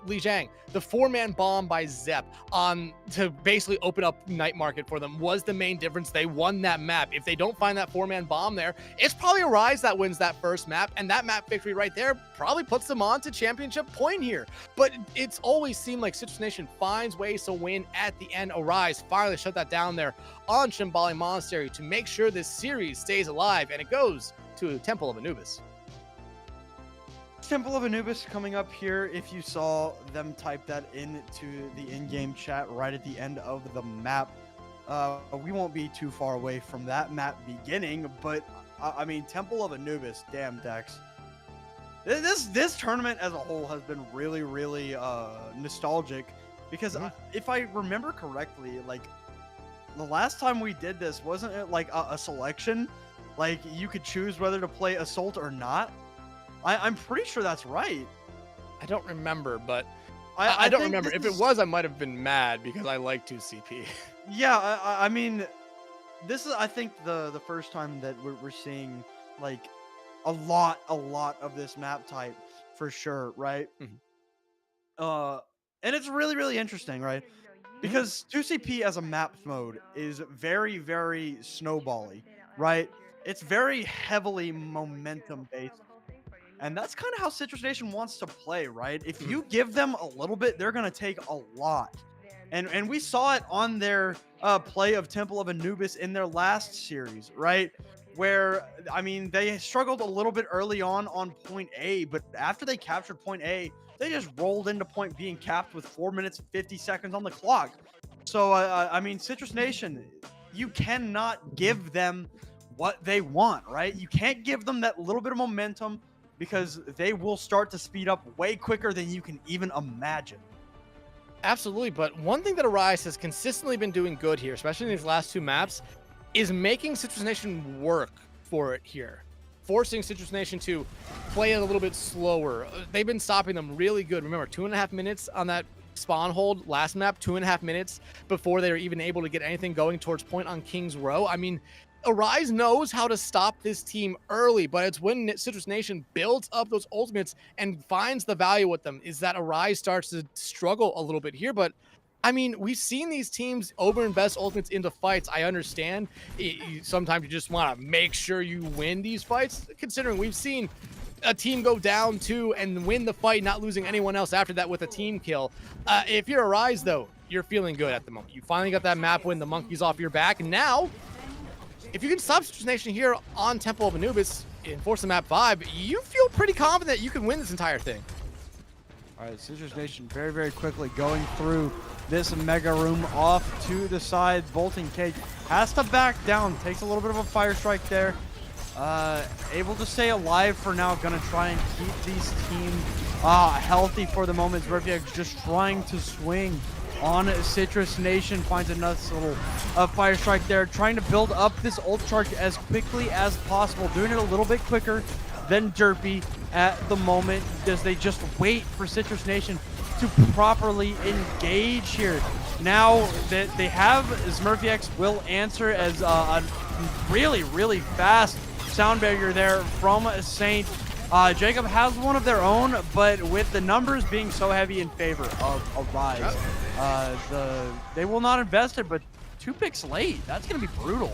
Li Jiang, the 4-man bomb by Zep to basically open up Night Market for them was the main difference. They won that map. If they don't find that 4-man bomb there, it's probably Arise that wins that first map, and that map victory right there probably puts them on to championship point here. But it's always seemed like Citrus Nation finds ways to win at the end. Arise finally shut that down there on Shambali Monastery to make sure this series stays alive, and it goes to Temple of Anubis. Temple of Anubis coming up here. If you saw them type that into the in-game chat right at the end of the map, we won't be too far away from that map beginning, but I mean, Temple of Anubis, damn Dex. This tournament as a whole has been really nostalgic because if I remember correctly, like the last time we did this, wasn't it like a selection? Like you could choose whether to play Assault or not? I'm pretty sure that's right. I don't remember, but I don't remember. If it was, I might have been mad because I like 2CP. Yeah, I mean, this is, I think, the first time that we're seeing, like, a lot of this map type, for sure, right? And it's really interesting, right? Because 2CP as a map mode is very snowbally, right? It's very heavily momentum-based. And that's kind of how Citrus Nation wants to play, right? If you give them a little bit, they're going to take a lot. And we saw it on their play of Temple of Anubis in their last series, right? Where, I mean, they struggled a little bit early on point A, but after they captured point A, they just rolled into point B and capped with 4 minutes and 50 seconds on the clock. So, I mean, Citrus Nation, you cannot give them what they want, right? You can't give them that little bit of momentum, because they will start to speed up way quicker than you can even imagine. Absolutely, but one thing that Arise has consistently been doing good here, especially in these last two maps, is making Citrus Nation work for it here. Forcing Citrus Nation to play it a little bit slower. They've been stopping them really good. Remember, 2.5 minutes on that spawn hold last map, 2.5 minutes before they were even able to get anything going towards point on King's Row. I mean, Arise knows how to stop this team early, but it's when Citrus Nation builds up those ultimates and finds the value with them is that Arise starts to struggle a little bit here. But I mean, we've seen these teams over-invest ultimates into fights. I understand. Sometimes you just want to make sure you win these fights, considering we've seen a team go down 2 and win the fight, not losing anyone else after that with a team kill. If you're Arise, though, you're feeling good at the moment. You finally got that map win, the monkey's off your back. And now, if you can stop Citrus Nation here on Temple of Anubis, enforce the map 5, you feel pretty confident you can win this entire thing. All right, Citrus Nation very, very quickly going through this mega room off to the side. Bolting Cage has to back down, takes a little bit of a fire strike there. Able to stay alive for now, gonna try and keep these teams healthy for the moment. Zwerfiak just trying to swing on Citrus Nation, finds a nice little fire strike there, trying to build up this ult charge as quickly as possible, doing it a little bit quicker than Derpy at the moment, as they just wait for Citrus Nation to properly engage here. Now that they have Smurfyx will answer as a really, really fast sound barrier there from Saint. Jacob has one of their own, but with the numbers being so heavy in favor of Rise, they will not invest it, but 2 picks late. That's going to be brutal.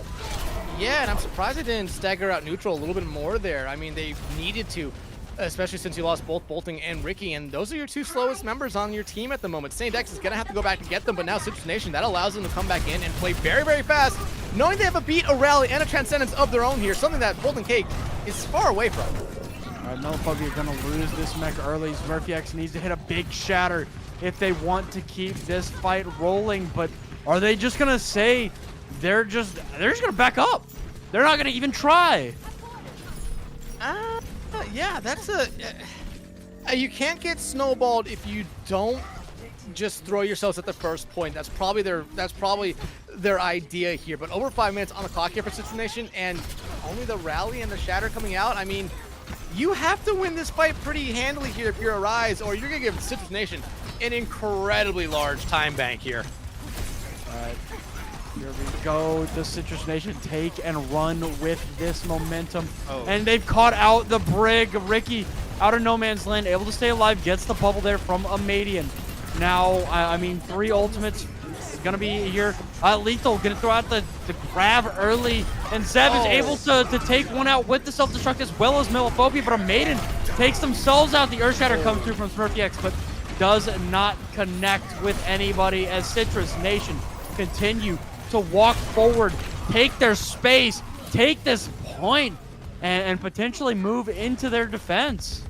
Yeah, and I'm surprised they didn't stagger out neutral a little bit more there. I mean, they needed to, especially since you lost both Bolting and Ricky, and those are your 2 slowest members on your team at the moment. Saint X is going to have to go back and get them, but now Citrus Nation, that allows them to come back in and play very, very fast, knowing they have a beat, a rally, and a transcendence of their own here, something that Bolting Cake is far away from. All right, Meliphobia going to lose this mech early. Smurfyx needs to hit a big shatter if they want to keep this fight rolling, but are they just going to say they're just going to back up? They're not going to even try. Yeah, that's you can't get snowballed if you don't just throw yourselves at the first point. That's probably their idea here. But over 5 minutes on the clock here for Citrus Nation, and only the rally and the shatter coming out. I mean, you have to win this fight pretty handily here if you're a Rise, or you're gonna give Citrus Nation an incredibly large time bank here. All right. Here we go. The Citrus Nation take and run with this momentum. And they've caught out the Brig. Ricky out of no man's land, able to stay alive, gets the bubble there from Amadian. Now, I mean, 3 ultimates going to be here. Lethal going to throw out the grab early. And Zev is able to take one out with the self-destruct as well as Meliphobia, but Maiden takes themselves out. The Earthshatter comes through from Smurfyx, but does not connect with anybody as Citrus Nation continue to walk forward, take their space, take this point, and potentially move into their defense.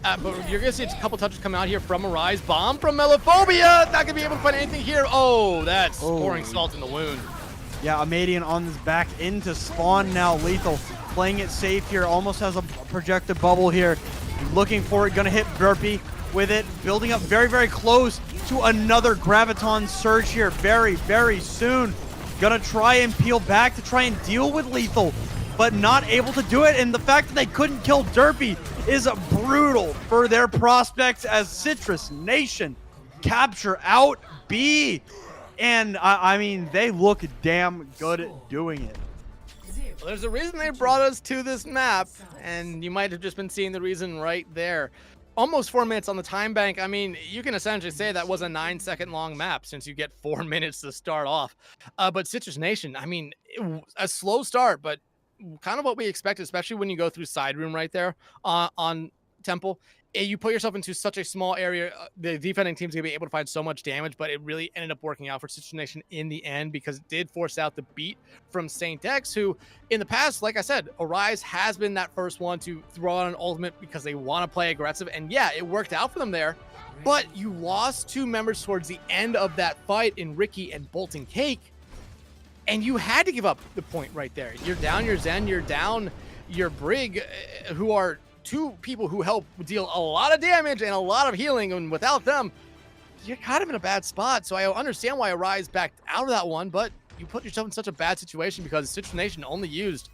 But you're going to see a couple touches come out here from Arise. Bomb from Meliphobia. Not going to be able to find anything here. Oh, that's pouring salt in the wound. Yeah, Amadian on his back into spawn now. Lethal playing it safe here. Almost has a projected bubble here. Looking for it. Going to hit Burpee with it. Building up very, very close to another Graviton surge here very, very soon. Going to try and peel back to try and deal with Lethal, but not able to do it. And the fact that they couldn't kill Derpy is brutal for their prospects as Citrus Nation capture out B. And I mean, they look damn good at doing it. Well, there's a reason they brought us to this map, and you might have just been seeing the reason right there. Almost 4 minutes on the time bank. I mean, you can essentially say that was a 9-second long map since you get 4 minutes to start off. But Citrus Nation, I mean, a slow start, but kind of what we expected, especially when you go through side room right there on Temple. You put yourself into such a small area, the defending team's going to be able to find so much damage, but it really ended up working out for Citrus Nation in the end because it did force out the beat from Saint X, who in the past, like I said, Arise has been that first one to throw out an ultimate because they want to play aggressive. And yeah, it worked out for them there, but you lost 2 members towards the end of that fight in Ricky and Bolting Cake. And you had to give up the point right there. You're down your Zen, you're down your Brig, who are 2 people who help deal a lot of damage and a lot of healing, and without them, you're kind of in a bad spot. So I understand why Arise backed out of that one, but you put yourself in such a bad situation because Citrus Nation only used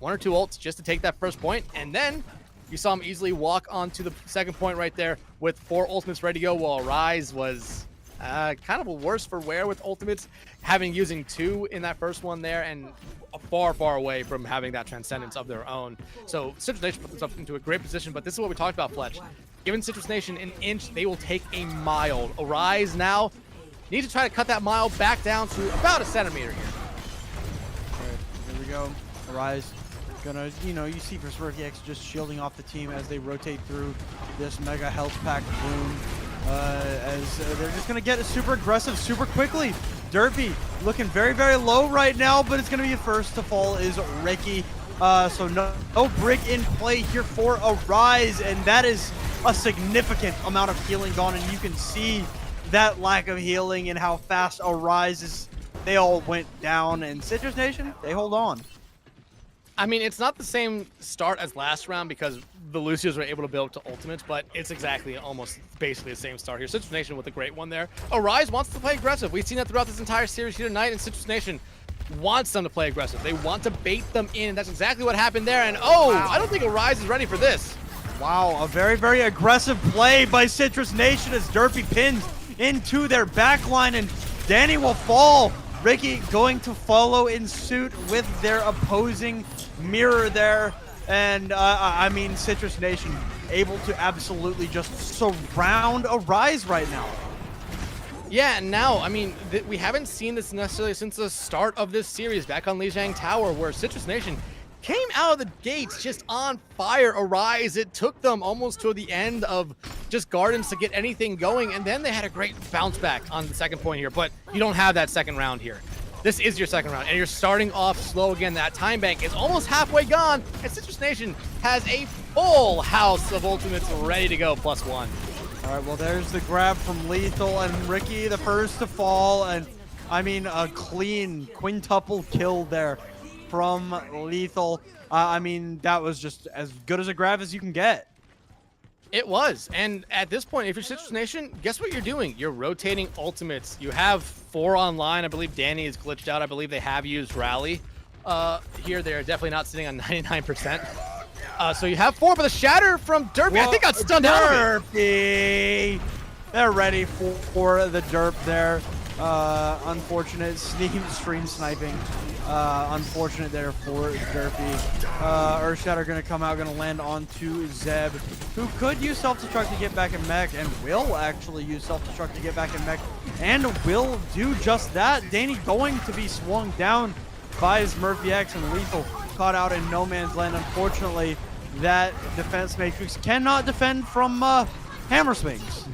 1 or 2 ults just to take that first point, and then you saw him easily walk onto the second point right there with 4 ultimates ready to go, while Arise was kind of a worse for wear with ultimates, using 2 in that first one there, and far, far away from having that transcendence of their own. So Citrus Nation put themselves into a great position, but this is what we talked about, Fletch. Given Citrus Nation an inch, they will take a mile. Arise now, need to try to cut that mile back down to about a centimeter here. All right, here we go. Arise. Gonna, you see for Smurfy just shielding off the team as they rotate through this mega health packed room. As they're just gonna get super aggressive super quickly. Derpy looking very, very low right now, but it's gonna be first to fall is Ricky. So no brick in play here for Arise, and that is a significant amount of healing gone, and you can see that lack of healing and how fast Arise is. They all went down, and Citrus Nation, they hold on. I mean, it's not the same start as last round because the Lucios were able to build to ultimates, but it's exactly almost basically the same start here. Citrus Nation with a great one there. Arise wants to play aggressive. We've seen that throughout this entire series here tonight, and Citrus Nation wants them to play aggressive. They want to bait them in, and that's exactly what happened there. And wow. I don't think Arise is ready for this. Wow, a very, very aggressive play by Citrus Nation as Derpy pins into their backline, and Danny will fall. Ricky going to follow in suit with their opposing mirror there. And I mean, Citrus Nation able to absolutely just surround Arise right now. Yeah, and now, I mean, we haven't seen this necessarily since the start of this series back on Lijiang Tower, where Citrus Nation came out of the gates just on fire. Arise, it took them almost to the end of just Gardens to get anything going, and then they had a great bounce back on the second point here, but you don't have that second round here. This is your second round, and you're starting off slow again. That time bank is almost halfway gone, and Citrus Nation has a full house of ultimates ready to go, +1. All right, well, there's the grab from Lethal, and Ricky the first to fall, and I mean, a clean quintuple kill there from Lethal. I mean, that was just as good as a grab as you can get. It was, and at this point, if you're Citrus Nation, guess what you're doing? You're rotating ultimates. You have 4 online. I believe Danny is glitched out. I believe they have used Rally. Here, they're definitely not sitting on 99%. So you have 4, but the shatter from Derpy, I think got stunned out of it. Derpy! They're ready for the derp there. Unfortunate stream sniping. Unfortunate there for Derpy. Earthshatter gonna come out, gonna land onto Zeb, who could use self-destruct to get back in mech, and will actually use self-destruct to get back in mech, and will do just that. Danny going to be swung down by his Murphy X, and Lethal caught out in no man's land. Unfortunately, that defense matrix cannot defend from hammer swings.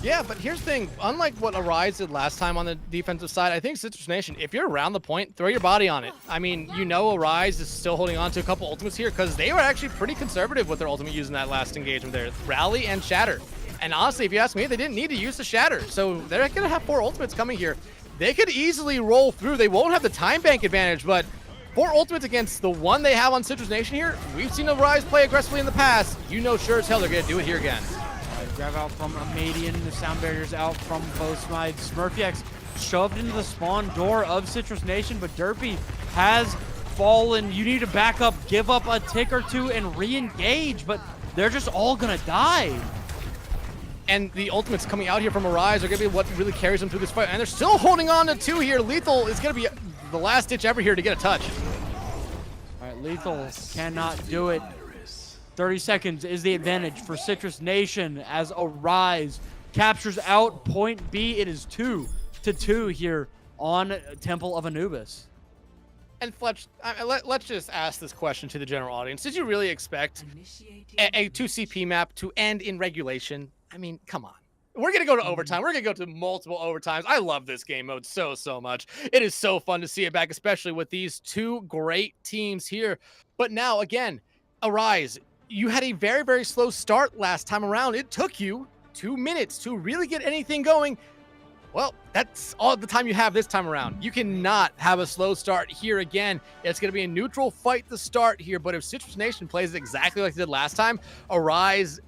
Yeah, but here's the thing. Unlike what Arise did last time on the defensive side, I think Citrus Nation, if you're around the point, throw your body on it. I mean, you know Arise is still holding on to a couple ultimates here because they were actually pretty conservative with their ultimate using that last engagement there. Rally and Shatter. And honestly, if you ask me, they didn't need to use the Shatter. So they're going to have 4 ultimates coming here. They could easily roll through. They won't have the time bank advantage, but 4 ultimates against the one they have on Citrus Nation here. We've seen Arise play aggressively in the past. You know sure as hell they're going to do it here again. Grab out from Amadian, the sound barriers out from both sides. Smurfy X shoved into the spawn door of Citrus Nation, but Derpy has fallen. You need to back up, give up a tick or 2, and re-engage, but they're just all gonna die. And the ultimates coming out here from Arise are gonna be what really carries them through this fight, and they're still holding on to 2 here. Lethal is gonna be the last ditch ever here to get a touch. All right, Lethal cannot do it. 30 seconds is the advantage for Citrus Nation as Arise captures out point B. It is 2-2 here on Temple of Anubis. And Fletch, let's just ask this question to the general audience. Did you really expect a 2CP map to end in regulation? I mean, come on. We're going to go to overtime. We're going to go to multiple overtimes. I love this game mode so much. It is so fun to see it back, especially with these 2 great teams here. But now, again, Arise, you had a very, very slow start last time around. It took you 2 minutes to really get anything going. Well, that's all the time you have this time around. You cannot have a slow start here again. It's going to be a neutral fight to start here, but if Citrus Nation plays exactly like they did last time, Arise,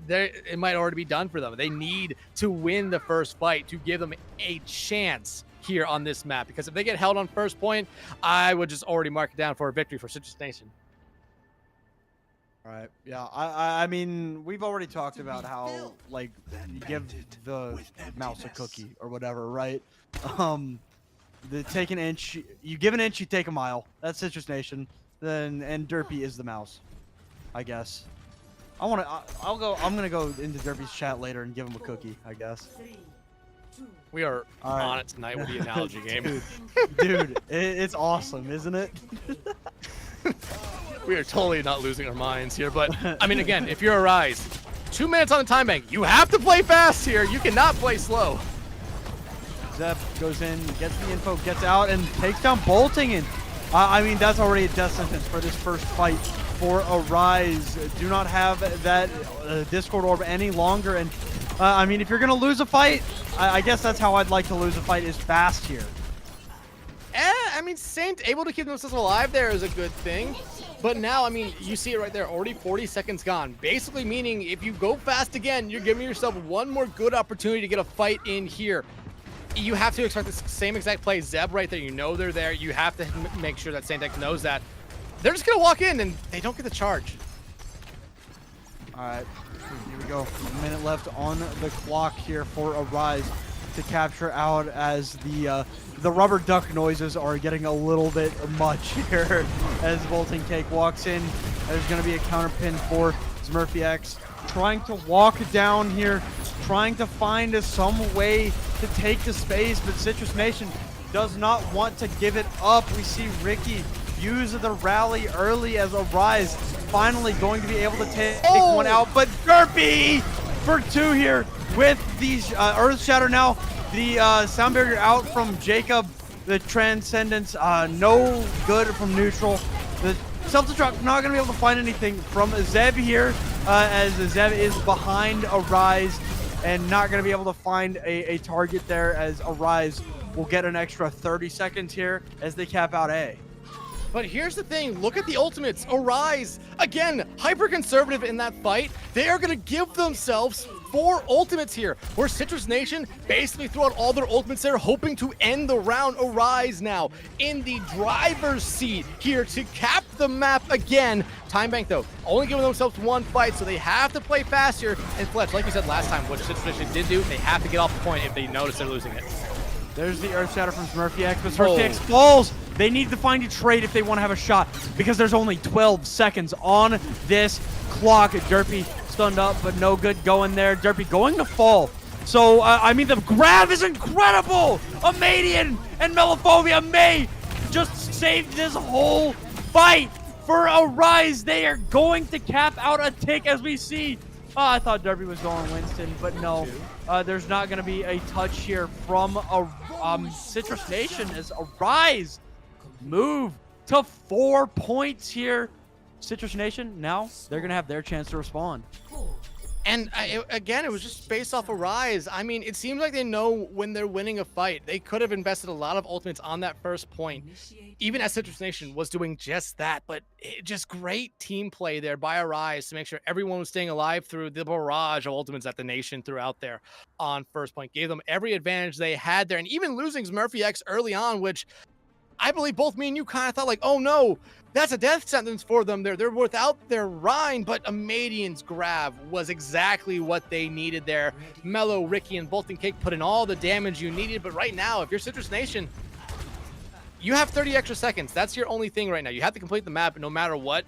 it might already be done for them. They need to win the first fight to give them a chance here on this map, because if they get held on first point, I would just already mark it down for a victory for Citrus Nation. All right. Yeah. I mean, we've already talked about how, like, you give the mouse a cookie or whatever, right? The take an inch, you give an inch, you take a mile. That's Citrus Nation. And Derpy is the mouse, I guess. I'm gonna go into Derpy's chat later and give him a cookie, I guess. We are All right. on it tonight with the analogy game. Dude, it's awesome, isn't it? We are totally not losing our minds here, but I mean, again, if you're a Rise, 2 minutes on the time bank, you have to play fast here. You cannot play slow. Zeb goes in, gets the info, gets out, and takes down Bolting. And I mean, that's already a death sentence for this first fight for Arise. Do not have that Discord orb any longer. And I mean, if you're gonna lose a fight, I guess that's how I'd like to lose a fight, is fast here. I mean, Saint able to keep themselves alive there is a good thing. But now, I mean, you see it right there, already 40 seconds gone. Basically meaning if you go fast again, you're giving yourself one more good opportunity to get a fight in here. You have to expect the same exact play. Zeb right there, you know they're there. You have to make sure that Saint knows that. They're just going to walk in and they don't get the charge. All right, here we go. A minute left on the clock here for Arise to capture out, as the rubber duck noises are getting a little bit much here as Bolting Cake walks in. There's going to be a counter pin for Smurfy X, trying to walk down here, trying to find some way to take the space, but Citrus Nation does not want to give it up. We see Ricky use the rally early as Arise finally going to be able to take one out, but Derpy for two here with these Earth Shatter now. The sound barrier out from Jacob. The Transcendence, no good from neutral. The self-destruct not going to be able to find anything from Zeb here, as Zeb is behind Arise and not going to be able to find a target there, as Arise will get an extra 30 seconds here as they cap out A. But here's the thing, look at the ultimates. Arise, again, hyper-conservative in that fight. They are going to give themselves 4 ultimates here, where Citrus Nation basically threw out all their ultimates there, hoping to end the round. Arise now in the driver's seat here to cap the map again. Time Bank, though, only giving themselves 1 fight, so they have to play fast here. And Fletch, like you said last time, what Citrus Nation did do, they have to get off the point if they notice they're losing it. There's the Earth Shatter from Smurfy X, but Smurfy X falls. They need to find a trade if they want to have a shot, because there's only 12 seconds on this clock. Derpy stunned up, but no good going there. Derpy going to fall. So, I mean, the grab is incredible. Amadian and Melophobia may just save this whole fight for Arise. They are going to cap out a tick, as we see. I thought Derpy was going Winston, but no. There's not going to be a touch here from Citrus Nation as Arise move to 4 points here. Citrus Nation, now they're going to have their chance to respond. And again, it was just based off Arise. I mean, it seems like they know when they're winning a fight. They could have invested a lot of ultimates on that first point, even as Citrus Nation was doing just that. But just great team play there by Arise to make sure everyone was staying alive through the barrage of ultimates that the Nation threw out there on first point. Gave them every advantage they had there. And even losing Smurfy X early on, which I believe both me and you kind of thought like, oh no, that's a death sentence for them. They're without their Rhine, but Amadian's grab was exactly what they needed there. Mello, Ricky, and Bolting Cake put in all the damage you needed, but right now, if you're Citrus Nation, you have 30 extra seconds. That's your only thing right now. You have to complete the map no matter what.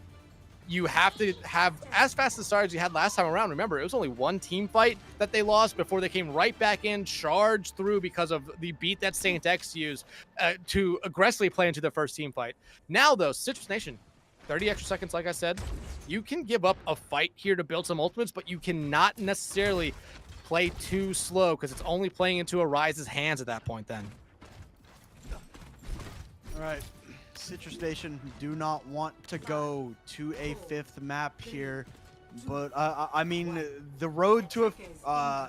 You have to have as fast a start as you had last time around. Remember, it was only 1 team fight that they lost before they came right back in, charged through because of the beat that Saint X used to aggressively play into the first team fight. Now, though, Citrus Nation, 30 extra seconds, like I said, you can give up a fight here to build some ultimates, but you cannot necessarily play too slow because it's only playing into Arise's hands at that point then. All right. Citrus Nation do not want to go to a 5th map here, but I mean, the road to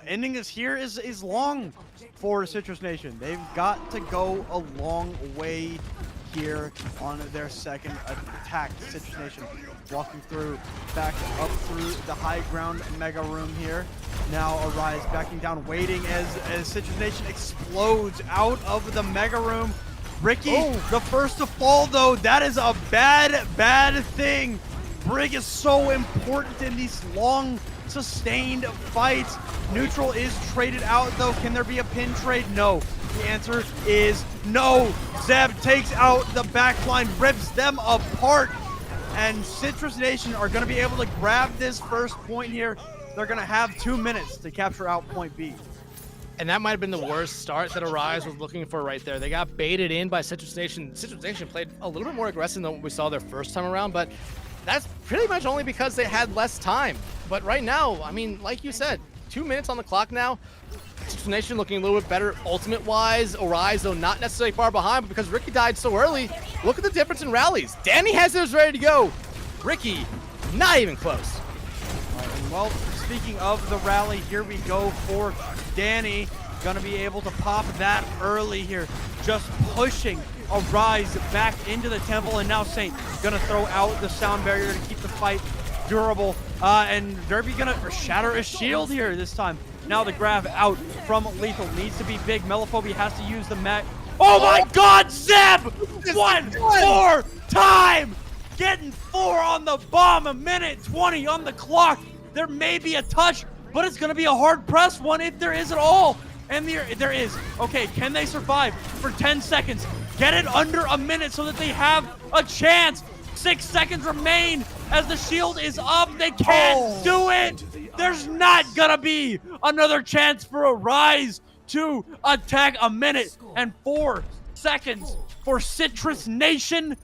ending this here is long for Citrus Nation. They've got to go a long way here on their second attack. Citrus Nation walking through, back up through the high ground mega room here. Now Arise backing down, waiting as Citrus Nation explodes out of the mega room. Ricky, the first to fall, though. That is a bad thing. Brig is so important in these long, sustained fights. Neutral is traded out, though. Can there be a pin trade? No. The answer is no. Zeb takes out the backline, rips them apart. And Citrus Nation are going to be able to grab this first point here. They're going to have 2 minutes to capture out point B. And that might have been the worst start that Arise was looking for right there. They got baited in by Citrus Nation. Citrus Nation played a little bit more aggressive than what we saw their first time around, but that's pretty much only because they had less time. But right now, I mean, like you said, 2 minutes on the clock now. Citrus Nation looking a little bit better ultimate-wise. Arise, though, not necessarily far behind, but because Ricky died so early, look at the difference in rallies. Danny has his ready to go. Ricky, not even close. Well, speaking of the rally, here we go for Danny. Gonna be able to pop that early here. Just pushing Arise back into the temple, and now Saint gonna throw out the sound barrier to keep the fight durable. And Derby gonna shatter a shield here this time. Now the grab out from Lethal needs to be big. Melophobia has to use the mat. Oh my God, Zeb! One more time! Getting 4 on the bomb, a minute 20 on the clock. There may be a touch, but it's gonna be a hard press one if there is at all. And there is. Okay, can they survive for 10 seconds? Get it under a minute so that they have a chance. 6 seconds remain as the shield is up. They can't do it. There's not gonna be another chance for Arise to attack. A minute and 4 seconds for Citrus Nation.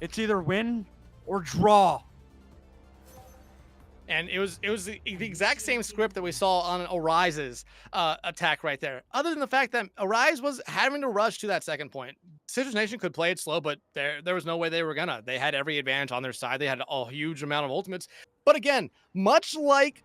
It's either win or draw. And it was the exact same script that we saw on Arise's attack right there. Other than the fact that Arise was having to rush to that second point. Citrus Nation could play it slow, but there was no way they were gonna. They had every advantage on their side. They had a huge amount of ultimates. But again, much like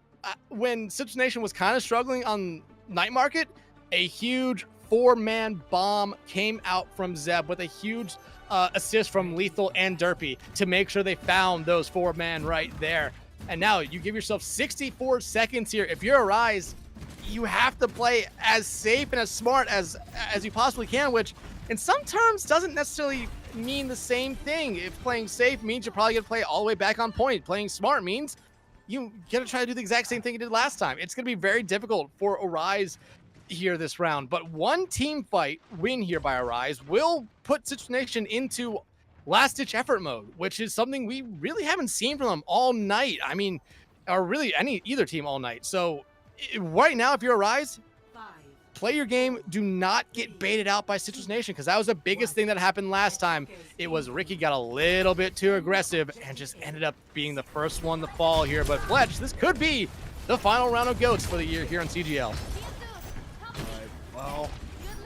when Citrus Nation was kind of struggling on Night Market, a huge 4-man bomb came out from Zeb with a huge assist from Lethal and Derpy to make sure they found those 4-man right there. And now you give yourself 64 seconds here. If you're Arise, you have to play as safe and as smart as you possibly can, which in some terms doesn't necessarily mean the same thing. If playing safe means you're probably going to play all the way back on point, playing smart means you got to try to do the exact same thing you did last time. It's going to be very difficult for Arise here this round, but one team fight win here by Arise will put Citrus Nation into last-ditch effort mode, which is something we really haven't seen from them all night. I mean, or really either team all night. So right now, if you're Arise, play your game. Do not get baited out by Citrus Nation, because that was the biggest thing that happened last time. It was Ricky got a little bit too aggressive and just ended up being the first one to fall here. But Fletch, this could be the final round of GOATs for the year here on CGL. Well,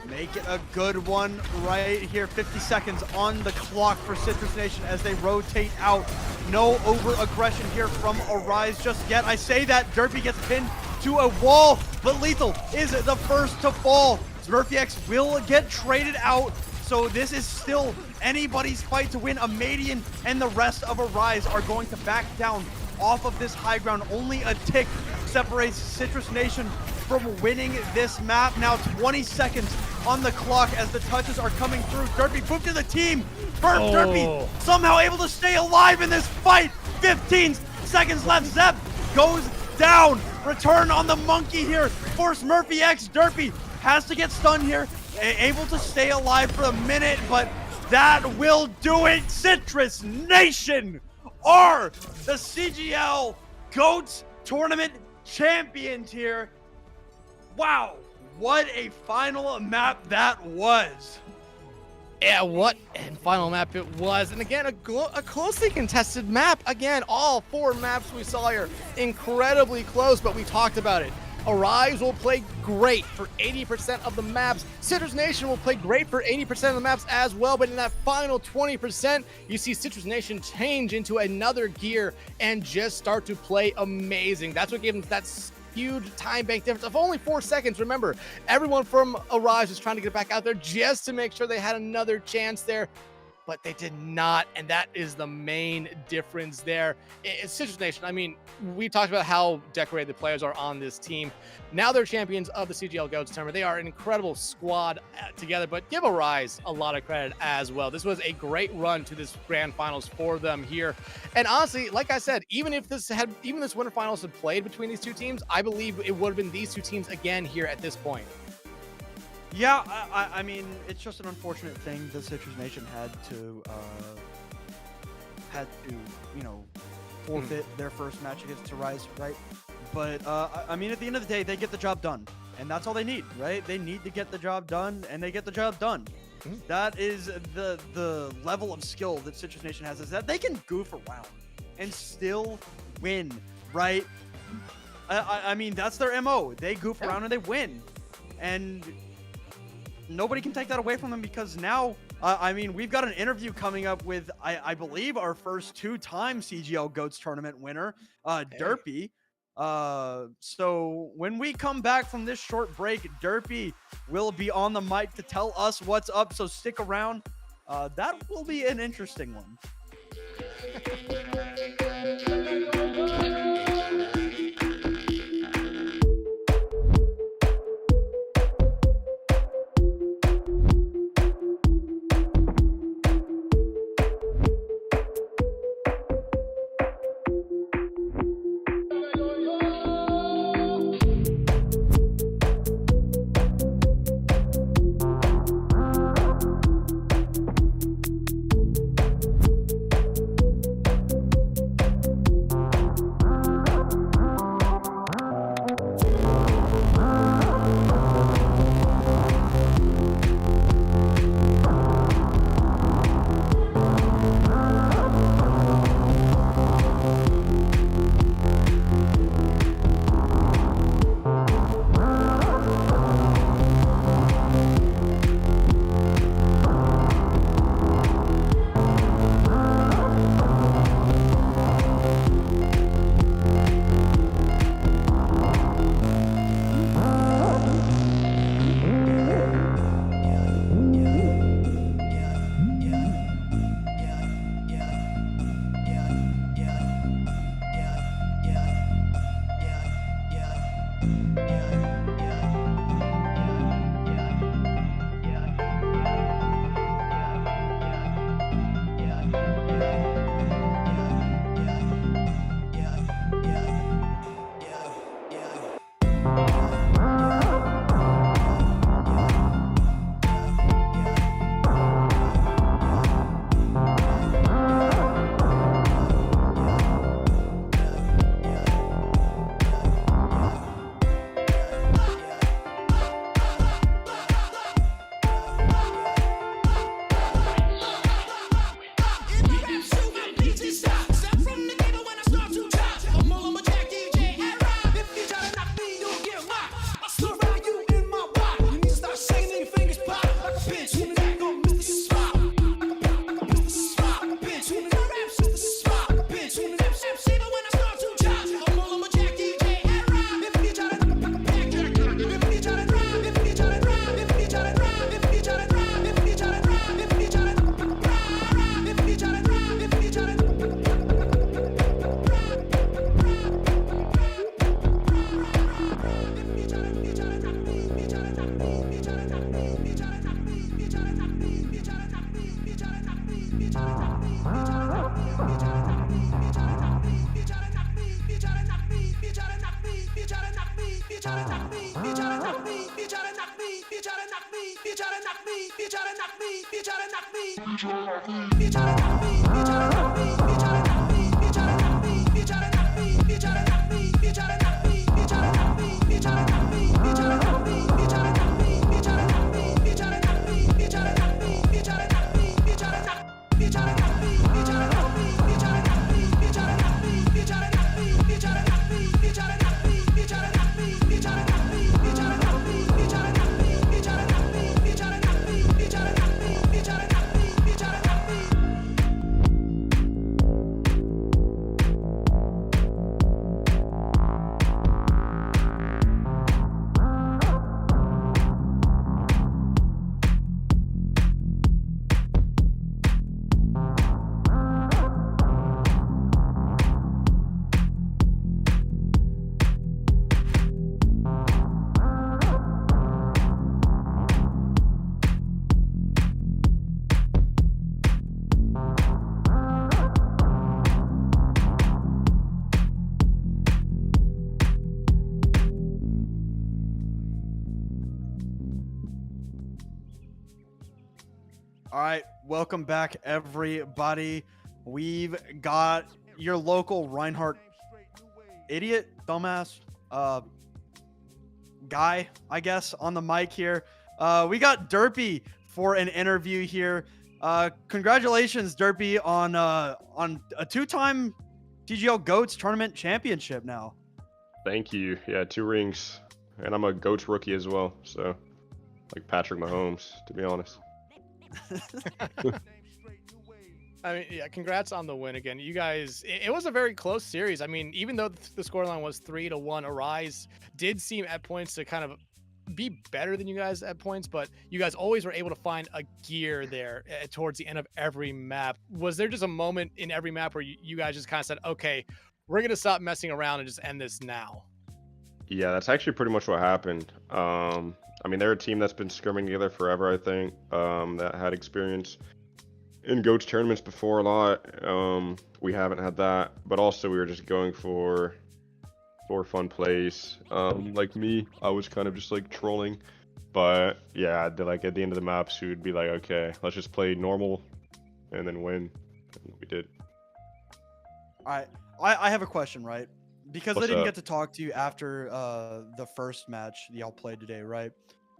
make it a good one right here. 50 seconds on the clock for Citrus Nation as they rotate out. No over-aggression here from Arise just yet. I say that, Derpy gets pinned to a wall, but Lethal is the first to fall. Smurfy will get traded out, so this is still anybody's fight to win. Amadian and the rest of Arise are going to back down off of this high ground. Only a tick separates Citrus Nation from winning this map. Now 20 seconds on the clock as the touches are coming through. Derpy moved to the team. Derpy somehow able to stay alive in this fight. 15 seconds left. Zeb goes down. Return on the monkey here for Smurfy X. Derpy has to get stunned here. Able to stay alive for a minute, but that will do it. Citrus Nation are the CGL GOATS tournament champions here. Wow, what a final map that was. Yeah, what a final map it was. And again, a closely contested map. Again, all 4 maps we saw here, incredibly close, but we talked about it. Arise will play great for 80% of the maps. Citrus Nation will play great for 80% of the maps as well, but in that final 20%, you see Citrus Nation change into another gear and just start to play amazing. That's what gave them that huge time bank difference of only 4 seconds. Remember, everyone from Arise was trying to get back out there just to make sure they had another chance there, but they did not, and that is the main difference there. It's Citrus Nation. I mean, we talked about how decorated the players are on this team. Now they're champions of the CGL GOATS tournament. They are an incredible squad together, but give Arise a lot of credit as well. This was a great run to this grand finals for them here. And honestly, like I said, even this winter finals had played between these two teams, I believe it would have been these two teams again here at this point. Yeah, I mean, it's just an unfortunate thing that Citrus Nation had to you know, forfeit their first match against Arise, right? But I mean, at the end of the day, they get the job done. and that's all they need, right? They need to get the job done, and they get the job done. That is the level of skill that Citrus Nation has, is that they can goof around and still win, right? I mean, that's their MO. They goof around and they win. And nobody can take that away from them, because now, I mean, we've got an interview coming up with, I believe, our first 2-time CGL GOATS tournament winner, Derpy. So when we come back from this short break, Derpy will be on the mic to tell us what's up. So stick around. That will be an interesting one. All right, welcome back, everybody. We've got your local Reinhardt idiot, dumbass, guy, I guess, on the mic here. We got Derpy for an interview here. Congratulations, Derpy, on a 2-time CGL Goats tournament championship now. Thank you. Yeah, 2 rings. And I'm a GOATS rookie as well, so like Patrick Mahomes, to be honest. I mean, yeah, congrats on the win again. You guys, it was a very close series. I mean, even though the scoreline was 3-1, Arise did seem at points to kind of be better than you guys at points, but you guys always were able to find a gear there towards the end of every map. Was there just a moment in every map where you guys just kind of said, okay, we're going to stop messing around and just end this now? Yeah, that's actually pretty much what happened. I mean, they're a team that's been scrimming together forever, I think, that had experience in GOATS tournaments before a lot. We haven't had that, but also we were just going for fun plays. Like me, I was kind of just like trolling, but yeah, like at the end of the maps, we would be like, okay, let's just play normal and then win. And we did. All right, I have a question, right? Because What's I didn't up? get to talk to you after the first match y'all played today, right?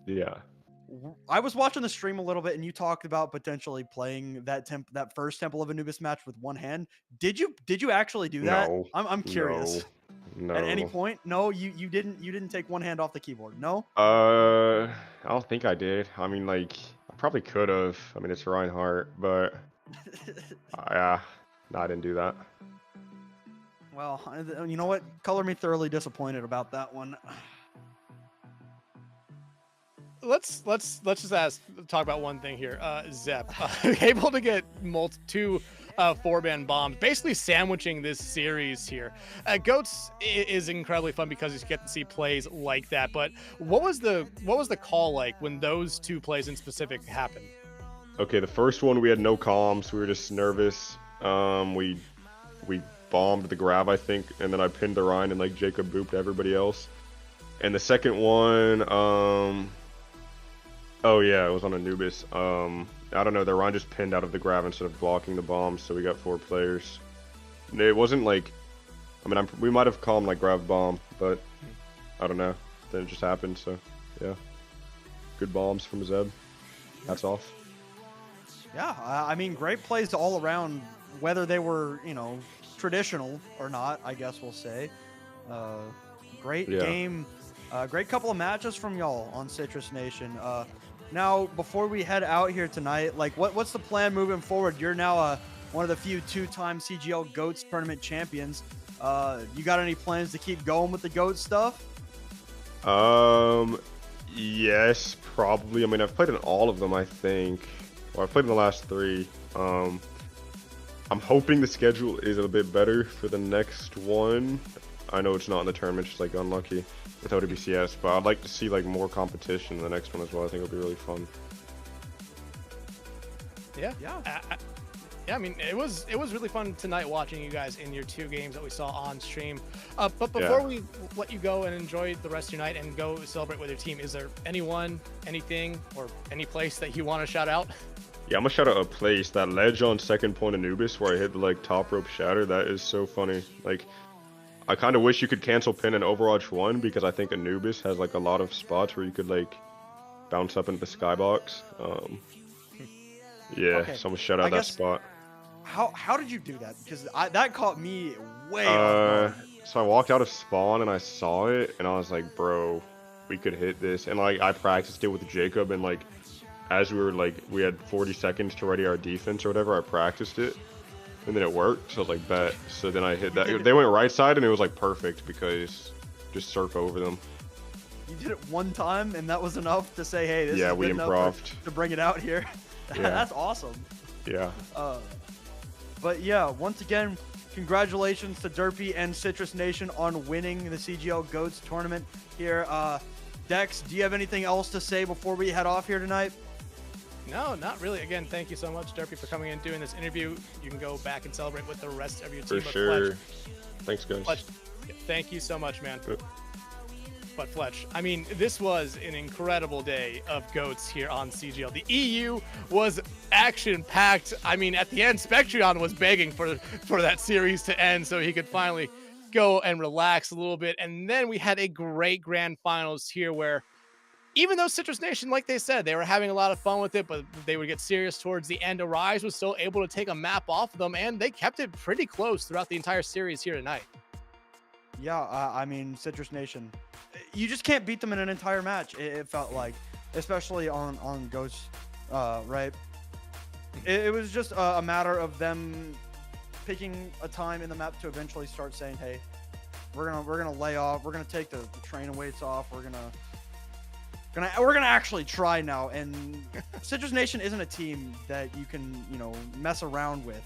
Yeah. I was watching the stream a little bit, and you talked about potentially playing that first Temple of Anubis match with one hand. Did you actually do that? No. I'm curious. No. At any point? No, you didn't take one hand off the keyboard. No. I don't think I did. I mean, like, I probably could have. I mean, it's Reinhardt, but yeah, no, I didn't do that. Well, you know what? Color me thoroughly disappointed about that one. Let's just talk about one thing here. Zep, able to get 2 4-man bombs, basically sandwiching this series here. Goats is incredibly fun because you get to see plays like that. But what was the call like when those 2 plays in specific happened? Okay, the first one we had no comms. We were just nervous. We bombed the grab, I think, and then I pinned the Ryan and like Jacob booped everybody else. And the second one, oh yeah, it was on Anubis. I don't know, the Ryan just pinned out of the grab instead of blocking the bombs, so we got 4 players. And it wasn't like, I mean, we might have called like grab bomb, but I don't know. Then it just happened, so yeah. Good bombs from Zeb. Hats off. Yeah, I mean, great plays all around, whether they were, traditional or not, I guess we'll say. Great game. Great couple of matches from y'all on Citrus Nation. Now, before we head out here tonight, like, what's the plan moving forward? You're now one of the few 2-time CGL Goats tournament champions. You got any plans to keep going with the Goat stuff? Yes, probably. I mean, I've played in all of them, I think. Well, I've played in the last 3. I'm hoping the schedule is a bit better for the next one. I know it's not in the tournament, just like unlucky with OWCS, but I'd like to see like more competition in the next one as well. I think it'll be really fun. Yeah. I mean, it was really fun tonight watching you guys in your 2 games that we saw on stream. But before we let you go and enjoy the rest of your night and go celebrate with your team, is there anyone, anything, or any place that you want to shout out? Yeah, I'm gonna shout out a place, that ledge on second point Anubis where I hit the like top rope shatter. That is so funny. Like, I kind of wish you could cancel pin in Overwatch 1 because I think Anubis has like a lot of spots where you could like bounce up into the skybox. Yeah, Okay, so I'm gonna shout out that spot. How did you do that? Because that caught me way off guard. So I walked out of spawn and I saw it and I was like, bro, we could hit this. And like I practiced it with Jacob, and like as we were like, we had 40 seconds to ready our defense or whatever, I practiced it and then it worked. So I was like, bet. So then I hit that. They went right side and it was like perfect because just surf over them. You did it one time and that was enough to say, hey, this is Yeah, good we enough improved. to bring it out here. Yeah. That's awesome. Yeah. But yeah, once again, congratulations to Derpy and Citrus Nation on winning the CGL Goats tournament here. Dex, do you have anything else to say before we head off here tonight? No, not really. Again, thank you so much, Derpy, for coming in and doing this interview. You can go back and celebrate with the rest of your team. For sure. Thanks, guys. Fletch, thank you so much, man. Yep. But Fletch, I mean, this was an incredible day of Goats here on CGL. The EU was action-packed. I mean, at the end, Spectrion was begging for that series to end so he could finally go and relax a little bit. And then we had a great grand finals here where even though Citrus Nation, like they said, they were having a lot of fun with it, but they would get serious towards the end. Arise was still able to take a map off of them, and they kept it pretty close throughout the entire series here tonight. Yeah, I mean, Citrus Nation, you just can't beat them in an entire match. It felt like, especially on Ghost, right? It was just a matter of them picking a time in the map to eventually start saying, "Hey, we're gonna lay off. We're gonna take the training weights off. We're gonna actually try now." And Citrus Nation isn't a team that you can mess around with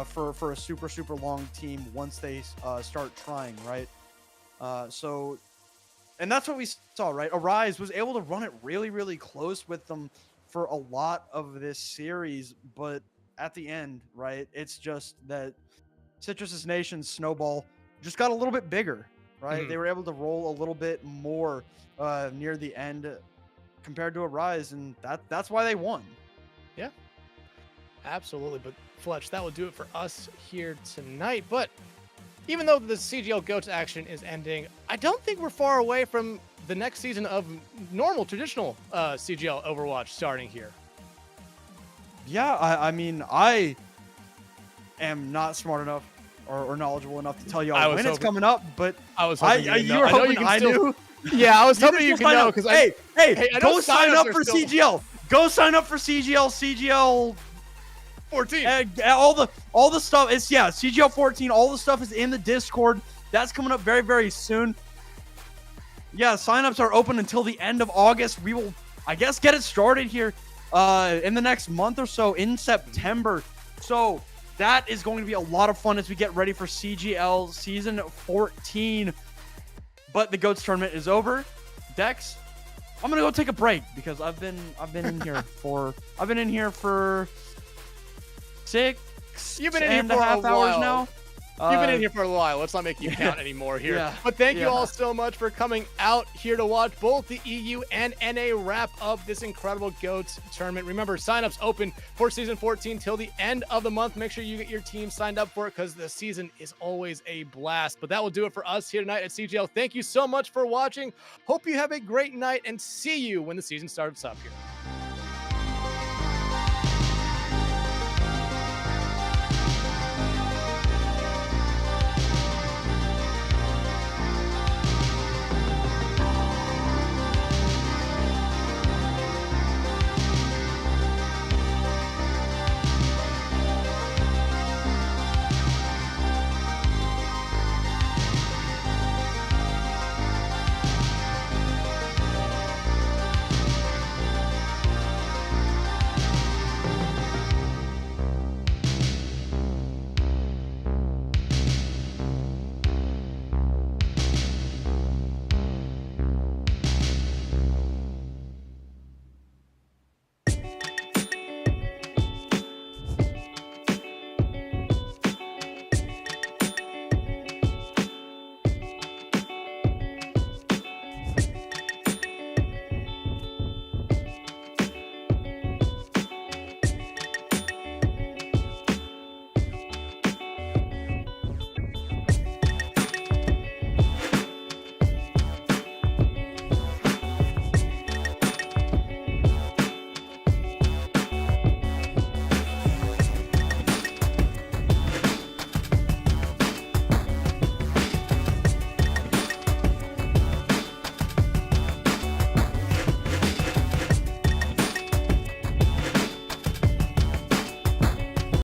for a super long team once they start trying, right? So, and that's what we saw, right? Arise was able to run it really close with them for a lot of this series, but at the end, right, it's just that Citrus Nation's snowball just got a little bit bigger, right? They were able to roll a little bit more near the end compared to Arise, and that's why they won. Yeah, absolutely. But Fletch, that will do it for us here tonight. But even though the CGL GOATS action is ending, I don't think we're far away from the next season of normal, traditional CGL Overwatch starting here. Yeah, I mean, I am not smart enough or knowledgeable enough to tell you when it's coming up, but I was hoping you were hoping I knew. Yeah, I was hoping you could know because hey, I go sign up for still... CGL. Go sign up for CGL 14. All the stuff is CGL 14. All the stuff is in the Discord. That's coming up very soon. Yeah, signups are open until the end of August. We will, I guess, get it started here in the next month or so in September. So that is going to be a lot of fun as we get ready for CGL season 14. But the GOATS tournament is over. Dex, I'm gonna go take a break because I've been in here for 6 You've been in and here a for half a hours while. now. You've been in here for a while. Let's not make you count anymore here. Yeah. But thank you all so much for coming out here to watch both the EU and NA wrap up this incredible GOATS tournament. Remember, signups open for season 14 till the end of the month. Make sure you get your team signed up for it because the season is always a blast. But that will do it for us here tonight at CGL. Thank you so much for watching. Hope you have a great night and see you when the season starts up here.